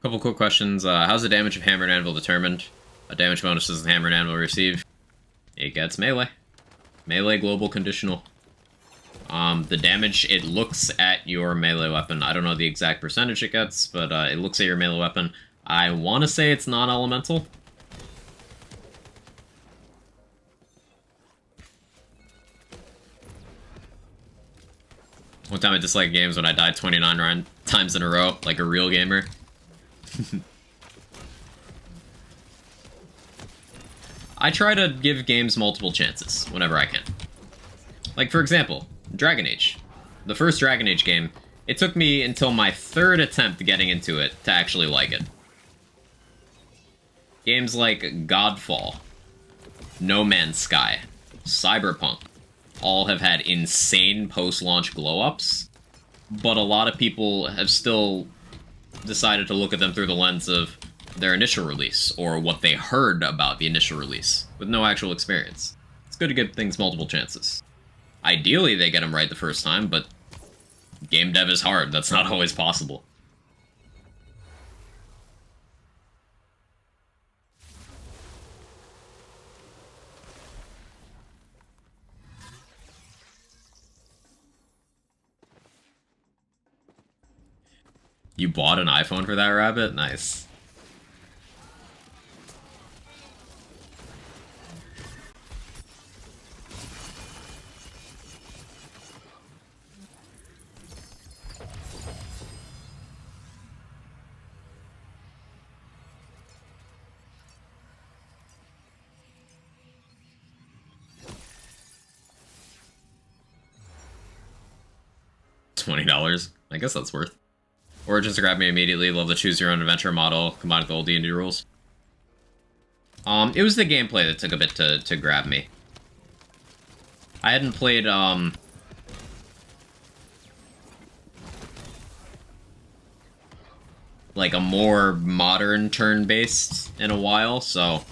Couple quick questions. How's the damage of Hammer and Anvil determined? A damage bonus does the Hammer and Anvil receive? It gets melee. Melee global conditional. The damage, it looks at your melee weapon. I don't know the exact percentage it gets, but it looks at your melee weapon. I want to say it's non-elemental. One time I disliked games when I died 29 times in a row, like a real gamer. I try to give games multiple chances whenever I can. Like, for example, Dragon Age. The first Dragon Age game, it took me until my third attempt getting into it to actually like it. Games like Godfall, No Man's Sky, Cyberpunk, all have had insane post-launch glow-ups, but a lot of people have still decided to look at them through the lens of their initial release, or what they heard about the initial release, with no actual experience. It's good to give things multiple chances. Ideally, they get them right the first time, but game dev is hard. That's not always possible. You bought an iPhone for that, Rabbit? Nice. $20. I guess that's worth. Origins to grab me immediately. Love the choose your own adventure model combined with the old D&D rules. It was the gameplay that took a bit to grab me. I hadn't played like a more modern turn-based in a while, so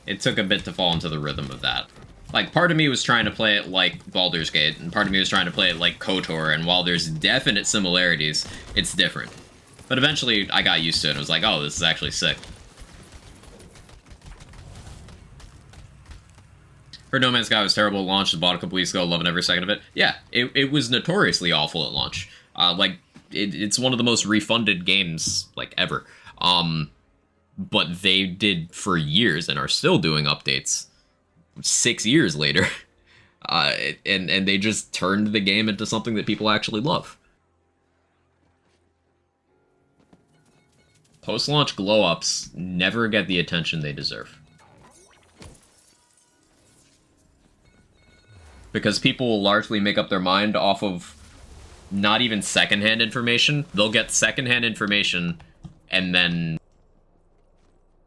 it took a bit to fall into the rhythm of that. Like, part of me was trying to play it like Baldur's Gate, and part of me was trying to play it like KOTOR, and while there's definite similarities, it's different. But eventually, I got used to it, and was like, oh, this is actually sick. Heard No Man's Sky was terrible at launch, bought a couple weeks ago, loving every second of it. Yeah, it was notoriously awful at launch. It's one of the most refunded games, like, ever. But they did for years, and are still doing updates 6 years later, and they just turned the game into something that people actually love. Post-launch glow-ups never get the attention they deserve. Because people will largely make up their mind off of not even secondhand information. They'll get secondhand information and then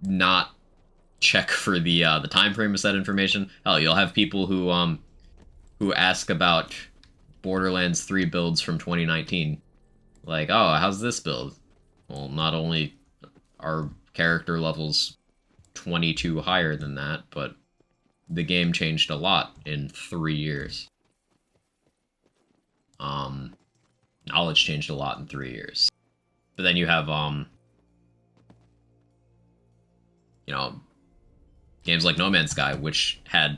not check for the time frame of said information. Hell, you'll have people who ask about Borderlands 3 builds from 2019. Like, oh, how's this build? Well, not only are character levels 22 higher than that, but the game changed a lot in 3 years. Knowledge changed a lot in 3 years. But then you have, you know, games like No Man's Sky, which had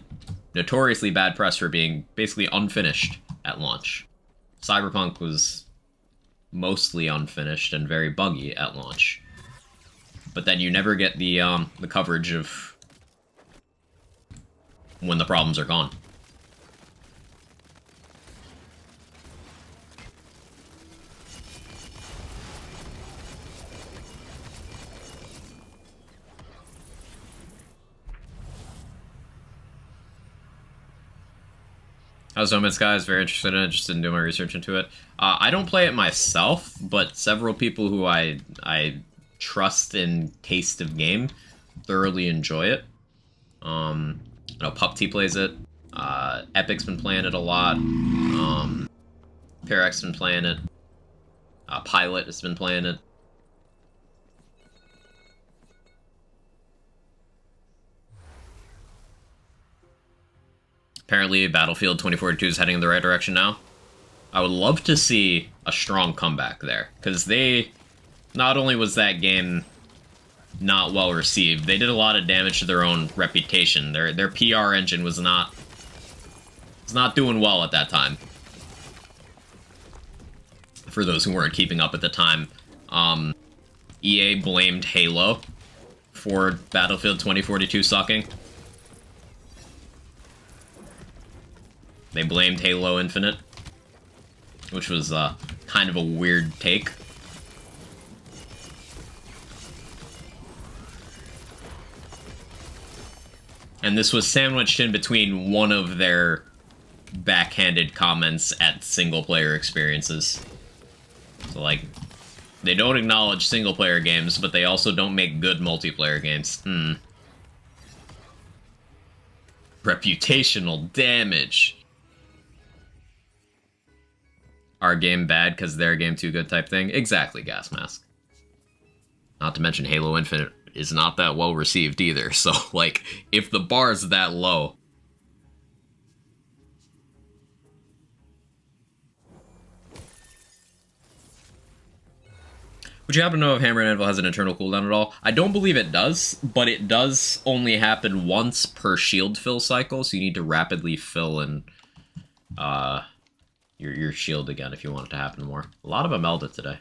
notoriously bad press for being basically unfinished at launch. Cyberpunk was mostly unfinished and very buggy at launch. But then you never get the coverage of when the problems are gone. How's No Man's Sky? Is very interested in it. Just didn't do my research into it. I don't play it myself, but several people who I trust in taste of game thoroughly enjoy it. I know PUBG plays it. Epic's been playing it a lot. Parex's been playing it. Pilot has been playing it. Apparently, Battlefield 2042 is heading in the right direction now. I would love to see a strong comeback there, because they... Not only was that game not well received, they did a lot of damage to their own reputation. Their PR engine was not doing well at that time. For those who weren't keeping up at the time, EA blamed Halo for Battlefield 2042 sucking. They blamed Halo Infinite, which was kind of a weird take. And this was sandwiched in between one of their backhanded comments at single-player experiences. So, like, they don't acknowledge single-player games, but they also don't make good multiplayer games. Reputational damage. Our game bad because their game too good type thing? Exactly, Gas Mask. Not to mention Halo Infinite is not that well received either, so, like, if the bar is that low... Would you happen to know if Hammer and Anvil has an internal cooldown at all? I don't believe it does, but it does only happen once per shield fill cycle, so you need to rapidly fill in your shield again if you want it to happen more. A lot of them melded today.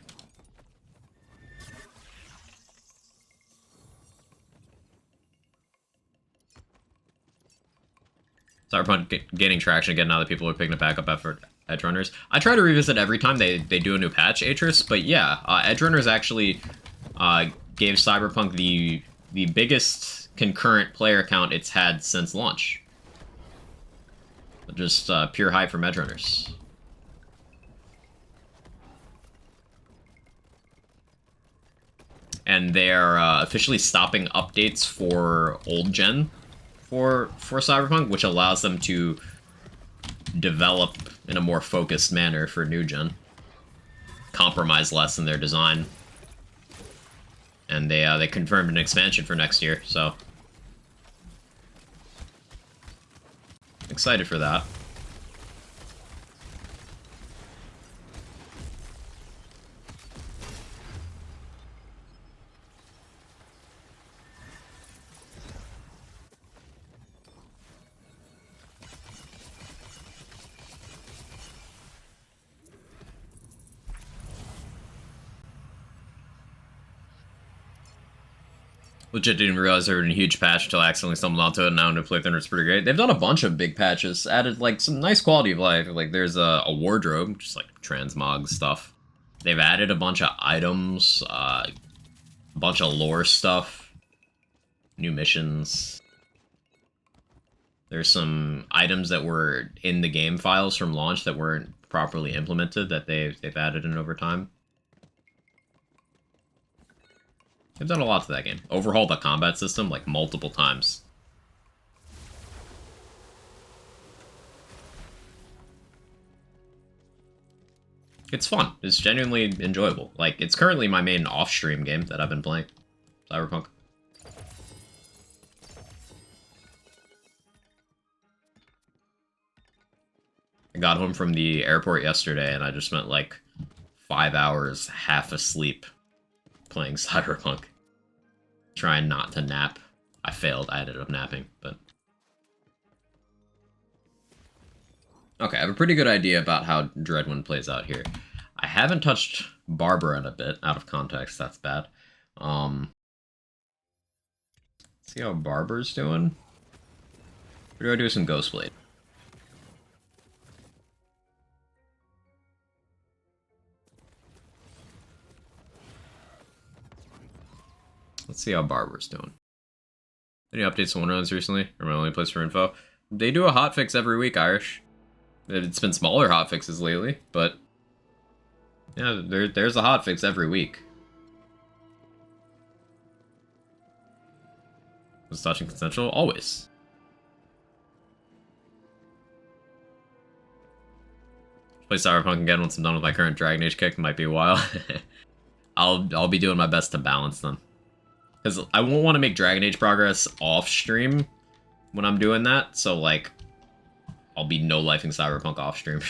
Cyberpunk gaining traction again now that people are picking it back up after Edgerunners. I try to revisit every time they do a new patch, Atris, but yeah, Edgerunners actually gave Cyberpunk the biggest concurrent player count it's had since launch. Just pure hype from Edgerunners. And they are officially stopping updates for old gen for Cyberpunk, which allows them to develop in a more focused manner for new gen. Compromise less in their design. And they confirmed an expansion for next year, so excited for that. Legit didn't realize they were in a huge patch until I accidentally stumbled onto it, and now to play Thunder, it's pretty great. They've done a bunch of big patches, added, like, some nice quality of life. Like, there's a wardrobe, just, like, transmog stuff. They've added a bunch of items, a bunch of lore stuff, new missions. There's some items that were in the game files from launch that weren't properly implemented that they've added in over time. They've done a lot to that game. Overhauled the combat system, like, multiple times. It's fun. It's genuinely enjoyable. Like, it's currently my main off-stream game that I've been playing. Cyberpunk. I got home from the airport yesterday, and I just spent, like, 5 hours half asleep playing Cyberpunk. Trying not to nap. I failed. I ended up napping, but... Okay, I have a pretty good idea about how Dreadwind plays out here. I haven't touched Barbara in a bit. Out of context, that's bad. See how Barbara's doing? Or do I do some Ghostblade? Let's see how Barbara's doing. Any updates on Wonderlands recently? Or my only place for info? They do a hotfix every week, Irish. It's been smaller hotfixes lately, but yeah, there's a hotfix every week. Was touching consensual? Always. Play Cyberpunk again once I'm done with my current Dragon Age kick. Might be a while. I'll be doing my best to balance them. Because I won't want to make Dragon Age progress off stream when I'm doing that, so like I'll be no-lifing Cyberpunk off stream.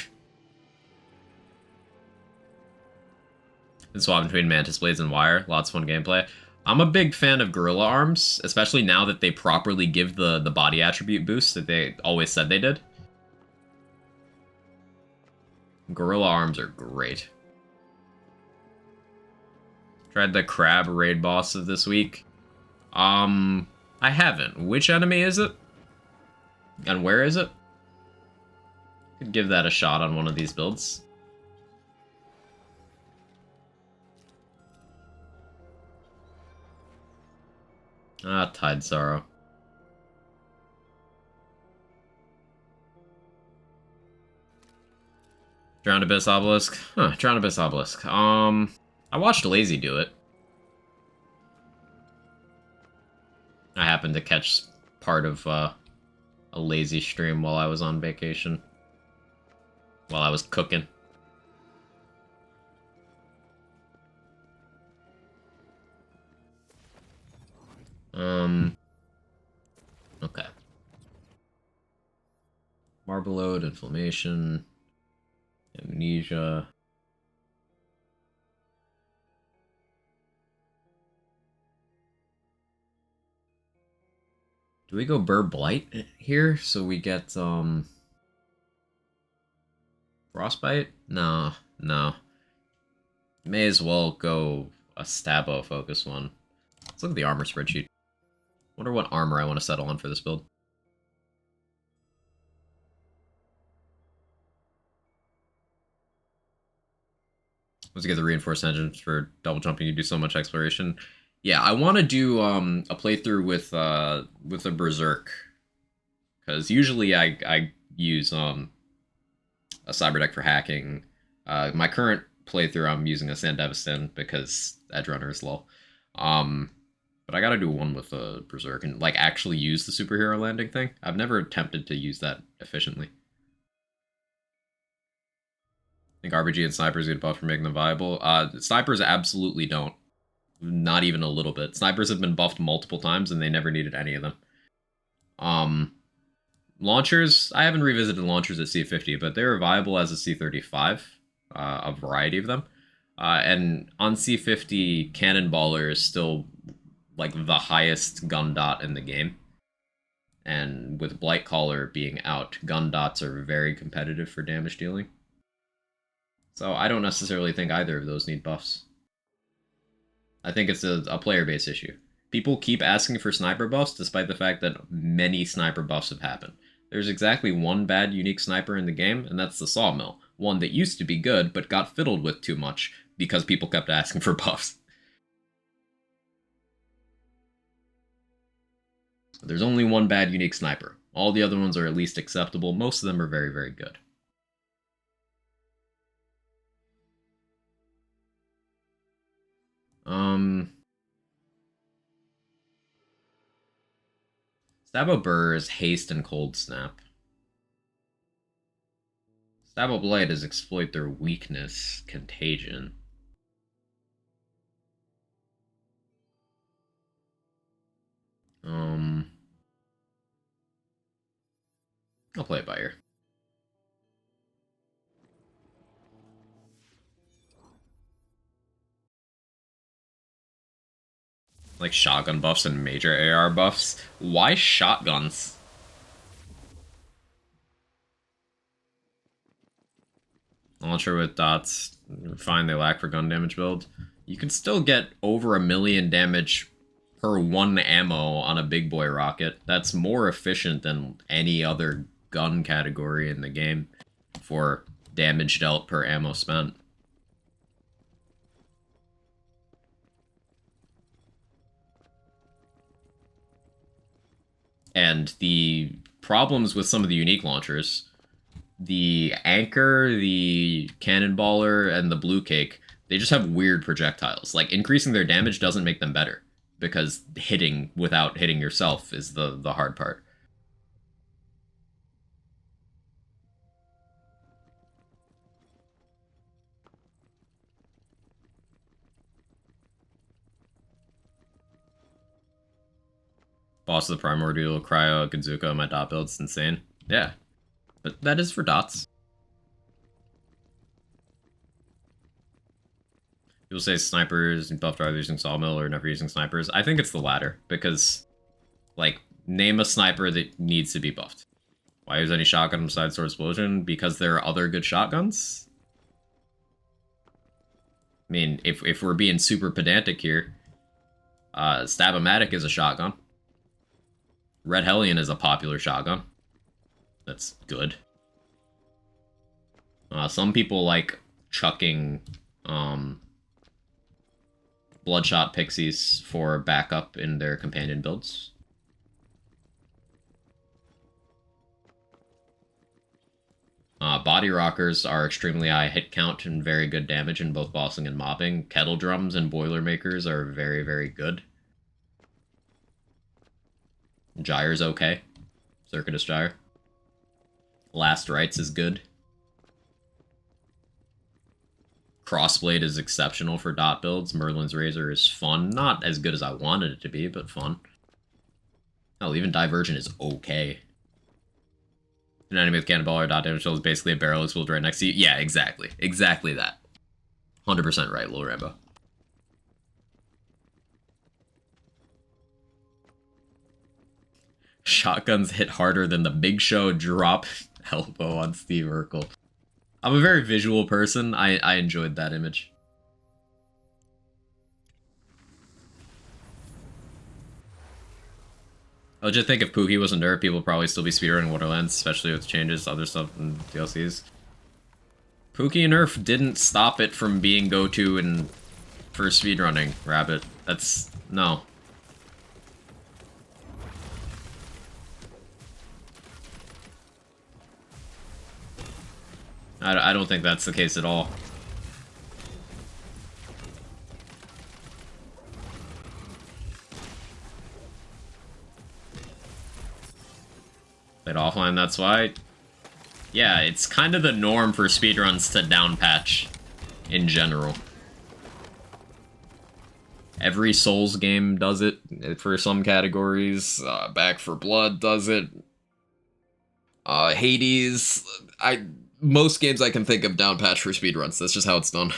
And swap between Mantis Blades and Wire. Lots of fun gameplay. I'm a big fan of Gorilla Arms, especially now that they properly give the body attribute boost that they always said they did. Gorilla Arms are great. Tried the crab raid boss of this week. I haven't. Which enemy is it? And where is it? Could give that a shot on one of these builds. Ah, Tide Sorrow. Drowned Abyss Obelisk? Huh, Drowned Abyss Obelisk. I watched Lazy do it. I happened to catch part of a Lazy stream while I was on vacation. While I was cooking. Okay. Marble Inflammation, Amnesia. Do we go Burr Blight here so we get Frostbite? No, no. May as well go a Stabo focus one. Let's look at the armor spreadsheet. Wonder what armor I want to settle on for this build. Let's get the reinforced engines for double jumping. You do so much exploration. Yeah, I want to do a playthrough with a Berserk, because usually I use a cyber deck for hacking. My current playthrough I'm using a Sandevistan because Edgerunner is low. But I gotta do one with a Berserk and like actually use the superhero landing thing. I've never attempted to use that efficiently. I think RBG and snipers get buffed for making them viable. Snipers absolutely don't. Not even a little bit. Snipers have been buffed multiple times and they never needed any of them. Launchers, I haven't revisited launchers at C50, but they're viable as a C35, a variety of them. And on C50, Cannonballer is still like the highest gun dot in the game. And with Blightcaller being out, gun dots are very competitive for damage dealing. So I don't necessarily think either of those need buffs. I think it's a player-based issue. People keep asking for sniper buffs despite the fact that many sniper buffs have happened. There's exactly one bad unique sniper in the game, and that's the Sawmill. One that used to be good, but got fiddled with too much because people kept asking for buffs. There's only one bad unique sniper. All the other ones are at least acceptable. Most of them are very, very good. Stabo Burr is Haste and Cold Snap. Stabo Blight is Exploit Their Weakness, Contagion. I'll play it by ear. Like shotgun buffs and major AR buffs. Why shotguns? Launcher with dots. Fine, they lack for gun damage build. You can still get over 1 million damage per one ammo on a big boy rocket. That's more efficient than any other gun category in the game for damage dealt per ammo spent. And the problems with some of the unique launchers, the Anchor, the Cannonballer, and the Blue Cake, they just have weird projectiles. Like, increasing their damage doesn't make them better, because hitting without hitting yourself is the hard part. Boss of the Primordial, Cryo, Gonzuka, my dot build's insane. Yeah. But that is for dots. People say snipers and buffed either using Sawmill or never using snipers. I think it's the latter, because, like, name a sniper that needs to be buffed. Why use any shotgun besides Sword Explosion? Because there are other good shotguns? I mean, if we're being super pedantic here, Stab-O-Matic is a shotgun. Red Hellion is a popular shotgun. That's good. Some people like chucking Bloodshot Pixies for backup in their companion builds. Body Rockers are extremely high hit count and very good damage in both bossing and mobbing. Kettle Drums and Boilermakers are very, very good. Gyre's okay. Circuitous Gyre. Last Rites is good. Crossblade is exceptional for dot builds. Merlin's Razor is fun. Not as good as I wanted it to be, but fun. Hell, even Divergent is okay. An enemy with Cannonball or dot damage is basically a barrel exploded right next to you. Yeah, exactly. Exactly that. 100% right, Lil Rambo. Shotguns hit harder than the Big Show drop elbow on Steve Urkel. I'm a very visual person. I enjoyed that image. I just think if Pookie wasn't nerfed, people would probably still be speedrunning Wonderlands, especially with changes, other stuff, and DLCs. Pookie nerf didn't stop it from being go-to and for speedrunning, Rabbit. That's... no. I don't think that's the case at all. Played offline, that's why. Yeah, it's kind of the norm for speedruns to down patch in general. Every Souls game does it for some categories. Back for Blood does it. Hades, most games I can think of down patch for speedruns. That's just how it's done.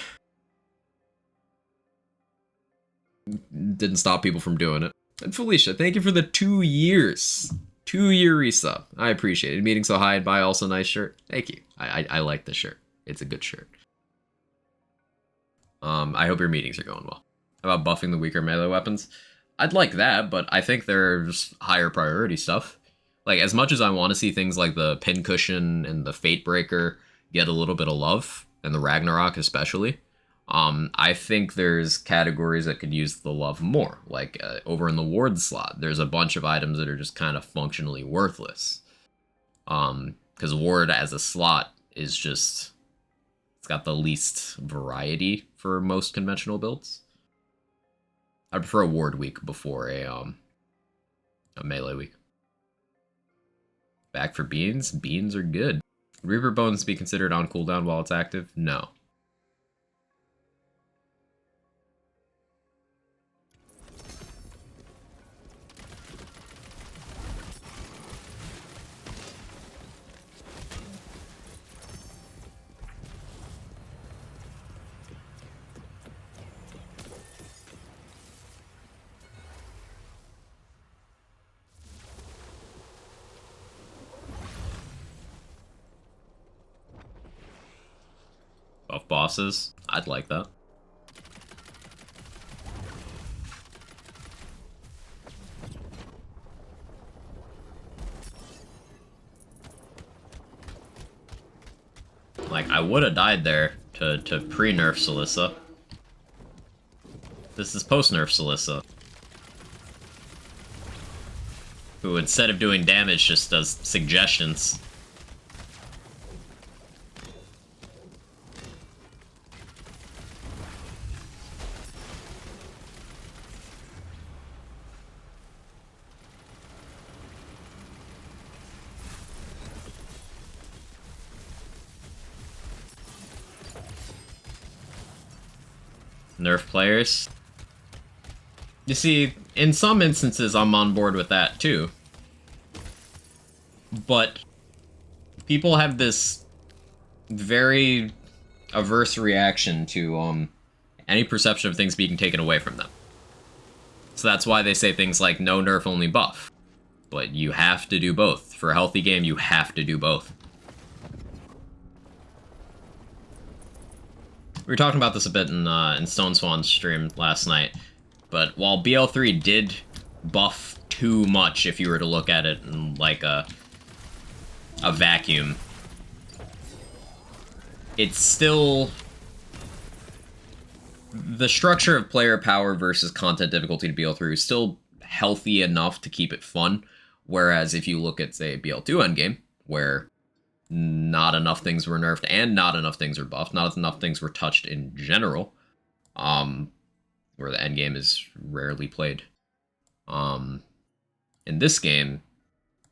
Didn't stop people from doing it. And Felicia, thank you for the 2 years. 2-year resub. I appreciate it. Meeting so high and by, also nice shirt. Thank you. I like the shirt. It's a good shirt. I hope your meetings are going well. How about buffing the weaker melee weapons? I'd like that, but I think there's higher priority stuff. Like, as much as I want to see things like the Pincushion and the Fate Breaker get a little bit of love, and the Ragnarok especially, I think there's categories that could use the love more. Like, over in the Ward slot, there's a bunch of items that are just kind of functionally worthless. Because Ward as a slot is just... it's got the least variety for most conventional builds. I prefer a Ward week before a melee week. Back for beans? Beans are good. Reaper Bones be considered on cooldown while it's active? No. Buff bosses? I'd like that. Like, I would have died there to pre-nerf Celissa. This is post-nerf Celissa. Who, instead of doing damage, just does suggestions. nerf players. You see, in some instances, I'm on board with that too. But people have this very averse reaction to any perception of things being taken away from them. So that's why they say things like no nerf, only buff. But you have to do both. For a healthy game, you have to do both. We were talking about this a bit in Stone Swan's stream last night, but while BL3 did buff too much if you were to look at it in like a vacuum, it's still... The structure of player power versus content difficulty to BL3 is still healthy enough to keep it fun, whereas if you look at, say, BL2 endgame, where not enough things were nerfed and not enough things were buffed, not enough things were touched in general, where the endgame is rarely played. In this game,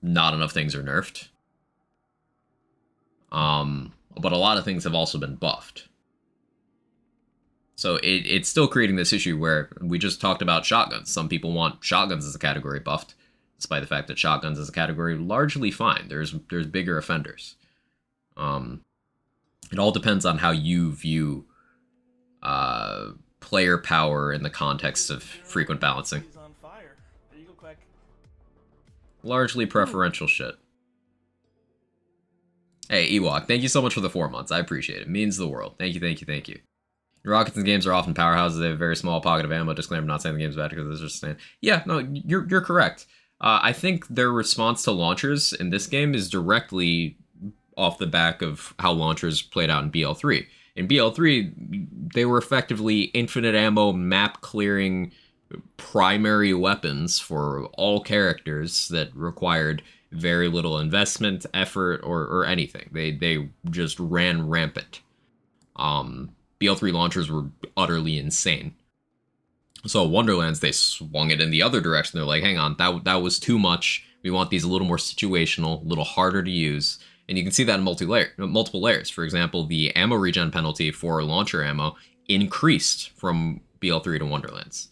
not enough things are nerfed, but a lot of things have also been buffed. So it's still creating this issue where we just talked about shotguns. Some people want shotguns as a category buffed, despite the fact that shotguns as a category largely fine. There's bigger offenders. It all depends on how you view player power in the context of frequent balancing. He's on fire. There you go, Quack. Largely preferential shit. Hey, Ewok, thank you so much for the 4 months. I appreciate it. It means the world. Thank you, thank you, thank you. Rockets in games are often powerhouses. They have a very small pocket of ammo. Disclaimer, not saying the game's bad because it's just saying... Yeah, no, you're correct. I think their response to launchers in this game is directly off the back of how launchers played out in BL3. In BL3, they were effectively infinite ammo, map-clearing primary weapons for all characters that required very little investment, effort, or anything. They just ran rampant. BL3 launchers were utterly insane. So Wonderlands, they swung it in the other direction. They're like, hang on, that was too much. We want these a little more situational, a little harder to use. And you can see that in multiple layers. For example, the ammo regen penalty for launcher ammo increased from BL3 to Wonderlands.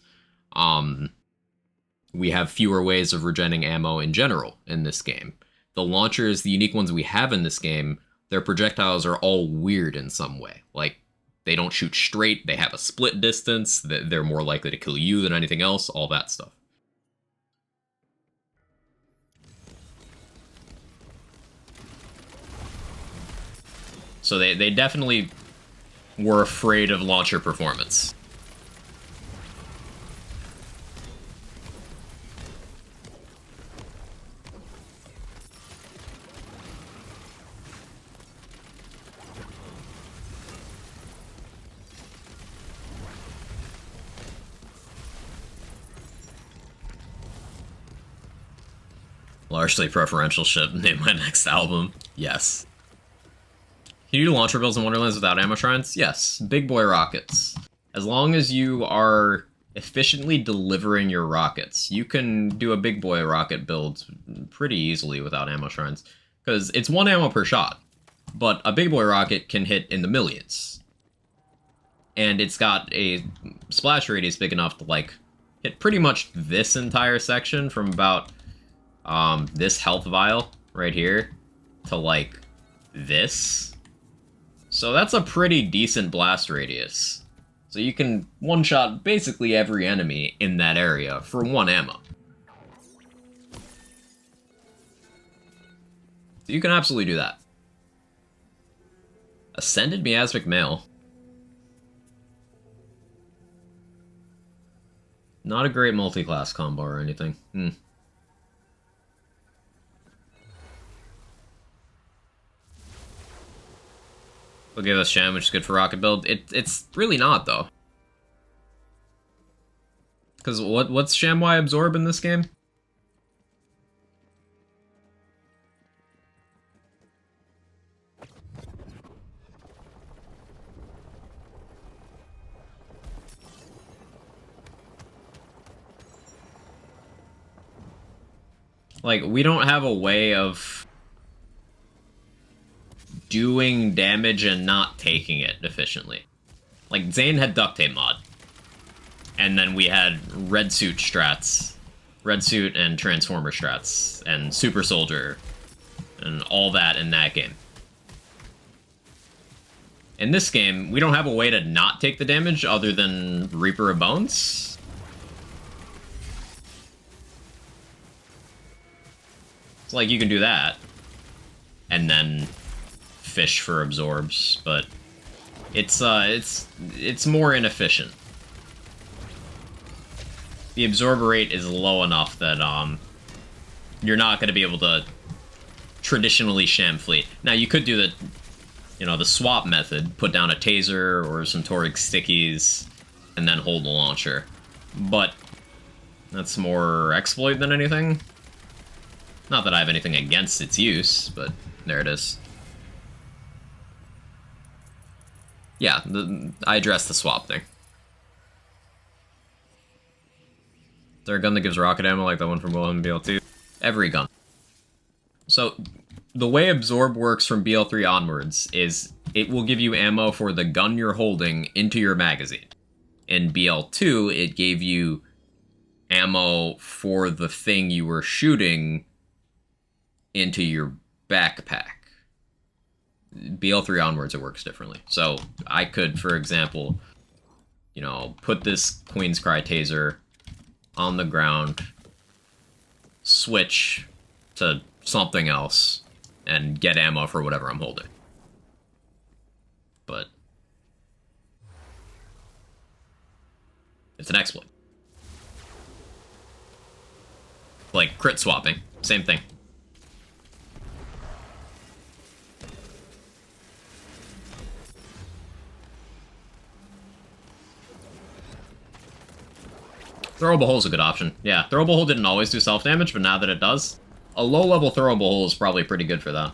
We have fewer ways of regenning ammo in general in this game. The launchers, the unique ones we have in this game, their projectiles are all weird in some way. Like, they don't shoot straight, they have a split distance, they're more likely to kill you than anything else, all that stuff. So they definitely were afraid of launcher performance. Largely preferential ship, name my next album. Yes. Can you do launcher builds in Wonderlands without ammo shrines? Yes. Big boy rockets. As long as you are efficiently delivering your rockets, you can do a big boy rocket build pretty easily without ammo shrines. Because it's 1 ammo per shot, but a big boy rocket can hit in the millions. And it's got a splash radius big enough to, like, hit pretty much this entire section from about this health vial right here to like this. So that's a pretty decent blast radius. So you can one-shot basically every enemy in that area for 1 ammo. So you can absolutely do that. Ascended Miasmic Male. Not a great multi-class combo or anything. They'll give us Sham, which is good for rocket build. It's really not, though. Because what's ShamY absorb in this game? Like, we don't have a way of doing damage and not taking it efficiently. Like, Zane had duct tape mod. And then we had red suit strats. Red suit and transformer strats. And super soldier. And all that in that game. In this game, we don't have a way to not take the damage other than Reaper of Bones. It's like you can do that. And then fish for absorbs, but it's more inefficient. The absorber rate is low enough that you're not going to be able to traditionally sham fleet. Now you could do the swap method, put down a taser or some toric stickies and then hold the launcher. But that's more exploit than anything. Not that I have anything against its use, but there it is. Yeah, I addressed the swap thing. Is there a gun that gives rocket ammo like that one from Wilhelm BL2? Every gun. So, the way Absorb works from BL3 onwards is it will give you ammo for the gun you're holding into your magazine. In BL2, it gave you ammo for the thing you were shooting into your backpack. BL3 onwards, it works differently. So I could, for example, put this Queen's Cry taser on the ground, switch to something else, and get ammo for whatever I'm holding. But it's an exploit. Like crit swapping, same thing. Throwable Hole is a good option. Yeah, Throwable Hole didn't always do self-damage, but now that it does, a low-level Throwable Hole is probably pretty good for that.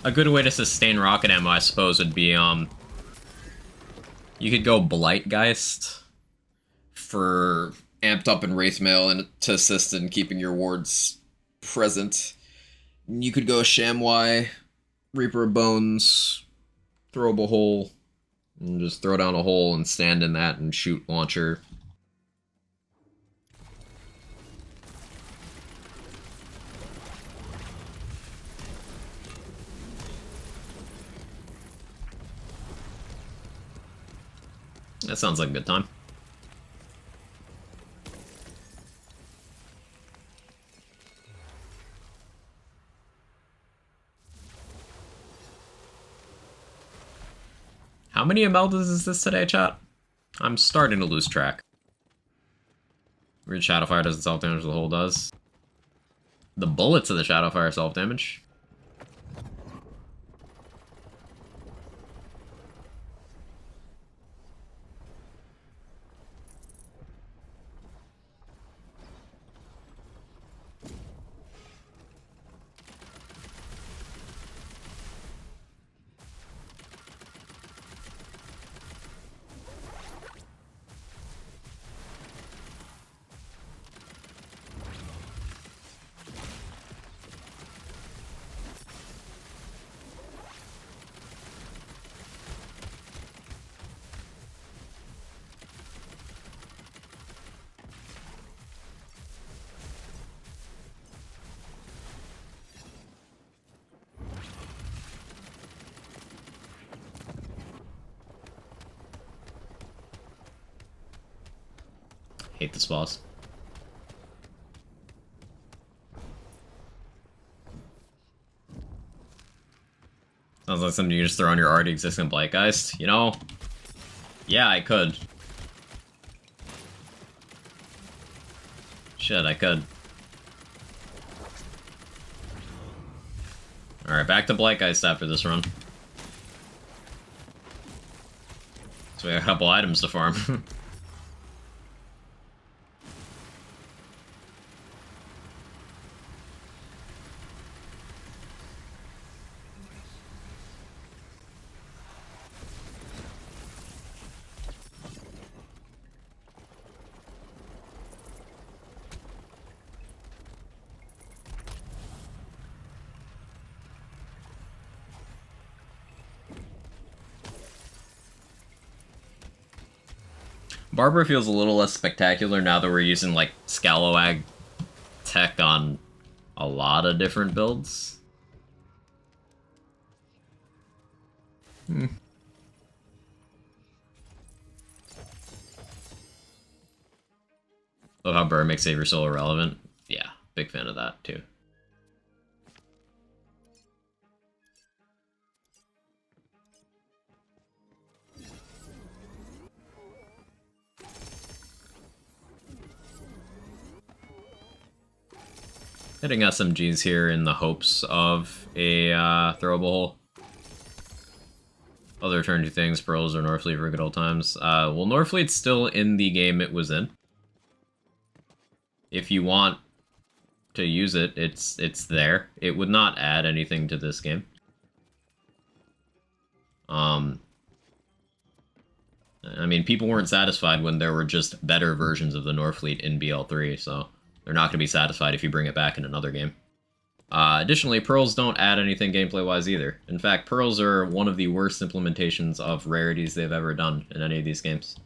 A good way to sustain rocket ammo, I suppose, would be, you could go Blightgeist for amped up in Wraith Mail and to assist in keeping your wards present. You could go Shamwai, Reaper of Bones, Throwable Hole, and just throw down a hole and stand in that and shoot launcher. That sounds like a good time. How many Imeldas is this today, chat? I'm starting to lose track. Weird Shadowfire doesn't self-damage, the hole does. The bullets of the Shadowfire self-damage. Hate this boss. Sounds like something you just throw on your already existing Blightgeist. Yeah, I could. Shit, I could. Alright, back to Blightgeist after this run. So we got a couple items to farm. Barbara feels a little less spectacular now that we're using, like, Scalawag tech on a lot of different builds. Love how Burr makes Savior Soul irrelevant. Yeah, big fan of that, too. Hitting SMGs here in the hopes of a throwable hole. Other turn 2 things, Pearls or Northfleet for good old times. Well, Northfleet's still in the game it was in. If you want to use it, it's there. It would not add anything to this game. I mean, people weren't satisfied when there were just better versions of the Northfleet in BL3, so they're not going to be satisfied if you bring it back in another game. Additionally, Pearls don't add anything gameplay-wise either. In fact, Pearls are one of the worst implementations of rarities they've ever done in any of these games.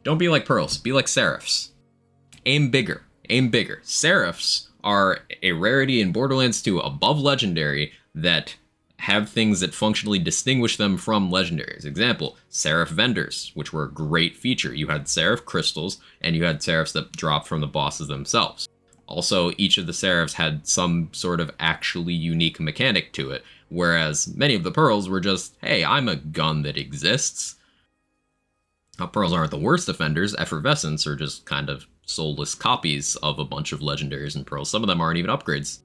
Don't be like Pearls, be like Seraphs. Aim bigger, aim bigger. Seraphs are a rarity in Borderlands 2 above Legendary that have things that functionally distinguish them from Legendaries. Example, Seraph Vendors, which were a great feature. You had Seraph Crystals, and you had Seraphs that dropped from the bosses themselves. Also, each of the Seraphs had some sort of actually unique mechanic to it, whereas many of the Pearls were just, hey, I'm a gun that exists. Now, Pearls aren't the worst offenders. Effervescents are just kind of soulless copies of a bunch of Legendaries and Pearls. Some of them aren't even upgrades.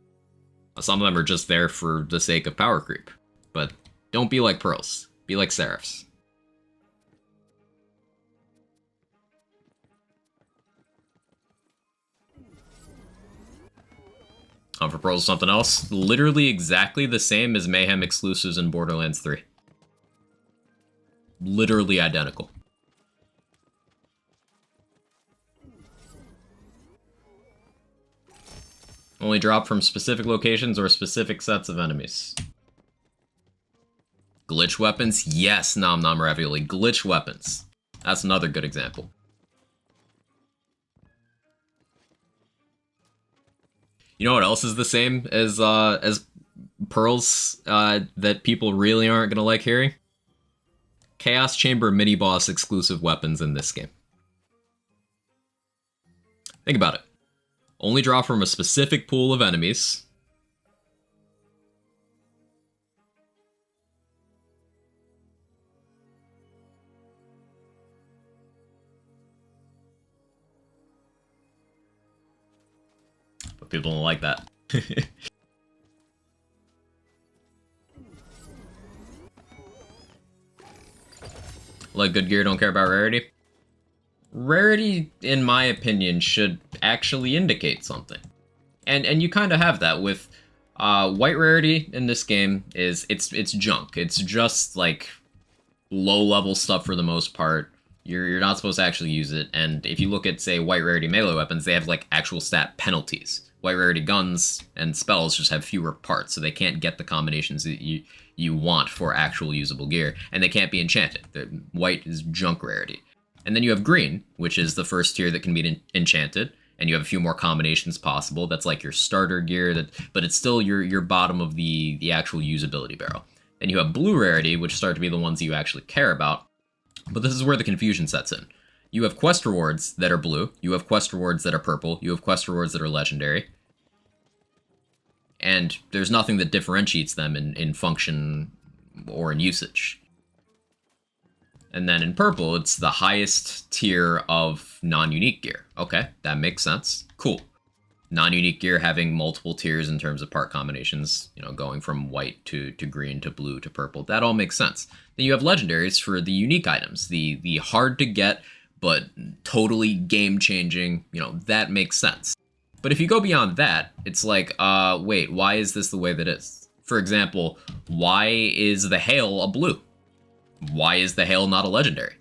Some of them are just there for the sake of power creep. But don't be like Pearls. Be like Seraphs. For Pearls, something else. Literally exactly the same as Mayhem exclusives in Borderlands 3. Literally identical. Only drop from specific locations or specific sets of enemies. Glitch weapons? Yes, Nom Nom Ravioli. Glitch weapons. That's another good example. You know what else is the same as Pearls that people really aren't gonna like hearing? Chaos Chamber mini-boss exclusive weapons in this game. Think about it. Only draw from a specific pool of enemies. But people don't like that. Like good gear, don't care about rarity? Rarity, in my opinion, should actually indicate something. And you kind of have that with white rarity in this game is it's junk. It's just like low-level stuff for the most part. You're not supposed to actually use it, and if you look at, say, white rarity melee weapons, they have like actual stat penalties. White rarity guns and spells just have fewer parts, so they can't get the combinations that you want for actual usable gear, and they can't be enchanted. White is junk rarity. And then you have green, which is the first tier that can be enchanted, and you have a few more combinations possible. That's like your starter gear, but it's still your bottom of the actual usability barrel. Then you have blue rarity, which start to be the ones that you actually care about, but this is where the confusion sets in. You have quest rewards that are blue, you have quest rewards that are purple, you have quest rewards that are legendary, and there's nothing that differentiates them in function or in usage. And then in purple, it's the highest tier of non-unique gear. Okay, that makes sense. Cool. Non-unique gear having multiple tiers in terms of part combinations, you know, going from white to green to blue to purple. That all makes sense. Then you have legendaries for the unique items, the hard to get but totally game-changing, you know, that makes sense. But if you go beyond that, it's like, wait, why is this the way that it is? For example, why is the hail a blue? Why is the hail not a legendary?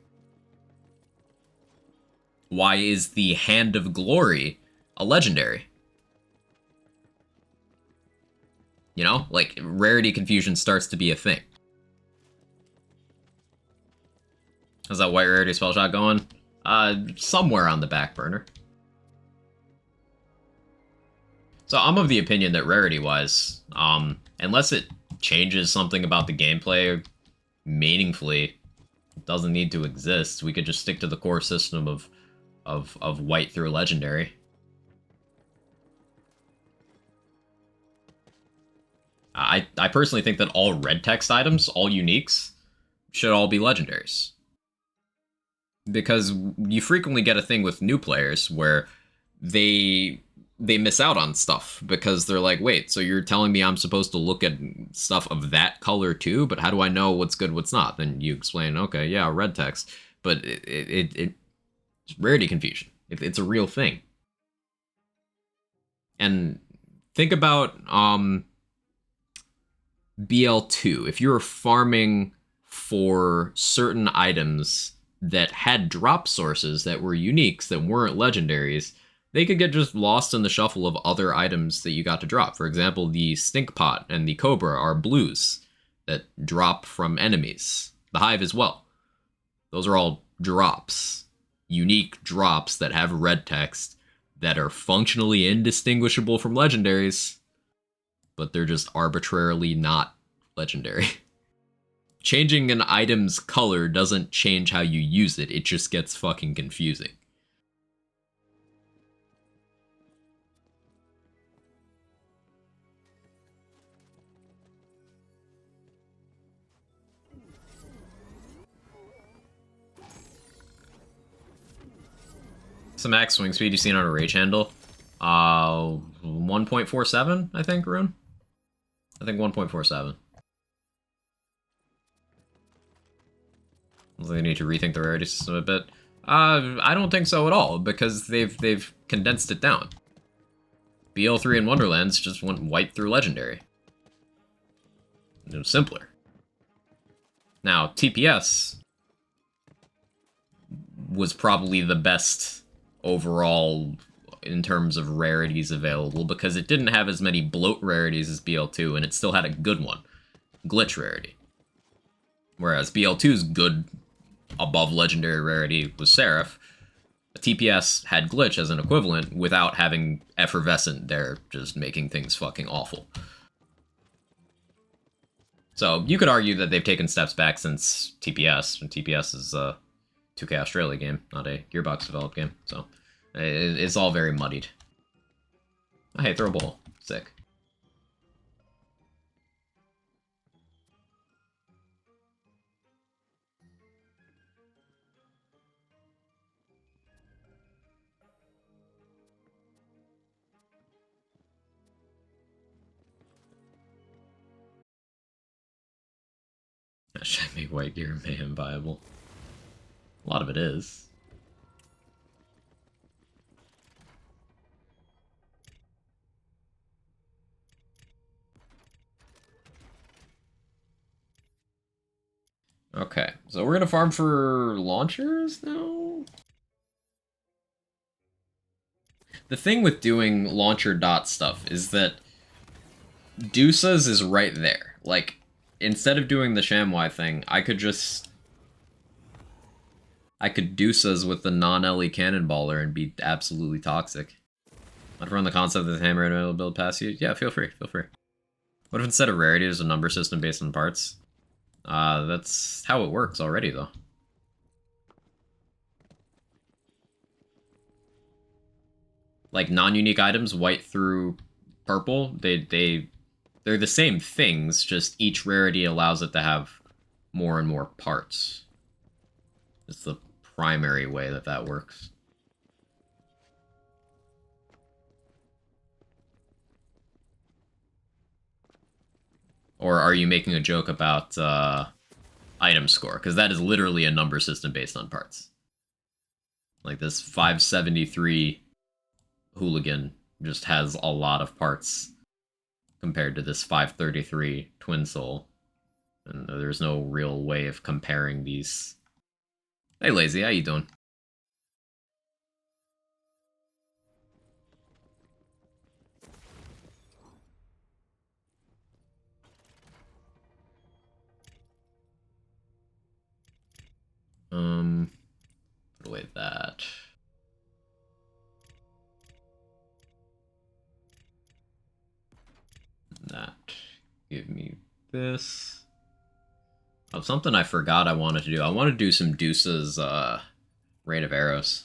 Why is the Hand of Glory a legendary? You know, like, rarity confusion starts to be a thing. How's that white rarity spell shot going? Somewhere on the back burner. So I'm of the opinion that rarity-wise, unless it changes something about the gameplay meaningfully, it doesn't need to exist. We could just stick to the core system of white through legendary. I personally think that all red text items, all uniques, should all be legendaries. Because you frequently get a thing with new players where they miss out on stuff because they're like, wait, so you're telling me I'm supposed to look at stuff of that color too, but how do I know what's good, what's not? Then you explain, okay, yeah, red text, but it's rarity confusion. It's a real thing. And think about BL2. If you were farming for certain items that had drop sources that were uniques, that weren't legendaries, they could get just lost in the shuffle of other items that you got to drop. For example, the Stink Pot and the Cobra are blues that drop from enemies. The Hive as well. Those are all drops. Unique drops that have red text that are functionally indistinguishable from legendaries, but they're just arbitrarily not legendary. Changing an item's color doesn't change how you use it, it just gets fucking confusing. Some max swing speed you've seen on a rage handle. 1.47, I think, Rune? I think 1.47. They need to rethink the rarity system a bit. I don't think so at all, because they've condensed it down. BL3 and Wonderlands just went white through legendary. It was simpler. Now, TPS was probably the best overall in terms of rarities available, because it didn't have as many bloat rarities as BL2, and it still had a good one. Glitch rarity. Whereas BL2's good above legendary rarity was Seraph. TPS had Glitch as an equivalent without having Effervescent there, just making things fucking awful. So you could argue that they've taken steps back since TPS, and TPS is a 2K Australia game, not a Gearbox developed game, so it's all very muddied. Oh, hey, throw a ball. Sick. That should make White Gear Mayhem viable. A lot of it is. Okay, so we're gonna farm for launchers now? The thing with doing launcher dot stuff is that Deuces is right there. Like, instead of doing the ShamWai thing, I could Deuces with the non-Ellie Cannonballer and be absolutely toxic. Want to run the concept that the hammer and will build past you? Yeah, feel free, feel free. What if instead of rarity, there's a number system based on parts? That's how it works already, though. Like, non-unique items, white through purple, they're the same things, just each rarity allows it to have more and more parts. It's the primary way that that works. Or are you making a joke about item score? Because that is literally a number system based on parts. Like, this 573 Hooligan just has a lot of parts compared to this 533 Twin Soul. And there's no real way of comparing these. Hey, Lazy, how you doing? Put away that. this. Oh, something I forgot I wanted to do. I want to do some Deuce's Rain of Arrows.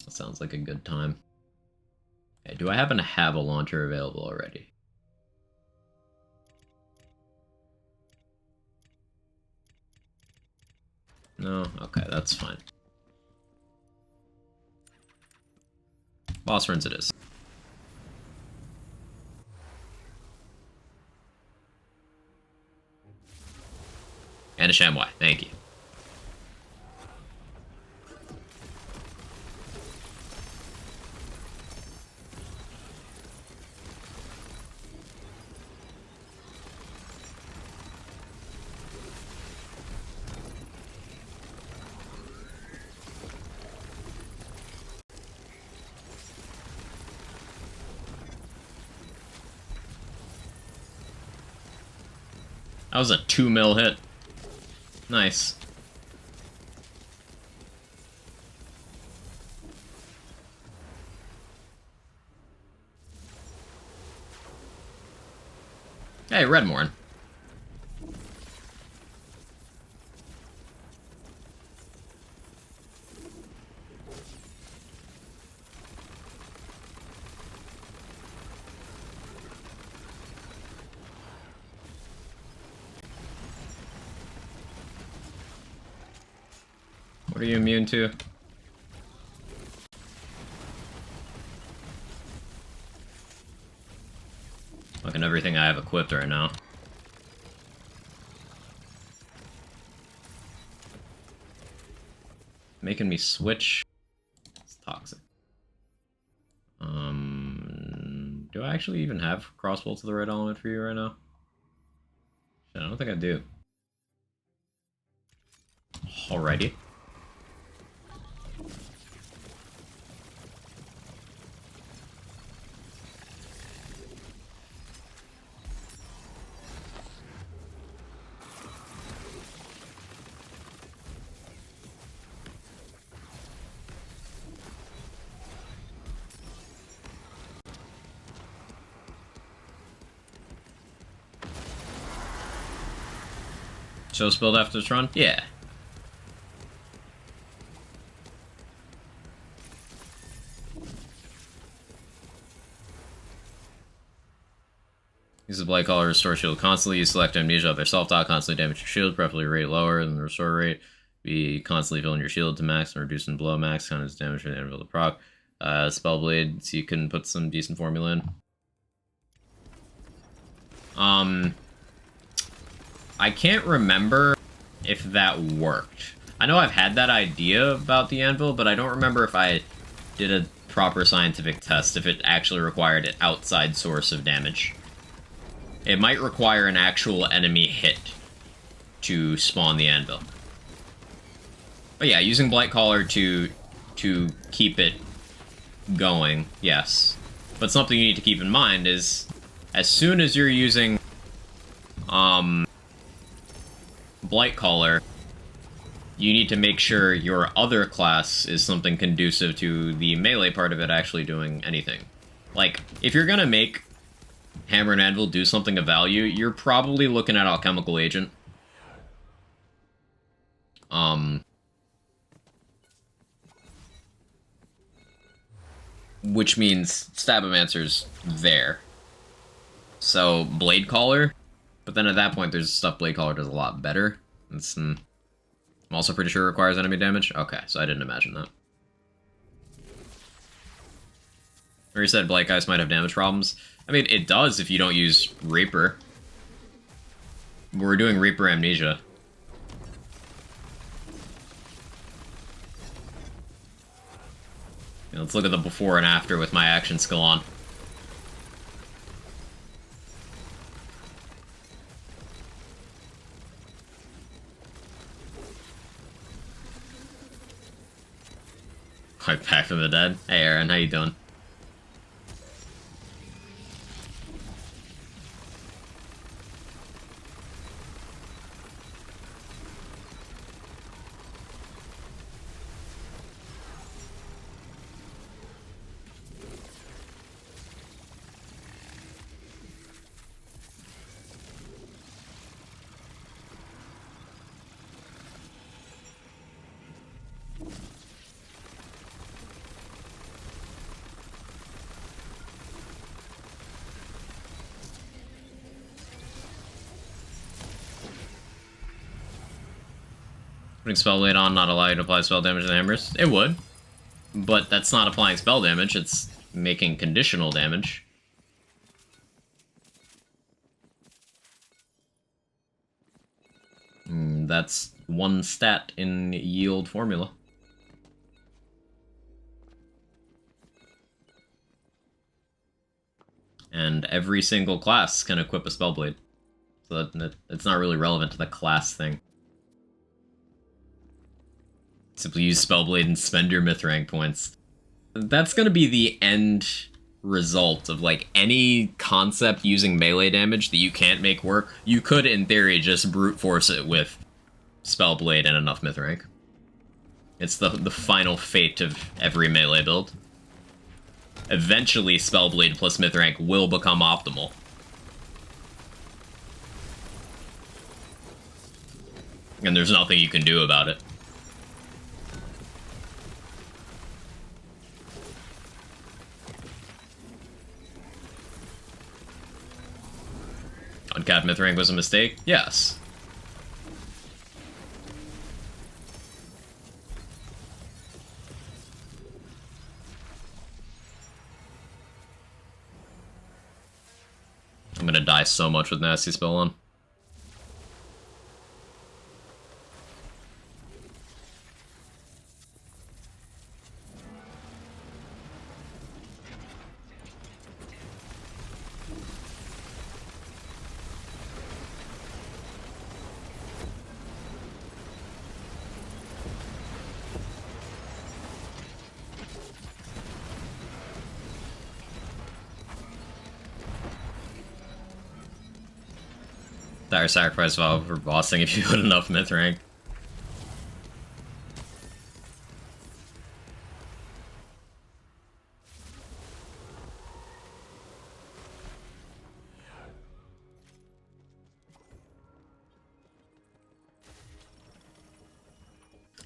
That sounds like a good time. Okay, do I happen to have a launcher available already? No? Okay, that's fine. Boss runs it is. And a Chamois, thank you. That was a 2 mil hit. Nice. Hey, Redmorn. What are you immune to? Fucking everything I have equipped right now. Making me switch. It's toxic. Do I actually even have crossbow to the right element for you right now? Shit, I don't think I do. Alrighty. Show build after this run? Yeah. Use the Blight Collar to restore shield constantly. You select amnesia of their self-dot, constantly damage your shield, preferably rate lower than the restore rate. Be constantly filling your shield to max and reducing below max, kind of damage for the end of the proc. Spellblade, so you can put some decent formula in. I can't remember if that worked. I know I've had that idea about the anvil, but I don't remember if I did a proper scientific test, if it actually required an outside source of damage. It might require an actual enemy hit to spawn the anvil. But yeah, using Blight Collar to keep it going, yes. But something you need to keep in mind is, as soon as you're using Blight Collar, you need to make sure your other class is something conducive to the melee part of it actually doing anything. Like, if you're gonna make Hammer and Anvil do something of value, you're probably looking at Alchemical Agent. Which means Stabomancer's there. So, Blade Collar, but then at that point there's stuff Blade Collar does a lot better. It's, I'm also pretty sure it requires enemy damage. Okay, so I didn't imagine that. Or you said Blight Geist might have damage problems. I mean, it does if you don't use Reaper. We're doing Reaper Amnesia. Yeah, let's look at the before and after with my action skill on. Back from the dead. Hey Aaron, how you doing? Putting Spellblade on not allow you to apply spell damage to the hammers? It would. But that's not applying spell damage, it's making conditional damage. That's one stat in yield formula. And every single class can equip a Spellblade. So that it's not really relevant to the class thing. Simply use Spellblade and spend your myth rank points. That's gonna be the end result of, like, any concept using melee damage that you can't make work. You could, in theory, just brute force it with Spellblade and enough myth rank. It's the final fate of every melee build. Eventually, Spellblade plus myth rank will become optimal. And there's nothing you can do about it. Uncapped myth rank was a mistake? Yes. I'm gonna die so much with Nasty Spell on. Dire Sacrifice Valve for bossing if you put enough myth rank.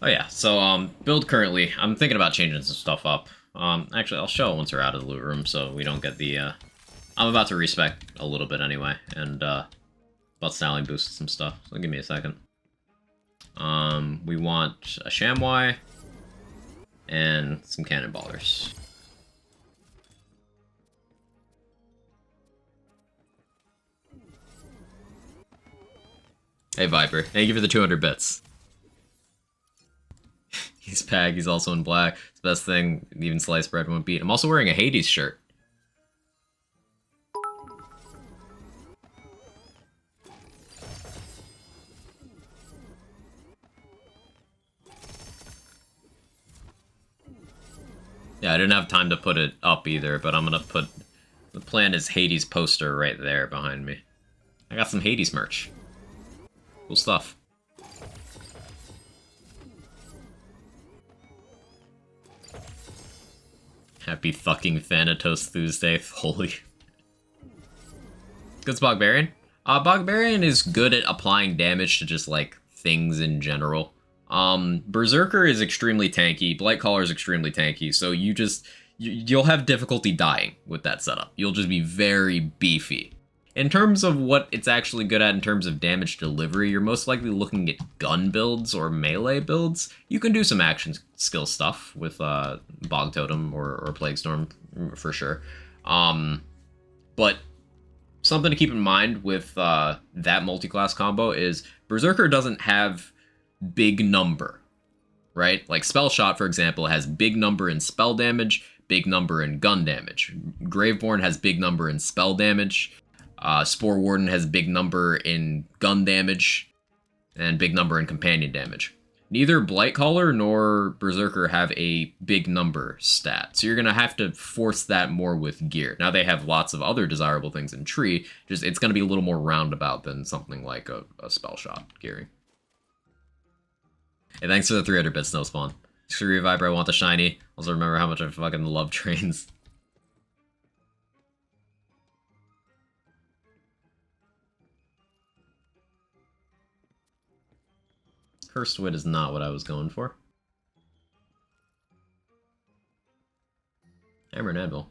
Oh yeah, so build currently, I'm thinking about changing some stuff up. Actually, I'll show it once we're out of the loot room so we don't get the, I'm about to respec a little bit anyway, and, about styling boost some stuff, so give me a second. We want a Shamwai and some Cannonballers. Hey Viper, thank you for the 200 bits. He's Pag, he's also in black. It's the best thing, even sliced bread won't beat. I'm also wearing a Hades shirt. Yeah, I didn't have time to put it up either, but I'm gonna put... The plan is Hades poster right there behind me. I got some Hades merch. Cool stuff. Happy fucking Thanatos Tuesday, holy. Good's Bogbarian? Bogbarian is good at applying damage to just, like, things in general. Berserker is extremely tanky, Blightcaller is extremely tanky, so you'll have difficulty dying with that setup. You'll just be very beefy. In terms of what it's actually good at in terms of damage delivery, you're most likely looking at gun builds or melee builds. You can do some action skill stuff with Bog Totem or Plague Storm for sure. But something to keep in mind with that multi-class combo is Berserker doesn't have big number, right? Like Spell Shot, for example, has big number in spell damage, big number in gun damage. Graveborn has big number in spell damage. Spore Warden has big number in gun damage and big number in companion damage. Neither Blightcaller nor Berserker have a big number stat, so you're gonna have to force that more with gear. Now they have lots of other desirable things in Tree, just it's gonna be a little more roundabout than something like a Spell Shot gearing. Hey, thanks for the 300-bit Snowspawn. Screw you, Viper, I want the shiny. Also remember how much I fucking love trains. Cursed Wit is not what I was going for. Hammer and Anvil.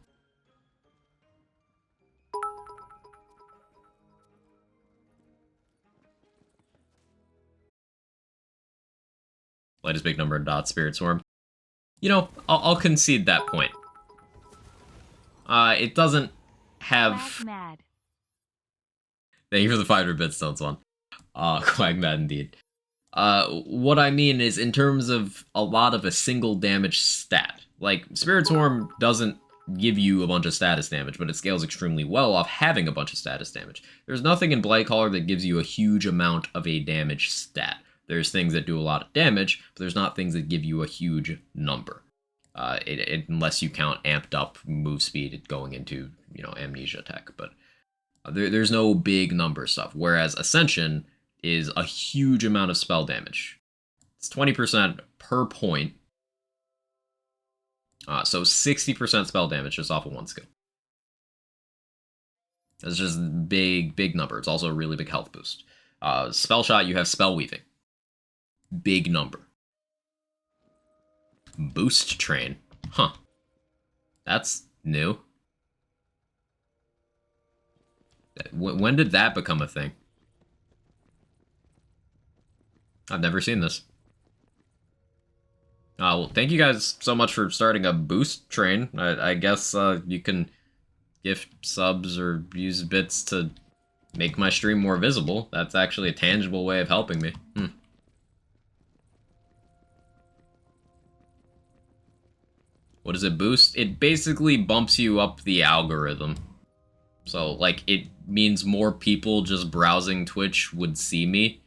Light is big number of dots, Spirit Swarm. You know, I'll concede that point. It doesn't have... Quag mad. Thank you for the 500 bits, Stones one. Quag mad indeed. What I mean is in terms of a lot of a single damage stat. Like, Spirit Swarm doesn't give you a bunch of status damage, but it scales extremely well off having a bunch of status damage. There's nothing in Blightcaller that gives you a huge amount of a damage stat. There's things that do a lot of damage, but there's not things that give you a huge number. Unless you count amped up move speed going into, you know, amnesia tech, but there's no big number stuff. Whereas Ascension is a huge amount of spell damage. It's 20% per point. So 60% spell damage just off of one skill. That's just big number. It's also a really big health boost. Spell shot, you have spell weaving. Big number. Boost train. Huh. That's new. When did that become a thing? I've never seen this. Well, thank you guys so much for starting a boost train. I guess you can gift subs or use bits to make my stream more visible. That's actually a tangible way of helping me. What does it boost? It basically bumps you up the algorithm. So, like, it means more people just browsing Twitch would see me.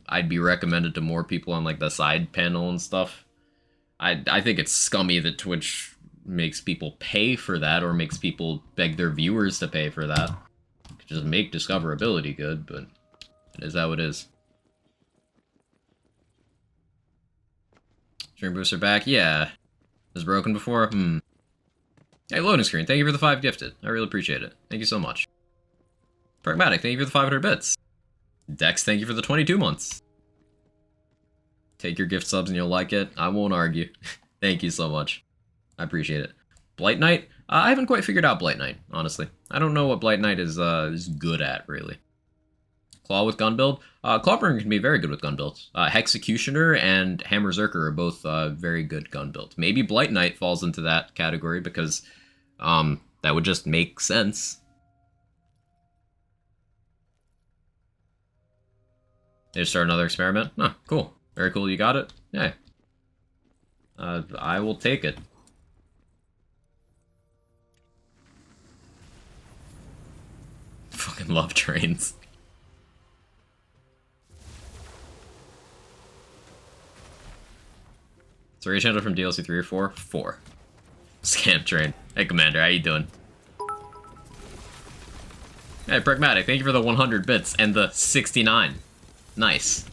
I'd be recommended to more people on, like, the side panel and stuff. I think it's scummy that Twitch makes people pay for that, or makes people beg their viewers to pay for that. Could just make discoverability good, but it is how it is. Stream booster back? Yeah. Was broken before? Hey, loading screen, thank you for the 5 gifted. I really appreciate it. Thank you so much. Pragmatic, thank you for the 500 bits. Dex, thank you for the 22 months. Take your gift subs and you'll like it. I won't argue. Thank you so much. I appreciate it. Blight Knight? I haven't quite figured out Blight Knight, honestly. I don't know what Blight Knight is good at, really. Claw with gun build? Clawburn can be very good with gun builds. Hexecutioner and Hammer Zerker are both very good gun builds. Maybe Blight Knight falls into that category because that would just make sense. They just start another experiment? Huh, cool. Very cool, you got it? Yeah. I will take it. Fucking love trains. So Rage Handler from DLC 3 or 4? 4. Scam train. Hey Commander, how you doing? Hey Pragmatic, thank you for the 100 bits and the 69. Nice.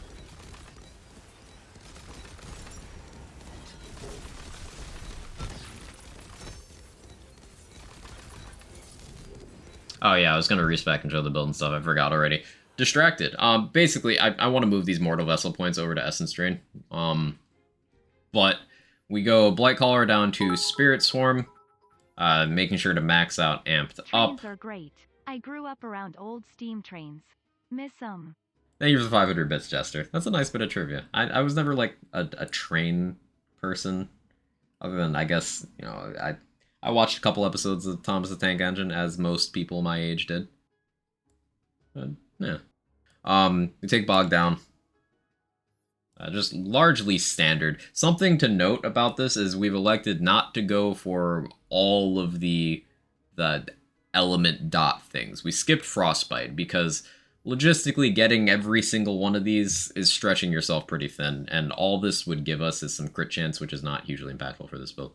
Oh yeah, I was gonna respec and show the build and stuff, I forgot already. Distracted. Basically, I want to move these Mortal Vessel points over to Essence Drain. But we go Blightcaller down to Spirit Swarm, making sure to max out Amped Up. Trains are great. I grew up around old steam trains. Miss 'em. Thank you for the 500 bits, Jester. That's a nice bit of trivia. I was never, like, a train person. Other than, I guess, you know, I watched a couple episodes of Thomas the Tank Engine, as most people my age did. But, yeah. We take Bog down. Just largely standard. Something to note about this is we've elected not to go for all of the element dot things. We skipped Frostbite because logistically getting every single one of these is stretching yourself pretty thin, and all this would give us is some crit chance, which is not hugely impactful for this build.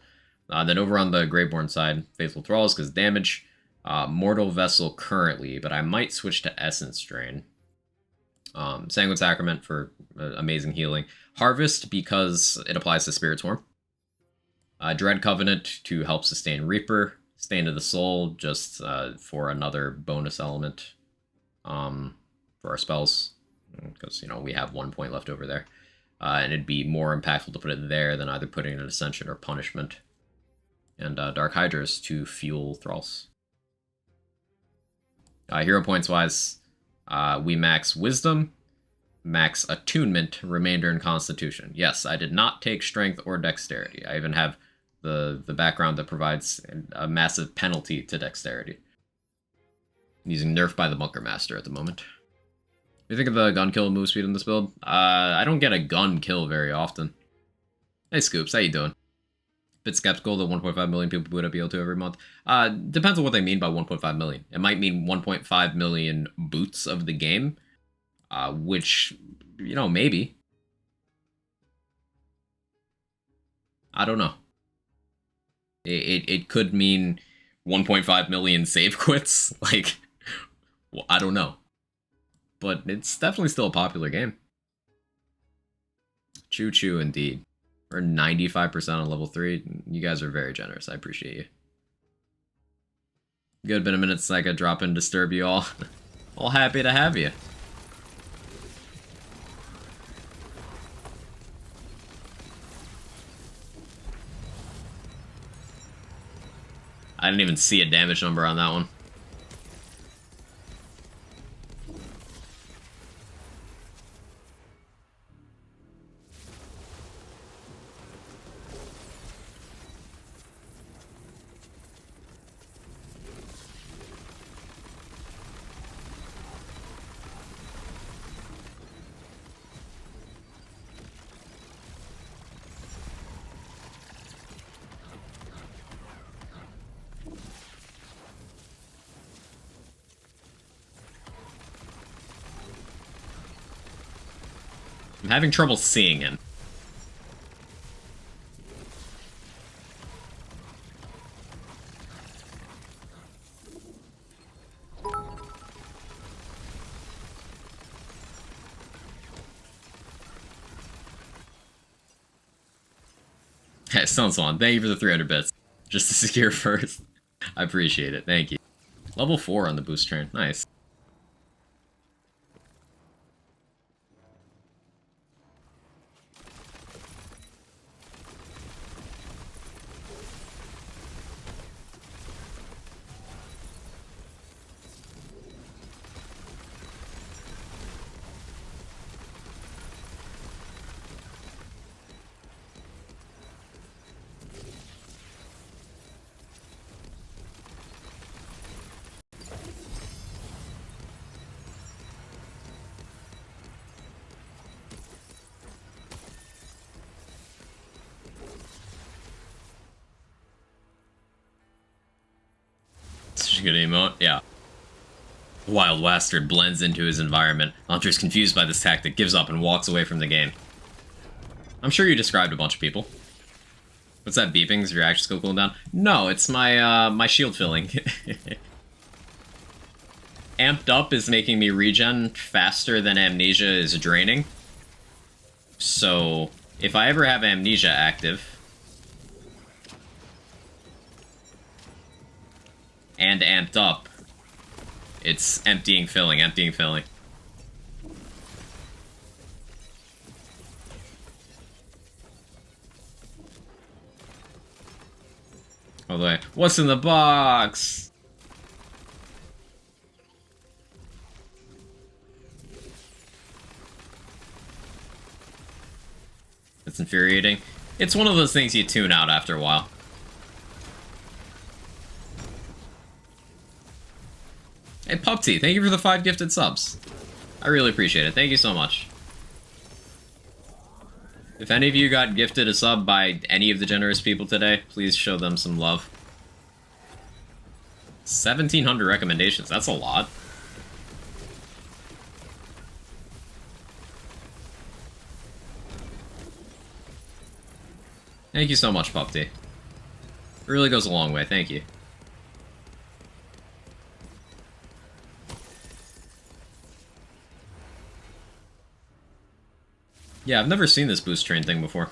Then over on the Graveborn side, Faithful Thralls because damage, Mortal Vessel currently, but I might switch to Essence Drain. Sanguine Sacrament for amazing healing. Harvest because it applies to Spirit Swarm. Dread Covenant to help sustain Reaper. Stain of the Soul just for another bonus element for our spells. Because, you know, we have 1 point left over there. And it'd be more impactful to put it there than either putting it in Ascension or Punishment. And Dark Hydras to fuel Thralls. Hero points wise, we max Wisdom, Max attunement, remainder, and constitution. Yes, I did not take strength or dexterity. I even have the background that provides a massive penalty to dexterity. I'm using Nerf by the Bunker Master at the moment. What do you think of the gun kill move speed in this build? I don't get a gun kill very often. Hey Scoops, how you doing? Bit skeptical that 1.5 million people boot up BL2 every month. Depends on what they mean by 1.5 million. It might mean 1.5 million boots of the game, which, you know, maybe. I don't know. It could mean 1.5 million save quits. Like, well, I don't know. But it's definitely still a popular game. Choo choo indeed. We're 95% on level 3. You guys are very generous. I appreciate you. Good, been a minute since I could drop in and disturb you all. All happy to have you. I didn't even see a damage number on that one. I'm having trouble seeing him. Hey, Sunswan, thank you for the 300 bits. Just to secure first. I appreciate it, thank you. Level 4 on the boost train, nice. Such a good emote, yeah. Wild Wastard blends into his environment. Hunter's confused by this tactic, gives up, and walks away from the game. I'm sure you described a bunch of people. What's that beeping? Is your action skill cooling down? No, it's my, my shield filling. Amped up is making me regen faster than Amnesia is draining. So, if I ever have Amnesia active, and amped up, it's emptying, filling, emptying, filling. By the way, what's in the box? It's infuriating. It's one of those things you tune out after a while. Hey, Pupty, thank you for the 5 gifted subs. I really appreciate it. Thank you so much. If any of you got gifted a sub by any of the generous people today, please show them some love. 1,700 recommendations, that's a lot. Thank you so much, Pupty. It really goes a long way, thank you. Yeah, I've never seen this boost train thing before.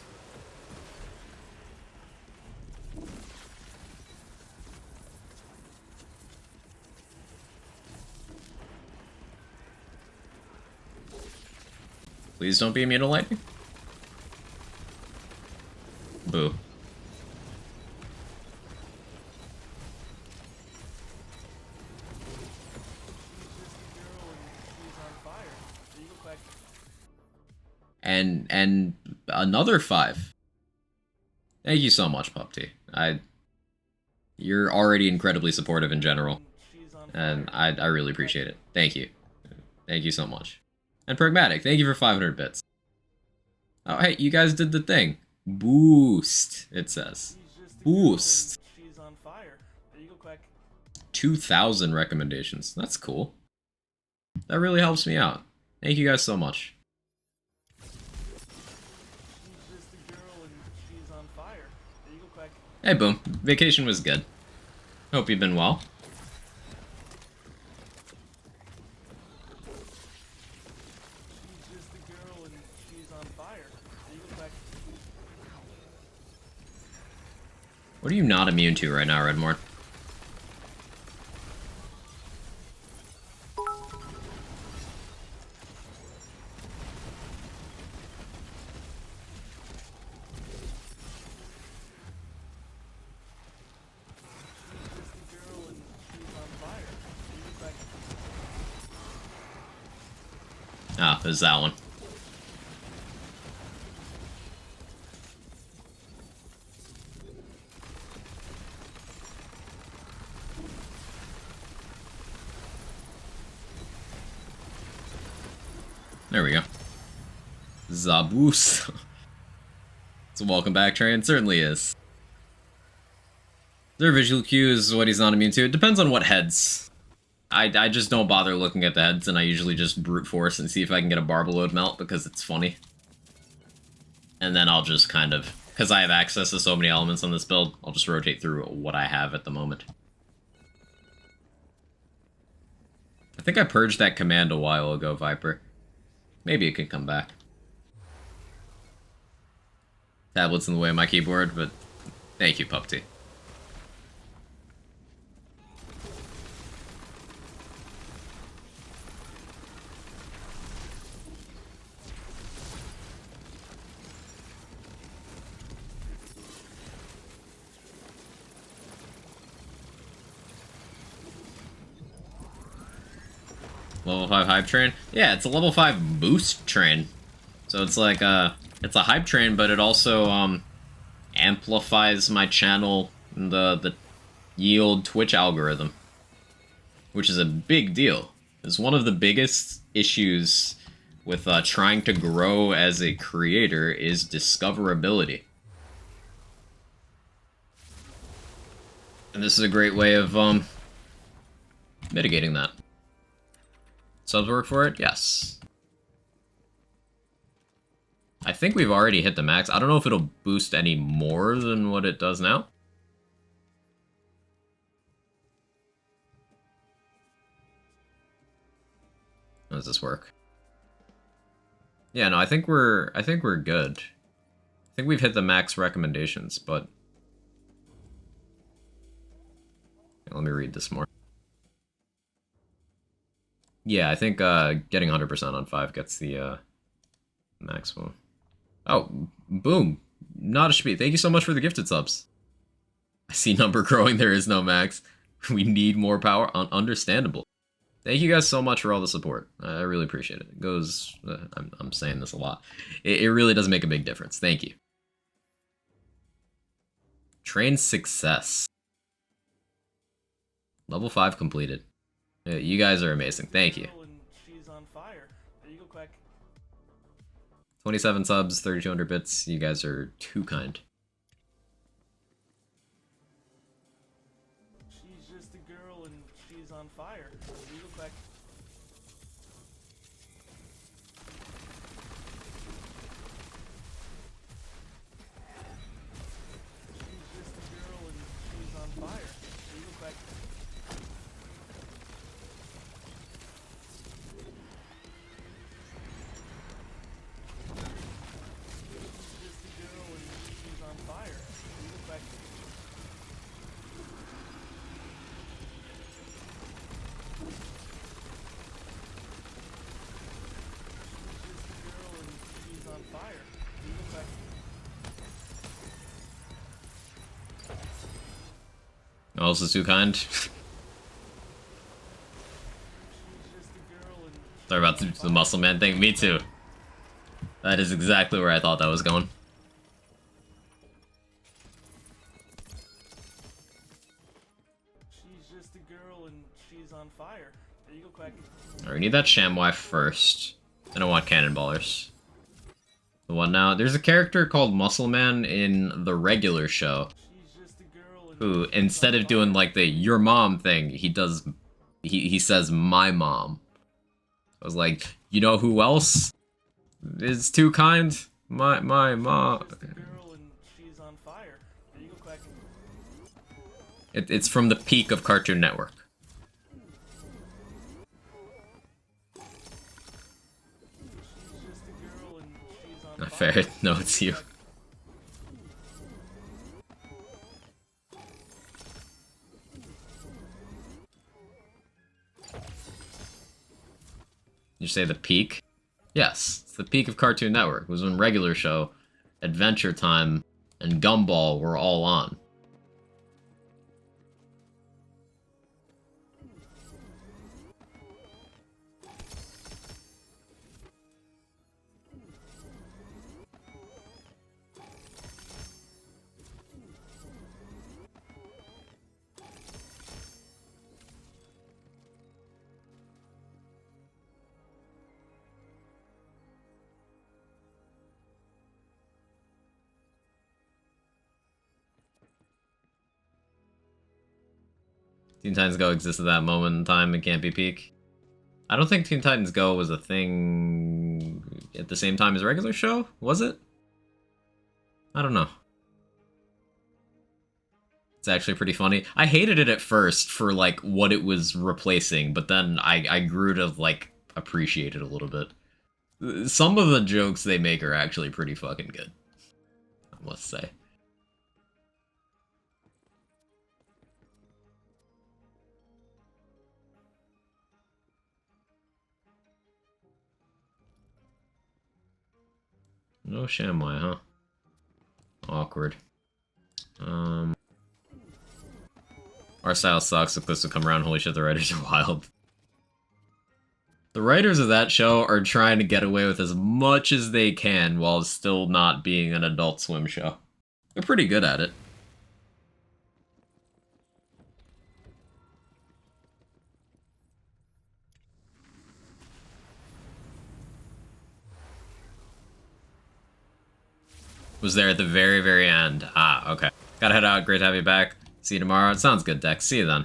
Please don't be immune to lightning. Boo. and another 5. Thank you so much, Pupty. You're already incredibly supportive in general, and I really appreciate it. Thank you. Thank you so much. And Pragmatic, thank you for 500 bits. Oh, hey, you guys did the thing. Boost, it says. Boost. She's on fire. There you go, Quack. 2,000 recommendations. That's cool. That really helps me out. Thank you guys so much. She's just a girl and she's on fire. There you go, Quack. Hey, Boom. Vacation was good. Hope you've been well. She's just a girl and she's on fire. There you go, Quack. What are you not immune to right now, Redmore? Ah, there's that one. There we go. Zaboos. It's a welcome back train. It certainly is. Their visual cues, what he's not immune to. It depends on what heads. I just don't bother looking at the heads, and I usually just brute force and see if I can get a Barbaload melt because it's funny. And then I'll just kind of, because I have access to so many elements on this build, I'll just rotate through what I have at the moment. I think I purged that command a while ago, Viper. Maybe it could come back. Tablet's in the way of my keyboard, but thank you, Pupty. Level 5 hype train? Yeah, it's a level 5 boost train. So it's like it's a hype train, but it also amplifies my channel in the yield Twitch algorithm, which is a big deal. It's one of the biggest issues with trying to grow as a creator is discoverability. And this is a great way of mitigating that. Subs work for it? Yes. I think we've already hit the max. I don't know if it'll boost any more than what it does now. How does this work? Yeah, no, I think we're good. I think we've hit the max recommendations, but let me read this more. Yeah, I think getting 100% on 5 gets the maximum. Oh, boom. Not a speed. Thank you so much for the gifted subs. I see number growing. There is no max. We need more power. Understandable. Thank you guys so much for all the support. I really appreciate it. It goes... I'm saying this a lot. It really does make a big difference. Thank you. Train success. Level 5 completed. You guys are amazing. Thank you. She's on fire. There you go, Quack. 27 subs, 3,200 bits. You guys are too kind. She's just a girl and she's on fire. There you go, Quack. She's just a girl and she's on fire. There you go, Quack. Oh, this is too kind. Sorry about the muscle man thing. Me too. That is exactly where I thought that was going. She's just a girl and she's on fire. There you go, Quacky. Alright, we need that ShamWife first. Then I want Cannonballers. The one now. There's a character called Muscle Man in the regular show She's just a girl and who, she's instead on of doing fire. like the your mom thing, he says my mom. I was like, you know who else is too kind? My mom. Just a girl and she's on fire. There you go, Quacky. It's from the peak of Cartoon Network. She's just a girl and she's on Not fire. fair. No, it's you. You say the peak? Yes, it's the peak of Cartoon Network. It was when Regular Show, Adventure Time, and Gumball were all on. Teen Titans Go exists at that moment in time, it can't be peak. I don't think Teen Titans Go was a thing at the same time as Regular Show, was it? I don't know. It's actually pretty funny. I hated it at first for like what it was replacing, but then I grew to like appreciate it a little bit. Some of the jokes they make are actually pretty fucking good, I must say. No ShamWai, huh? Awkward. Our style sucks, if this will come around, holy shit, the writers are wild. The writers of that show are trying to get away with as much as they can while still not being an Adult Swim show. They're pretty good at it. Was there at the very, very end. Ah, okay. Gotta head out. Great to have you back. See you tomorrow. It sounds good, Dex. See you then.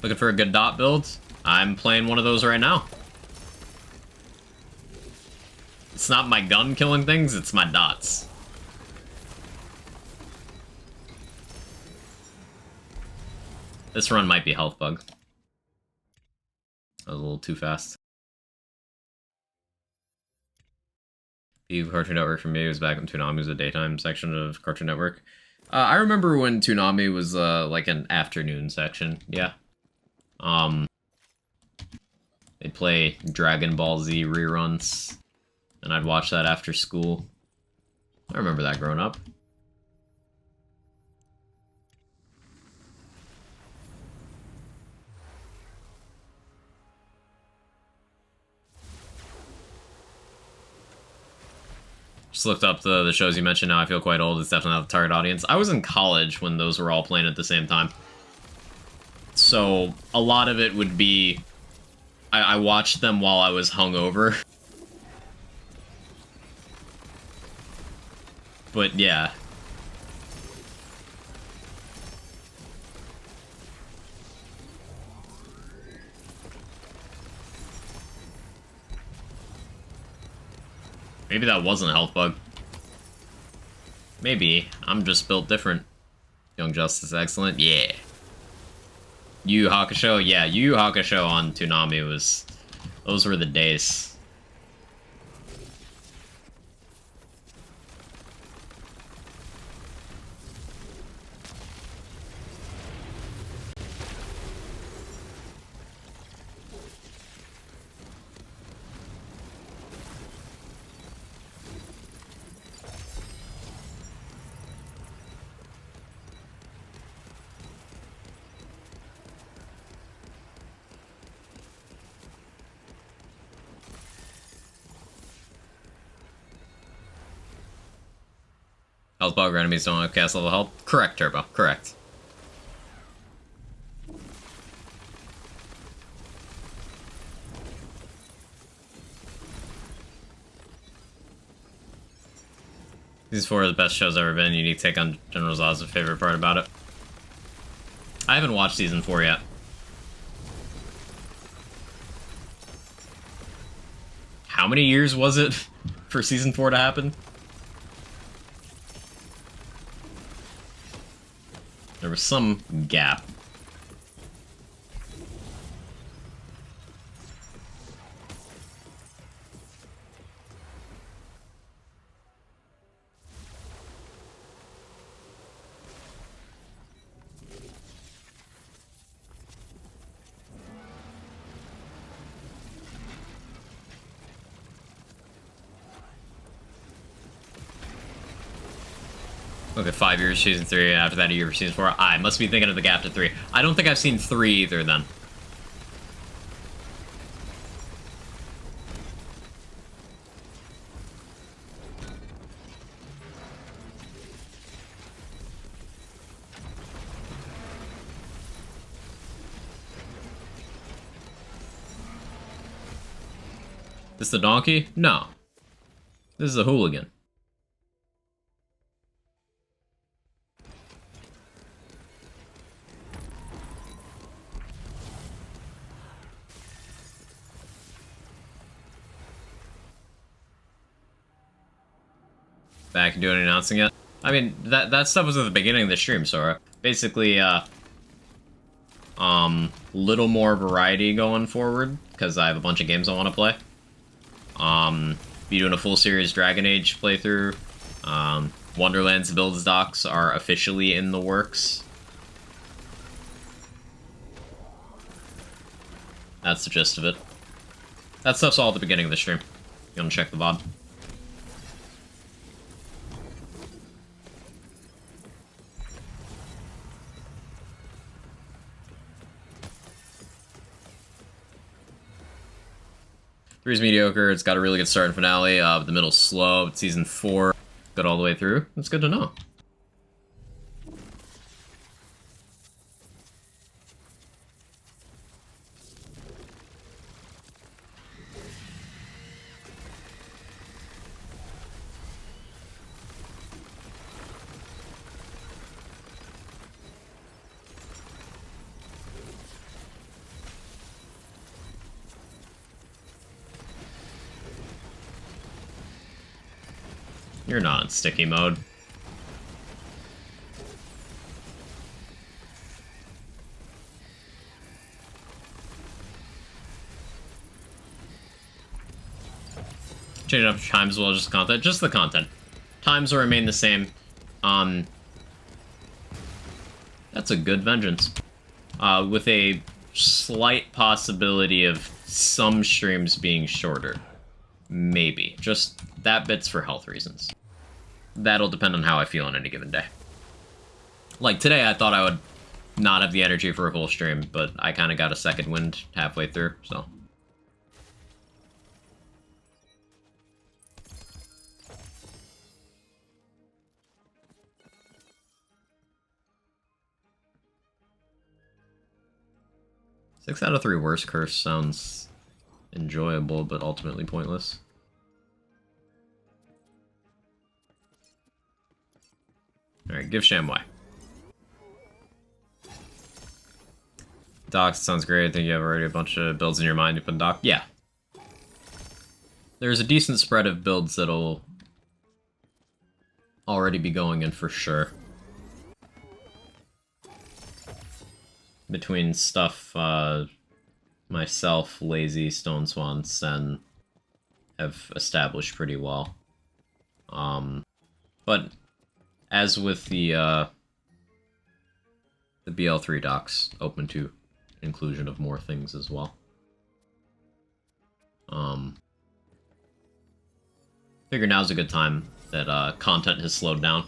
Looking for a good dot build? I'm playing one of those right now. It's not my gun killing things, it's my dots. This run might be health bug. That was a little too fast. Cartoon Network for me was back when Toonami was a daytime section of Cartoon Network. I remember when Toonami was like an afternoon section, yeah. They'd play Dragon Ball Z reruns, and I'd watch that after school. I remember that growing up. Just looked up the shows you mentioned. Now I feel quite old. It's definitely not the target audience. I was in college when those were all playing at the same time. So a lot of it would be... I watched them while I was hungover. But yeah. Maybe that wasn't a health bug. Maybe. I'm just built different. Young Justice, excellent. Yeah. Yu Yu Hakusho? Yeah, Yu Yu Hakusho on Toonami was... Those were the days. health bar enemies don't have cast level health. Correct, Turbo. Correct. These 4 are the best shows ever been. Unique take on General Zod's favorite part about it. I haven't watched season 4 yet. How many years was it for season 4 to happen? There was some gap. Okay, 5 years, season 3, and after that a year for season 4. I must be thinking of the gap to 3. I don't think I've seen 3 either, then. This the donkey? No. This is a hooligan. Back and doing an announcing it. I mean, that stuff was at the beginning of the stream, Sora. Basically, little more variety going forward, because I have a bunch of games I want to play. Be doing a full series Dragon Age playthrough. Wonderland's builds docs are officially in the works. That's the gist of it. That stuff's all at the beginning of the stream. You wanna check the VOD. Three's mediocre. It's got a really good start and finale. The middle's slow. But season 4 got all the way through. That's good to know. You're not in sticky mode. Change up times as well, just content. Just the content. Times will remain the same. That's a good vengeance. With a slight possibility of some streams being shorter. Maybe. Just that bit's for health reasons. That'll depend on how I feel on any given day. Like today, I thought I would not have the energy for a full stream, but I kind of got a second wind halfway through, so. Six out of 3 worst curse sounds enjoyable, but ultimately pointless. Alright, give ShamWai. Docs sounds great. I think you have already a bunch of builds in your mind to put in Doc. Yeah. There's a decent spread of builds that'll already be going in for sure. Between stuff myself, Lazy, Stone Swan, Sen have established pretty well. But as with the BL3 docs, open to inclusion of more things as well. Figure now's a good time that content has slowed down.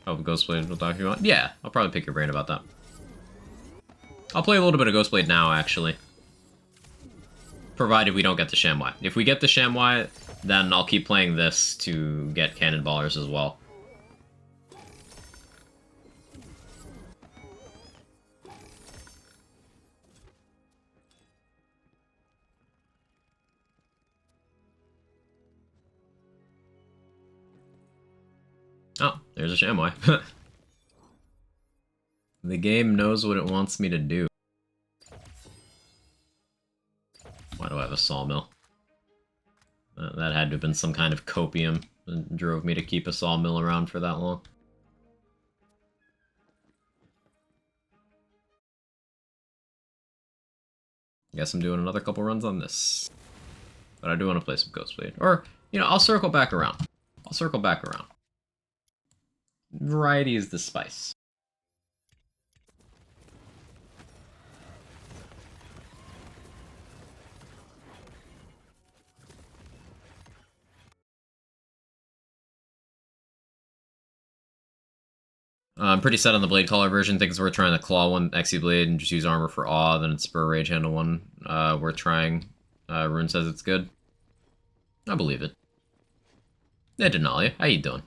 Oh, Ghostblade will doc you want? Yeah, I'll probably pick your brain about that. I'll play a little bit of Ghostblade now, actually. Provided we don't get the ShamWai. If we get the ShamWai, then I'll keep playing this to get cannonballers as well. Oh, there's a chamois. The game knows what it wants me to do. Why do I have a sawmill? That had to have been some kind of copium that drove me to keep a sawmill around for that long. Guess I'm doing another couple runs on this. But I do want to play some Ghostblade. Or, you know, I'll circle back around. I'll circle back around. Variety is the spice. I'm pretty set on the Blade Caller version. Think it's worth trying the Claw one, XE Blade, and just use armor for Awe. Then it's Spur Rage Handle one. Worth trying. Rune says it's good. I believe it. Hey, Denalia, how you doing?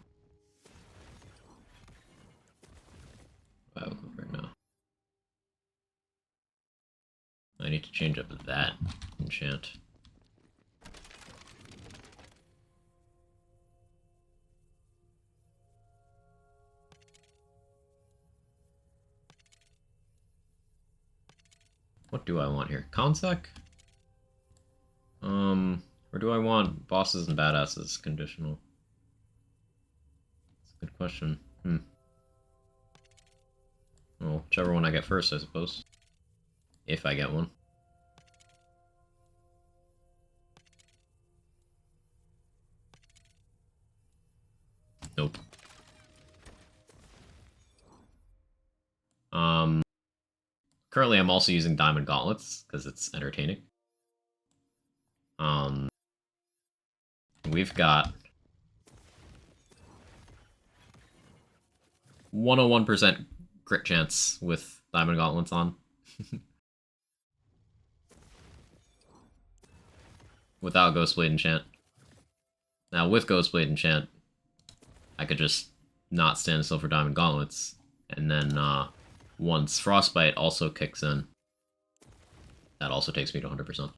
Wow, right now. I need to change up that enchant. What do I want here? Consec? Or do I want bosses and badasses conditional? That's a good question. Well, whichever one I get first, I suppose. If I get one. Nope. Currently I'm also using Diamond Gauntlets, because it's entertaining. We've got 101% crit chance with Diamond Gauntlets on. Without Ghostblade Enchant. Now with Ghostblade Enchant, I could just not stand still for Diamond Gauntlets, and then once Frostbite also kicks in, that also takes me to 100%.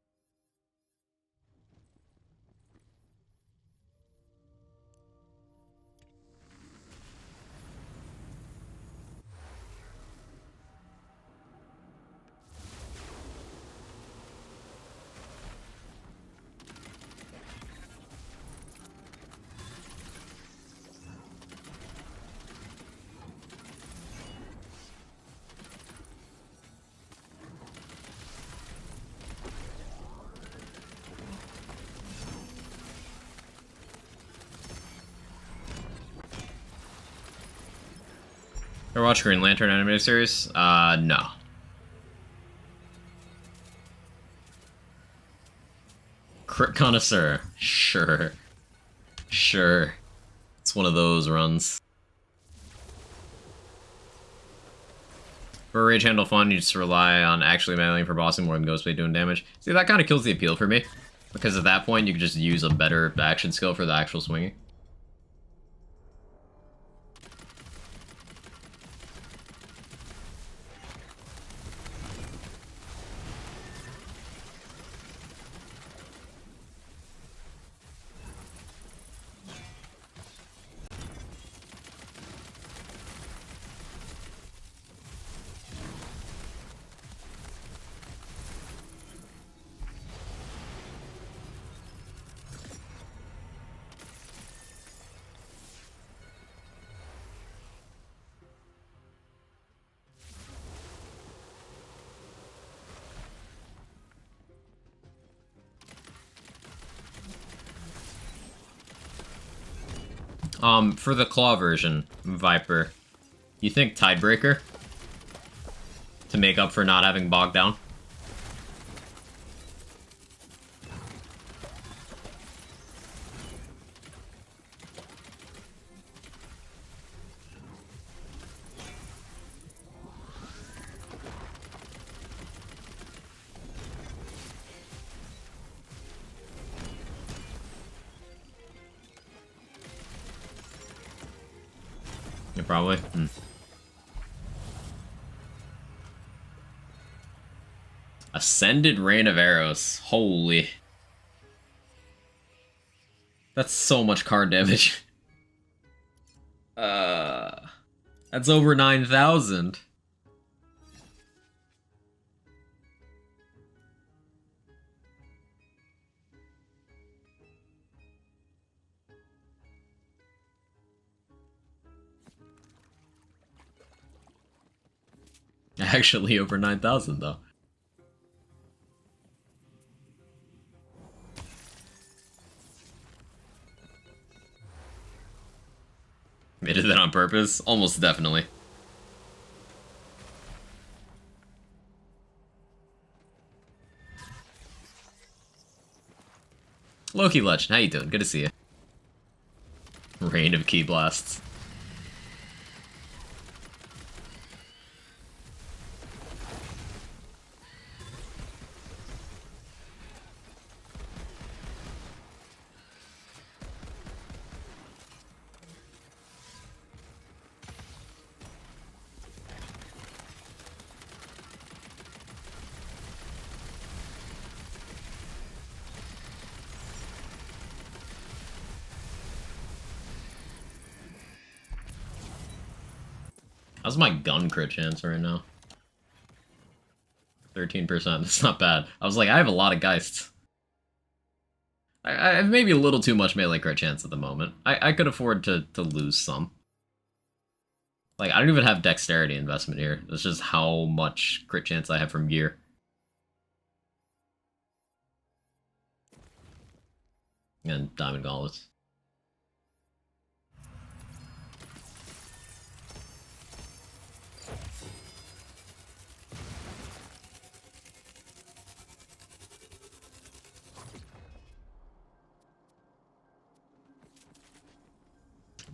Ever watch Green Lantern animated series? No. Crit Connoisseur. Sure. Sure. It's one of those runs. For Rage Handle fun, you just rely on actually mailing for bossing more than Ghostblade doing damage. See, that kind of kills the appeal for me. Because at that point, you can just use a better action skill for the actual swinging. For the Claw version, Viper, you think Tidebreaker? To make up for not having Bogged Down? Yeah, probably. Ascended Rain of Arrows. Holy. That's so much card damage. That's over 9,000. Actually over 9,000 though. They did that on purpose? Almost definitely. Loki Legend, how you doing? Good to see you. Rain of Key Blasts. How's my gun crit chance right now? 13%. That's not bad. I was like, I have a lot of Geists. I have maybe a little too much melee crit chance at the moment. I could afford to lose some. Like, I don't even have dexterity investment here. It's just how much crit chance I have from gear. And Diamond Gauntlets.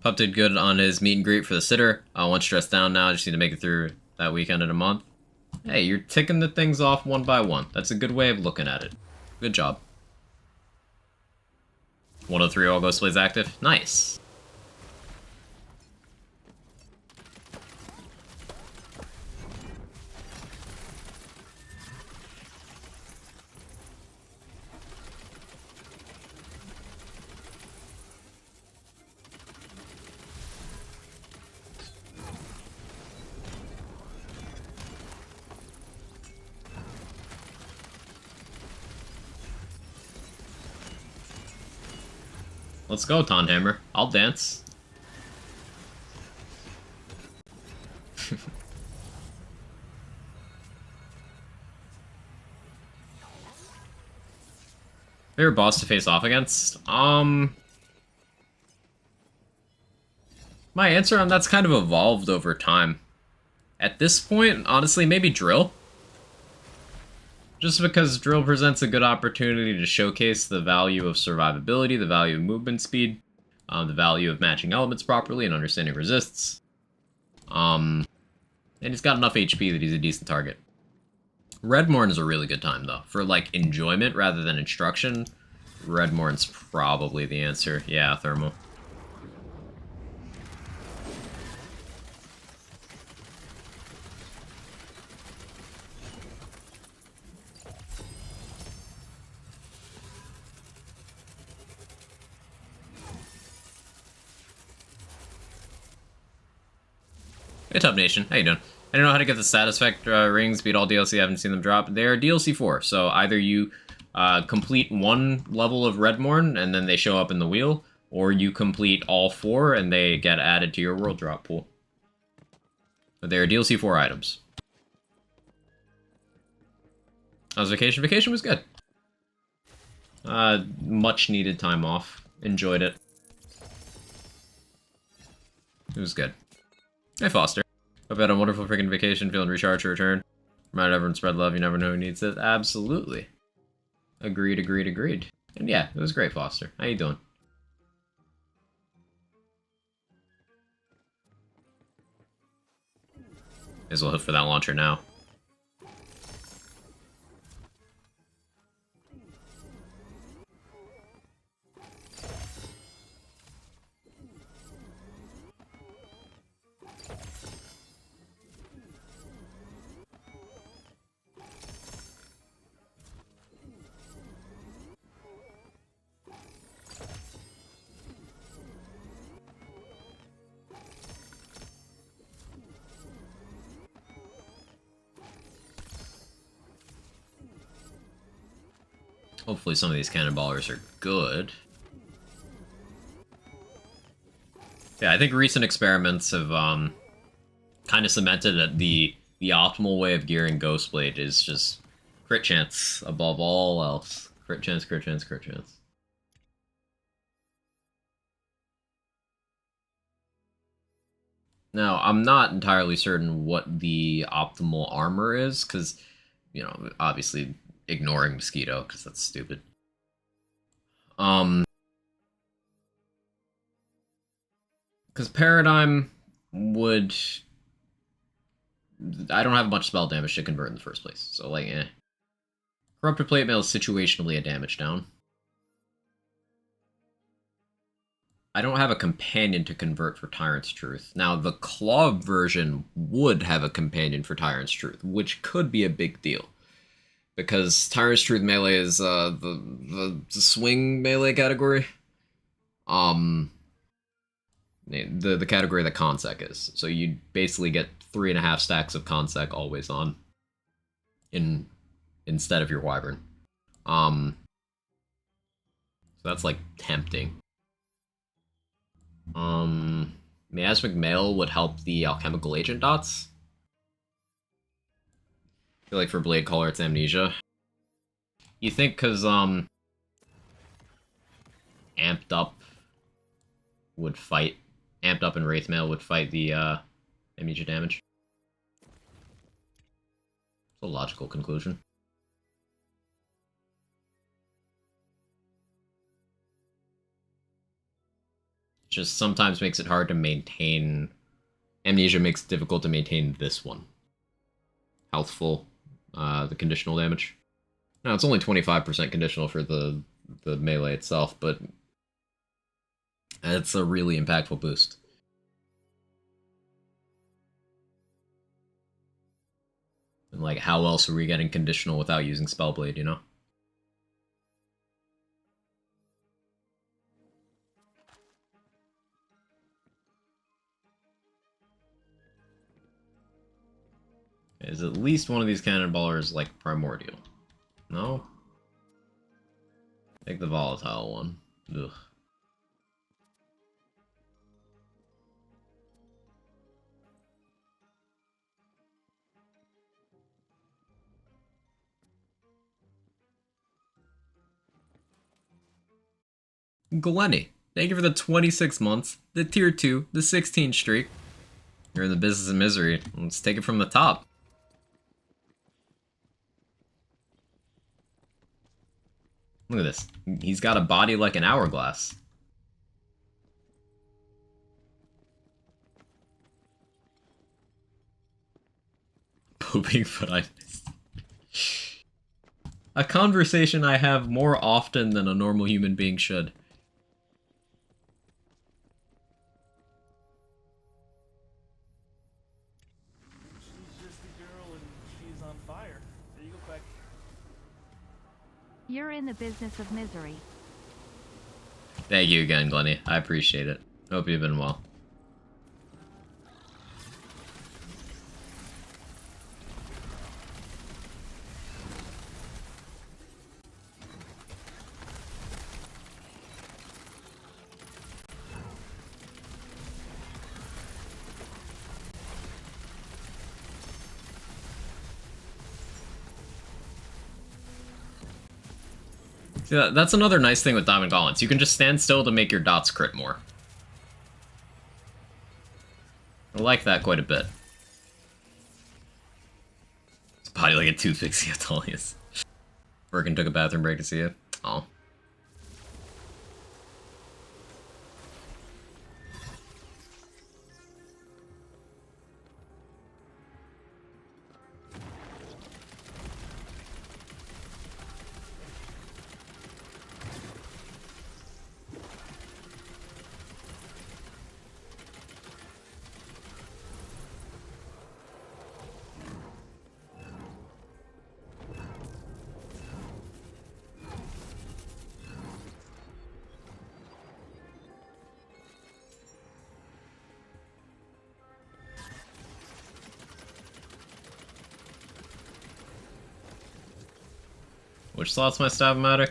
Pup did good on his meet and greet for the sitter. One stress down now. Just need to make it through that weekend in a month. Hey, you're ticking the things off one by one. That's a good way of looking at it. Good job. 103 all Ghost Blades active. Nice. Let's go, Tonhammer. I'll dance. Favorite boss to face off against? My answer on that's kind of evolved over time. At this point, honestly, maybe Drill. Just because Drill presents a good opportunity to showcase the value of survivability, the value of movement speed, the value of matching elements properly and understanding resists. And he's got enough HP that he's a decent target. Redmorn is a really good time, though. For, like, enjoyment rather than instruction, Redmorn's probably the answer. Yeah, Thermal. Hey, Tub Nation. How you doing? I don't know how to get the status effect rings, beat all DLC, I haven't seen them drop. They're DLC 4, so either you complete one level of Redmorn and then they show up in the wheel, or you complete all 4 and they get added to your world drop pool. But they're DLC 4 items. How's vacation? Vacation was good. Much needed time off. Enjoyed it. It was good. Hey, Foster. Hope you had a wonderful freaking vacation, feeling recharged to return. Remind everyone, spread love, you never know who needs it. Absolutely. Agreed, agreed, agreed. And yeah, it was great, Foster. How you doing? May as well hit for that launcher now. Hopefully some of these cannonballers are good. Yeah, I think recent experiments have kind of cemented that the optimal way of gearing Ghostblade is just crit chance above all else. Crit chance, crit chance, crit chance. Now, I'm not entirely certain what the optimal armor is, because, you know, obviously ignoring Mosquito, because that's stupid. Because Paradigm would... I don't have much spell damage to convert in the first place, so, like, eh. Corrupted Plate Mail is situationally a damage down. I don't have a companion to convert for Tyrant's Truth. Now, the Claw version would have a companion for Tyrant's Truth, which could be a big deal. Because Tyrant's Truth melee is the swing melee category. The category that Consec is. So you basically get 3.5 stacks of Consec always on. Instead of your Wyvern. So that's like tempting. Miasmic Mail would help the alchemical agent dots. I feel like for Blade Caller it's Amnesia. You think because Amped Up would fight, Amped Up and Wraith Mail would fight the Amnesia damage. It's a logical conclusion. Just sometimes makes it hard to maintain. Amnesia makes it difficult to maintain this one. Healthful, the conditional damage. Now it's only 25% conditional for the melee itself, but it's a really impactful boost. And like, how else are we getting conditional without using Spellblade, you know? Is at least one of these cannonballers like primordial? No? Take the volatile one. Ugh. Glenny, thank you for the 26 months, the tier 2, the 16 streak. You're in the business of misery. Let's take it from the top. Look at this. He's got a body like an hourglass. Pooping, but I missed. A conversation I have more often than a normal human being should. She's just a girl and she's on fire. There you go, Quack. You're in the business of misery. Thank you again, Glenny. I appreciate it. Hope you've been well. Yeah, that's another nice thing with Diamond Gauntlets. You can just stand still to make your dots crit more. I like that quite a bit. It's body like a toothpick, see how tall he is. Bergen took a bathroom break to see it. Oh. Which slot's my Stab-O-Matic?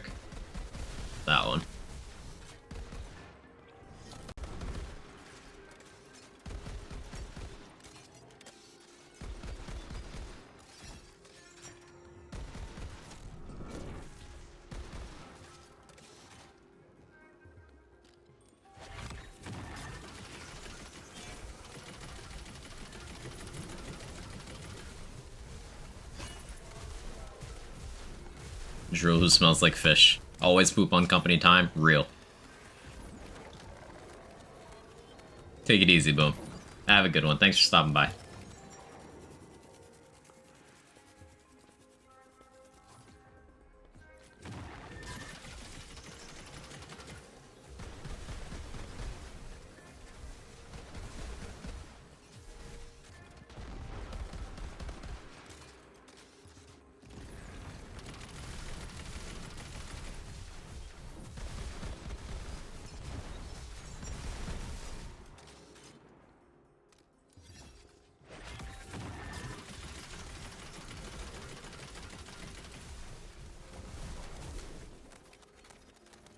That one. Drill who smells like fish. Always poop on company time. Real. Take it easy, Boom. Have a good one. Thanks for stopping by.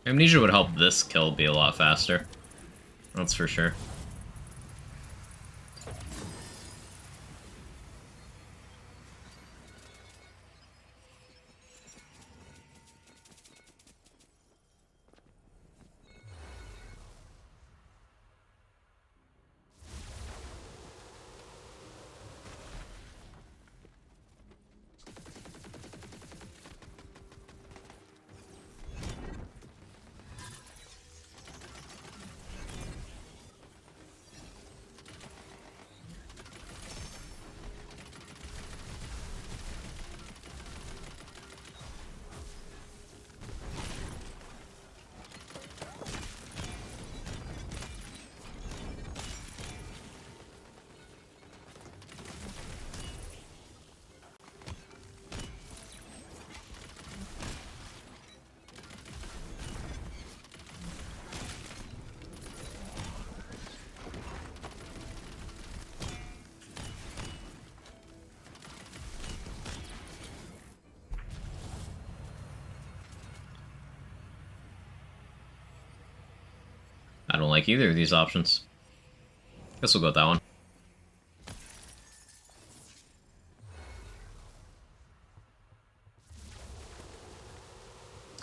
Amnesia would help this kill be a lot faster. That's for sure. I don't like either of these options. Guess we'll go with that one.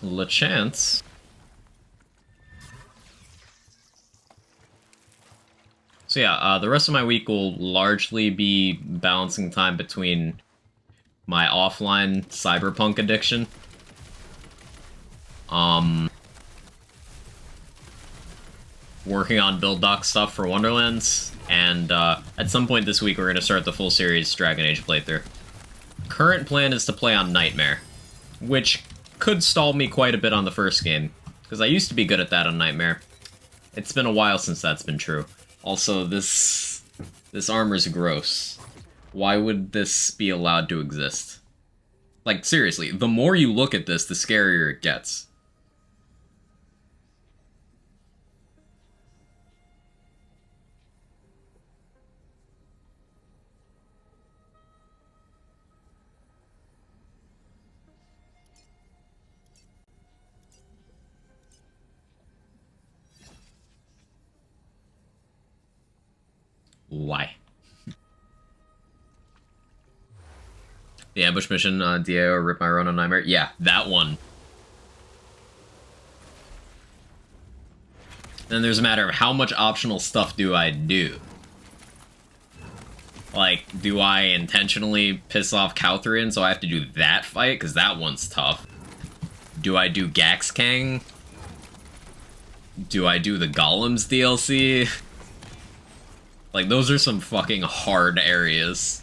LeChance. So yeah, the rest of my week will largely be balancing time between my offline cyberpunk addiction. Working on build doc stuff for Wonderlands, and at some point this week we're going to start the full series Dragon Age playthrough. Current plan is to play on Nightmare, which could stall me quite a bit on the first game, because I used to be good at that on Nightmare. It's been a while since that's been true. Also, this armor's gross. Why would this be allowed to exist? Like, seriously, the more you look at this, the scarier it gets. Why? The ambush mission, DAO, Rip My Run on Nightmare? Yeah, that one. Then there's a matter of how much optional stuff do I do? Like, do I intentionally piss off Calthrian so I have to do that fight? Because that one's tough. Do I do Gaxkang? Do I do the Golems DLC? Like, those are some fucking hard areas.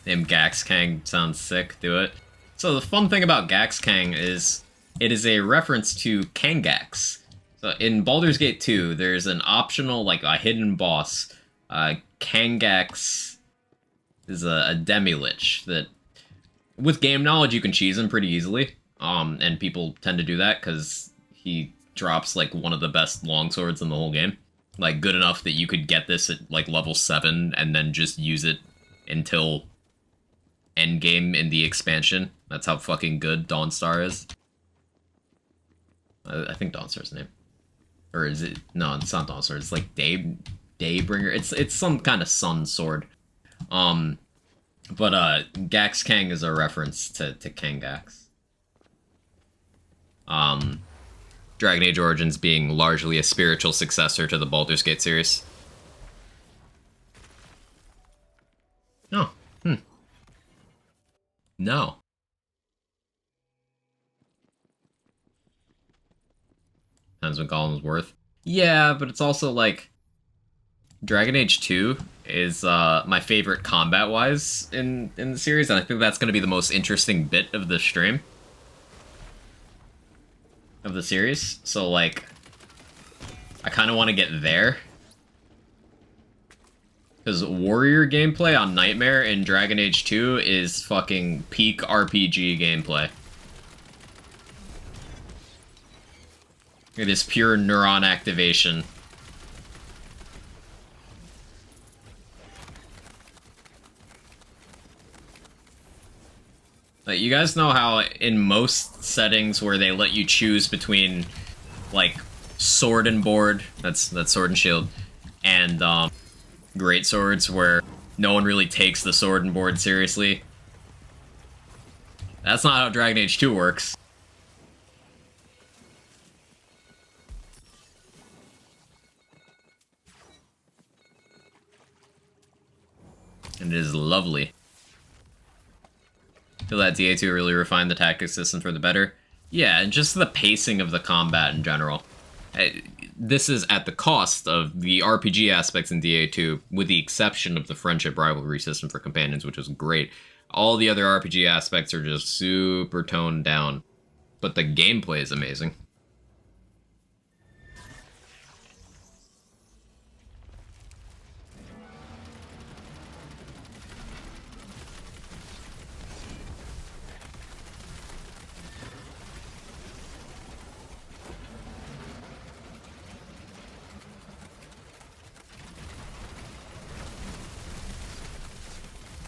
Name Gaxkang sounds sick, do it. So the fun thing about Gaxkang is it is a reference to Kangax. So in Baldur's Gate 2, there's an optional, like, a hidden boss. Kangax is a demi-lich that, with game knowledge, you can cheese him pretty easily. And people tend to do that because he drops like one of the best longswords in the whole game. Like good enough that you could get this at like level 7 and then just use it until endgame in the expansion. That's how fucking good Dawnstar is. I think Dawnstar's the name. Or is it? No, it's not Dawnstar. It's like Daybringer. It's some kind of sun sword. But Gax Kang is a reference to Kangax. Dragon Age Origins being largely a spiritual successor to the Baldur's Gate series. Oh, No. Depends what Golem's worth. Yeah, but it's also like Dragon Age 2 is my favorite combat-wise in the series, and I think that's going to be the most interesting bit of the stream. Of the series. So, like, I kind of want to get there. Because warrior gameplay on Nightmare in Dragon Age 2 is fucking peak RPG gameplay. It is pure neuron activation. You guys know how in most settings where they let you choose between, like, sword and board, that's sword and shield, and great swords where no one really takes the sword and board seriously? That's not how Dragon Age 2 works. And it is lovely. I feel that DA2 really refined the tactics system for the better. Yeah, and just the pacing of the combat in general. This is at the cost of the RPG aspects in DA2, with the exception of the friendship rivalry system for companions, which was great. All the other RPG aspects are just super toned down. But the gameplay is amazing.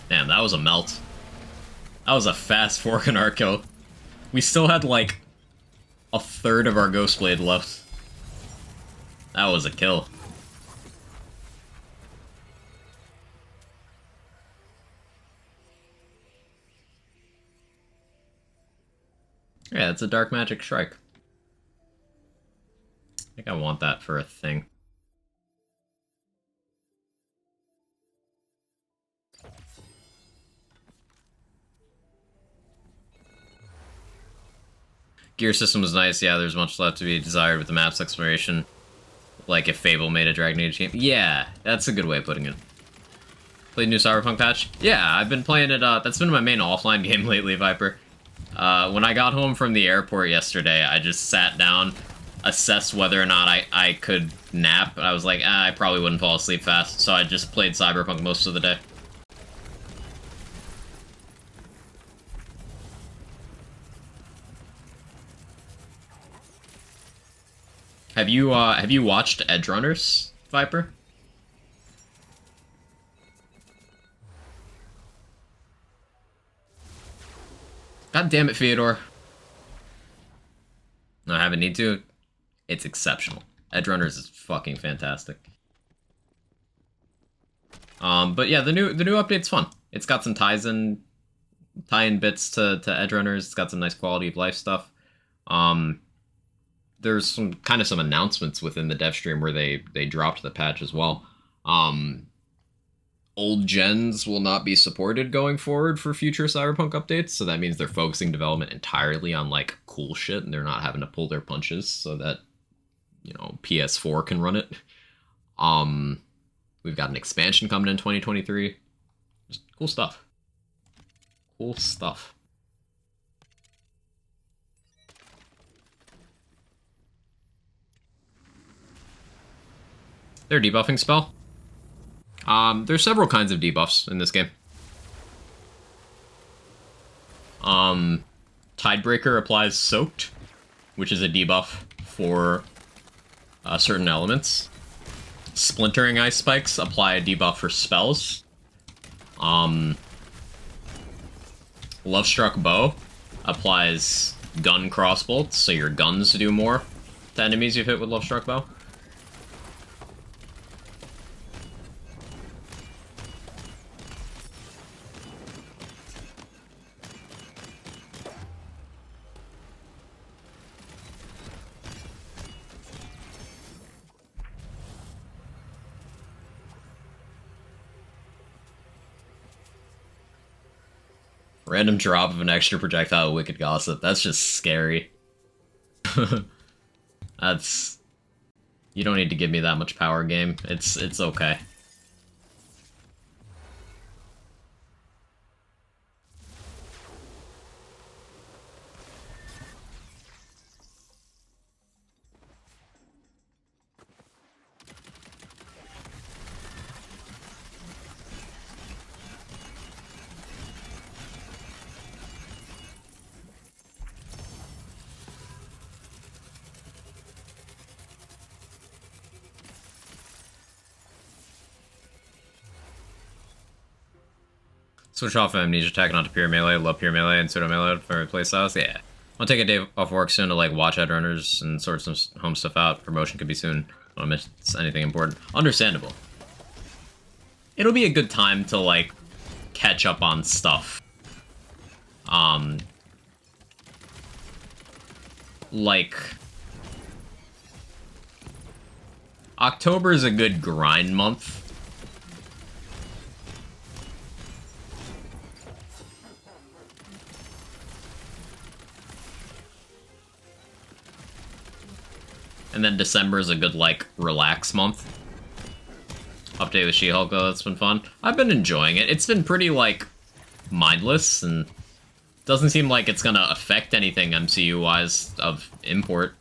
Damn, that was a melt. That was a fast fork in our kill. We still had, like, a third of our Ghostblade left. That was a kill. Yeah, it's a Dark Magic Strike. I think I want that for a thing. Gear system was nice. Yeah, there's much left to be desired with the map's exploration. Like if Fable made a Dragon Age game. Yeah, that's a good way of putting it. Played new Cyberpunk patch? Yeah, I've been playing it. That's been my main offline game lately, Viper. When I got home from the airport yesterday, I just sat down, assessed whether or not I could nap. I was like, I probably wouldn't fall asleep fast, so I just played Cyberpunk most of the day. Have you watched Edge Runners, Viper? God damn it, Fyodor. No, I haven't need to. It's exceptional. Edge Runners is fucking fantastic. But yeah, the new update's fun. It's got some tie-in bits to Edge Runners. It's got some nice quality of life stuff. There's some announcements within the dev stream where they dropped the patch as well. Old gens will not be supported going forward for future Cyberpunk updates, so that means they're focusing development entirely on like cool shit, and they're not having to pull their punches so that, you know, PS4 can run it. We've got an expansion coming in 2023. Just cool stuff. Cool stuff. Their debuffing spell. There's several kinds of debuffs in this game. Tidebreaker applies Soaked, which is a debuff for certain elements. Splintering ice spikes apply a debuff for spells. Love Struck Bow applies gun crossbolts, so your guns do more to enemies you've hit with Love Struck Bow. Random drop of an extra projectile Wicked Gossip. That's just scary. That's... You don't need to give me that much power, game. It's okay. Switch off Amnesia attack onto pure melee, love pure melee, and pseudo melee for playstyles. Yeah. I'll take a day off work soon to like watch Headrunners and sort some home stuff out. Promotion could be soon. I don't miss anything important. Understandable. It'll be a good time to like catch up on stuff. Like October is a good grind month. And then December is a good, like, relax month. Update with She-Hulk, though, that's been fun. I've been enjoying it. It's been pretty, like, mindless, and doesn't seem like it's gonna affect anything MCU-wise of import.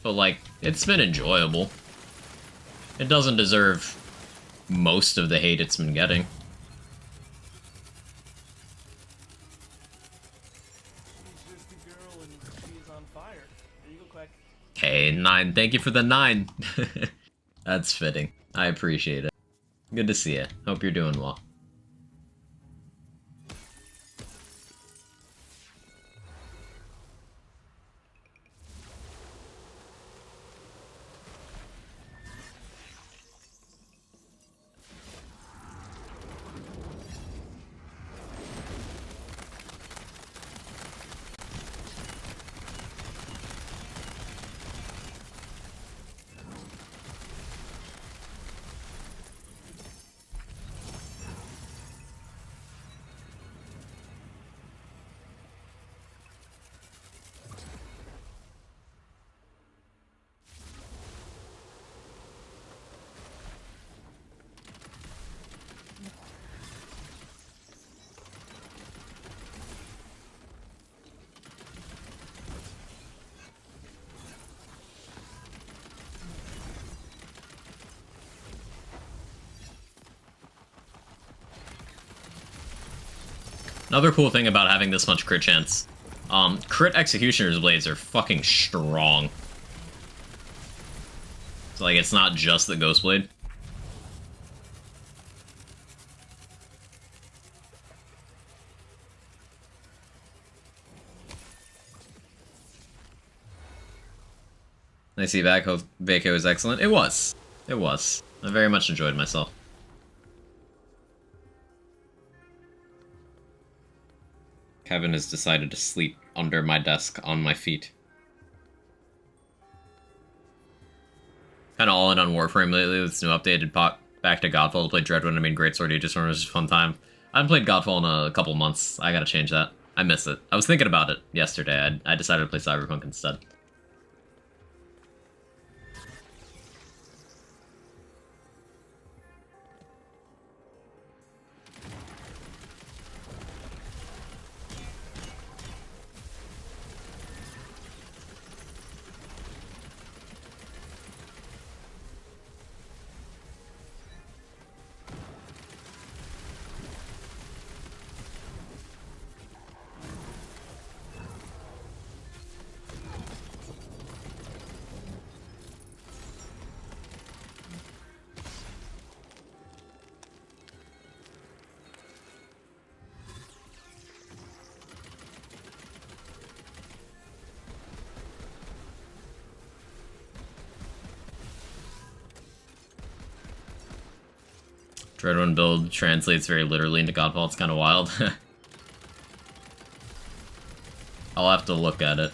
But, like, it's been enjoyable. It doesn't deserve most of the hate it's been getting. She's just a girl and she's on fire. There you go, Quack. Hey, 9. Thank you for the 9. That's fitting. I appreciate it. Good to see you. Hope you're doing well. Another cool thing about having this much crit chance, crit Executioner's Blades are fucking strong. So, like, it's not just the Ghost Blade. I see Vaco is excellent. It was. It was. I very much enjoyed myself. Kevin has decided to sleep under my desk on my feet. Kinda all in on Warframe lately with this new updated back to Godfall to play Dreadwind. I mean, Greatsword Aegis Storm was just a fun time. I haven't played Godfall in a couple months. I gotta change that. I miss it. I was thinking about it yesterday. I decided to play Cyberpunk instead. Dreadwind build translates very literally into Godfall. It's kind of wild. I'll have to look at it.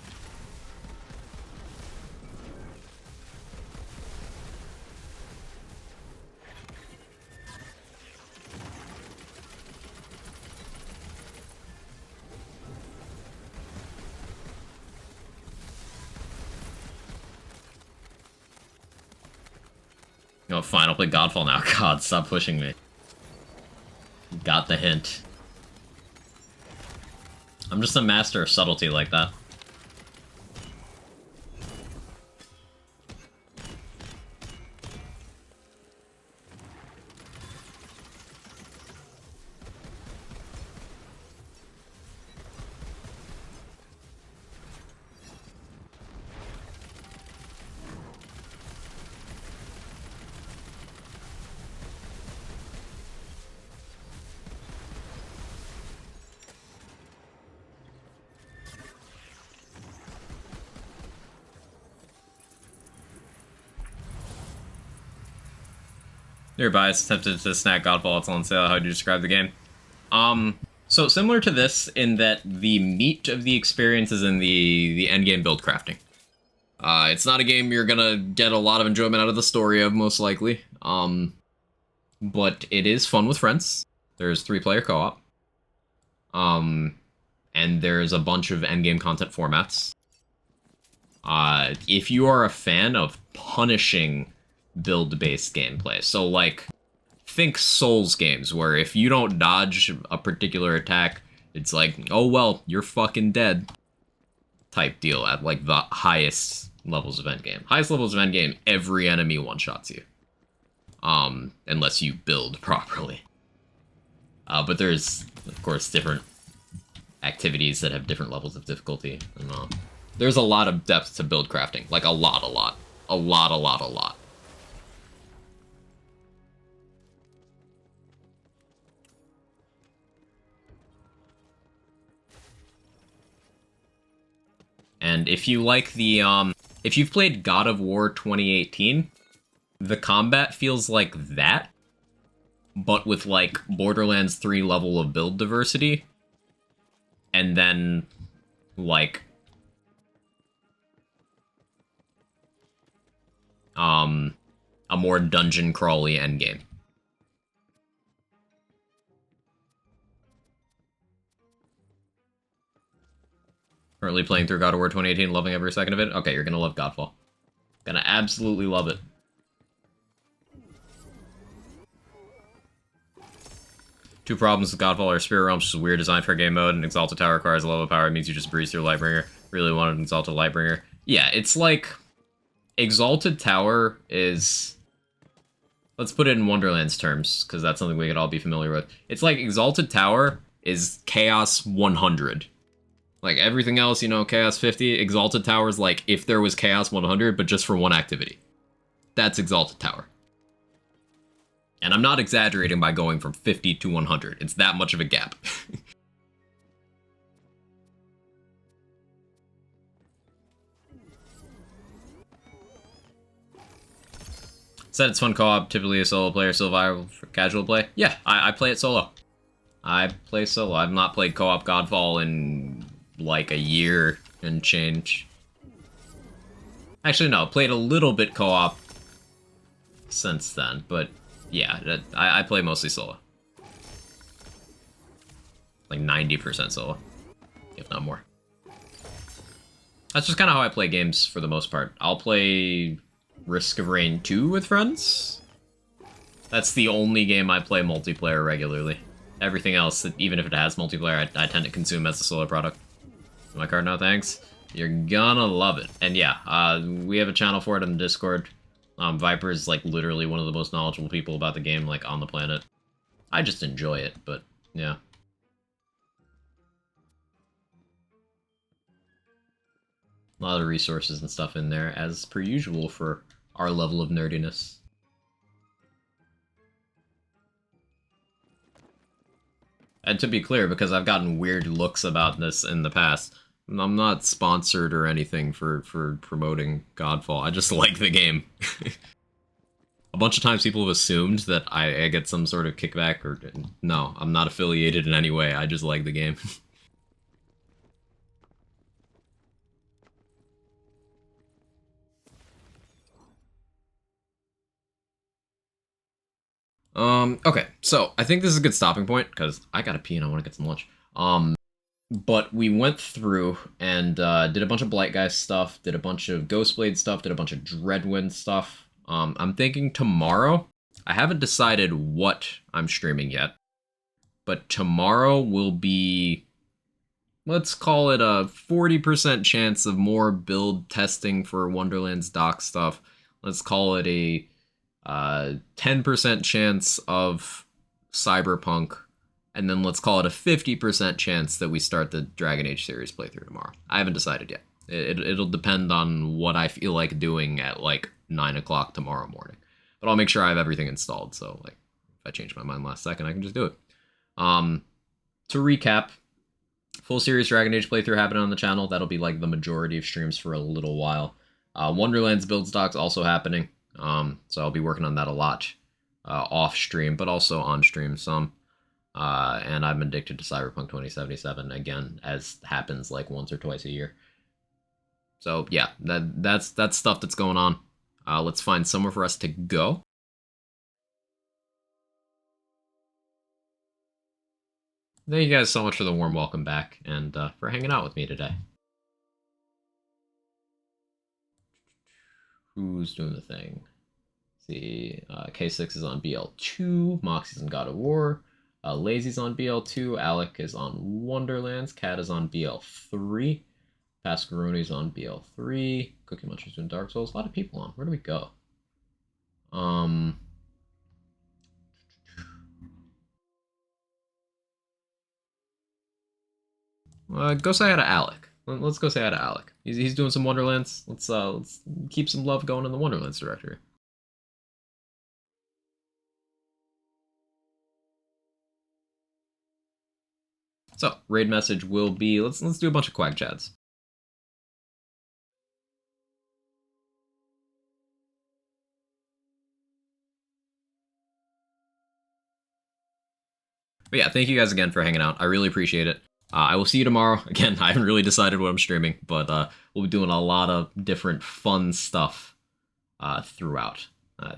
Oh, fine, I'll play Godfall now. God, stop pushing me. Got the hint. I'm just a master of subtlety like that. Your bias attempted to snag Godfall. It's on sale. How do you describe the game? So similar to this in that the meat of the experience is in the endgame build crafting. It's not a game you're gonna get a lot of enjoyment out of the story of, most likely. But it is fun with friends. There's 3-player co-op. And there's a bunch of endgame content formats. If you are a fan of punishing build-based gameplay. So, like, think Souls games, where if you don't dodge a particular attack, it's like, oh well, you're fucking dead. Type deal at, like, the highest levels of endgame. Highest levels of endgame, every enemy one-shots you. Unless you build properly. But there's, of course, different activities that have different levels of difficulty. And, there's a lot of depth to build crafting. Like, a lot. A lot. And if you like the, if you've played God of War 2018, the combat feels like that, but with, like, Borderlands 3 level of build diversity, and then, like, a more dungeon crawly endgame. Currently playing through God of War 2018, loving every second of it. Okay, you're gonna love Godfall. Gonna absolutely love it. Two problems with Godfall are Spirit Realms, which is a weird design for a game mode, and Exalted Tower requires a level of power. It means you just breeze through Lightbringer. Really wanted an Exalted Lightbringer. Yeah, it's like... Exalted Tower is... Let's put it in Wonderland's terms, because that's something we could all be familiar with. It's like Exalted Tower is Chaos 100. Like, everything else, you know, Chaos 50, Exalted Tower is like if there was Chaos 100, but just for one activity. That's Exalted Tower. And I'm not exaggerating by going from 50 to 100. It's that much of a gap. Said it's fun co-op, typically a solo player, still viable for casual play. Yeah, I play it solo. I play solo. I've not played co-op Godfall in like a year and change. Actually, no, played a little bit co-op since then, but yeah, I play mostly solo. Like 90% solo, if not more. That's just kind of how I play games for the most part. I'll play Risk of Rain 2 with friends. That's the only game I play multiplayer regularly. Everything else, even if it has multiplayer, I tend to consume as a solo product. My card now, thanks. You're gonna love it. And yeah, we have a channel for it on Discord. Viper is like literally one of the most knowledgeable people about the game, like, on the planet. I just enjoy it, but yeah. A lot of resources and stuff in there, as per usual for our level of nerdiness. And to be clear, because I've gotten weird looks about this in the past, I'm not sponsored or anything for promoting Godfall. I just like the game. A bunch of times people have assumed that I get some sort of kickback, or no, I'm not affiliated in any way. I just like the game. Okay, so I think this is a good stopping point because I gotta pee and I want to get some lunch. But we went through and did a bunch of Blight Guy stuff, did a bunch of Ghostblade stuff, did a bunch of Dreadwind stuff. I'm thinking tomorrow. I haven't decided what I'm streaming yet, but tomorrow will be, let's call it a 40% chance of more build testing for Wonderland's dock stuff. Let's call it a 10% chance of Cyberpunk, and then let's call it a 50% chance that we start the Dragon Age series playthrough tomorrow. I haven't decided yet. It'll depend on what I feel like doing at like 9 o'clock tomorrow morning. But I'll make sure I have everything installed, so like if I change my mind last second, I can just do it. To recap, full series Dragon Age playthrough happening on the channel. That'll be like the majority of streams for a little while. Wonderland's build stocks also happening. So I'll be working on that a lot off stream, but also on stream some. And I'm addicted to Cyberpunk 2077 again, as happens like once or twice a year. So yeah, that's stuff that's going on. Let's find somewhere for us to go. Thank you guys so much for the warm welcome back and for hanging out with me today. Who's doing the thing? Let's see, K6 is on BL2, Moxie's on God of War, Lazy's on BL2, Alec is on Wonderlands, Cat is on BL3, Pascaroni's on BL3, Cookie Muncher's doing Dark Souls. A lot of people on. Where do we go? Go say hi to Alec. Let's go say hi to Alec. He's doing some Wonderlands. Let's keep some love going in the Wonderlands directory. So raid message will be let's do a bunch of Quack Chads. But yeah, thank you guys again for hanging out. I really appreciate it. I will see you tomorrow. Again, I haven't really decided what I'm streaming, but we'll be doing a lot of different fun stuff throughout.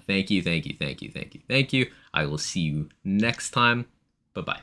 Thank you. I will see you next time. Bye-bye.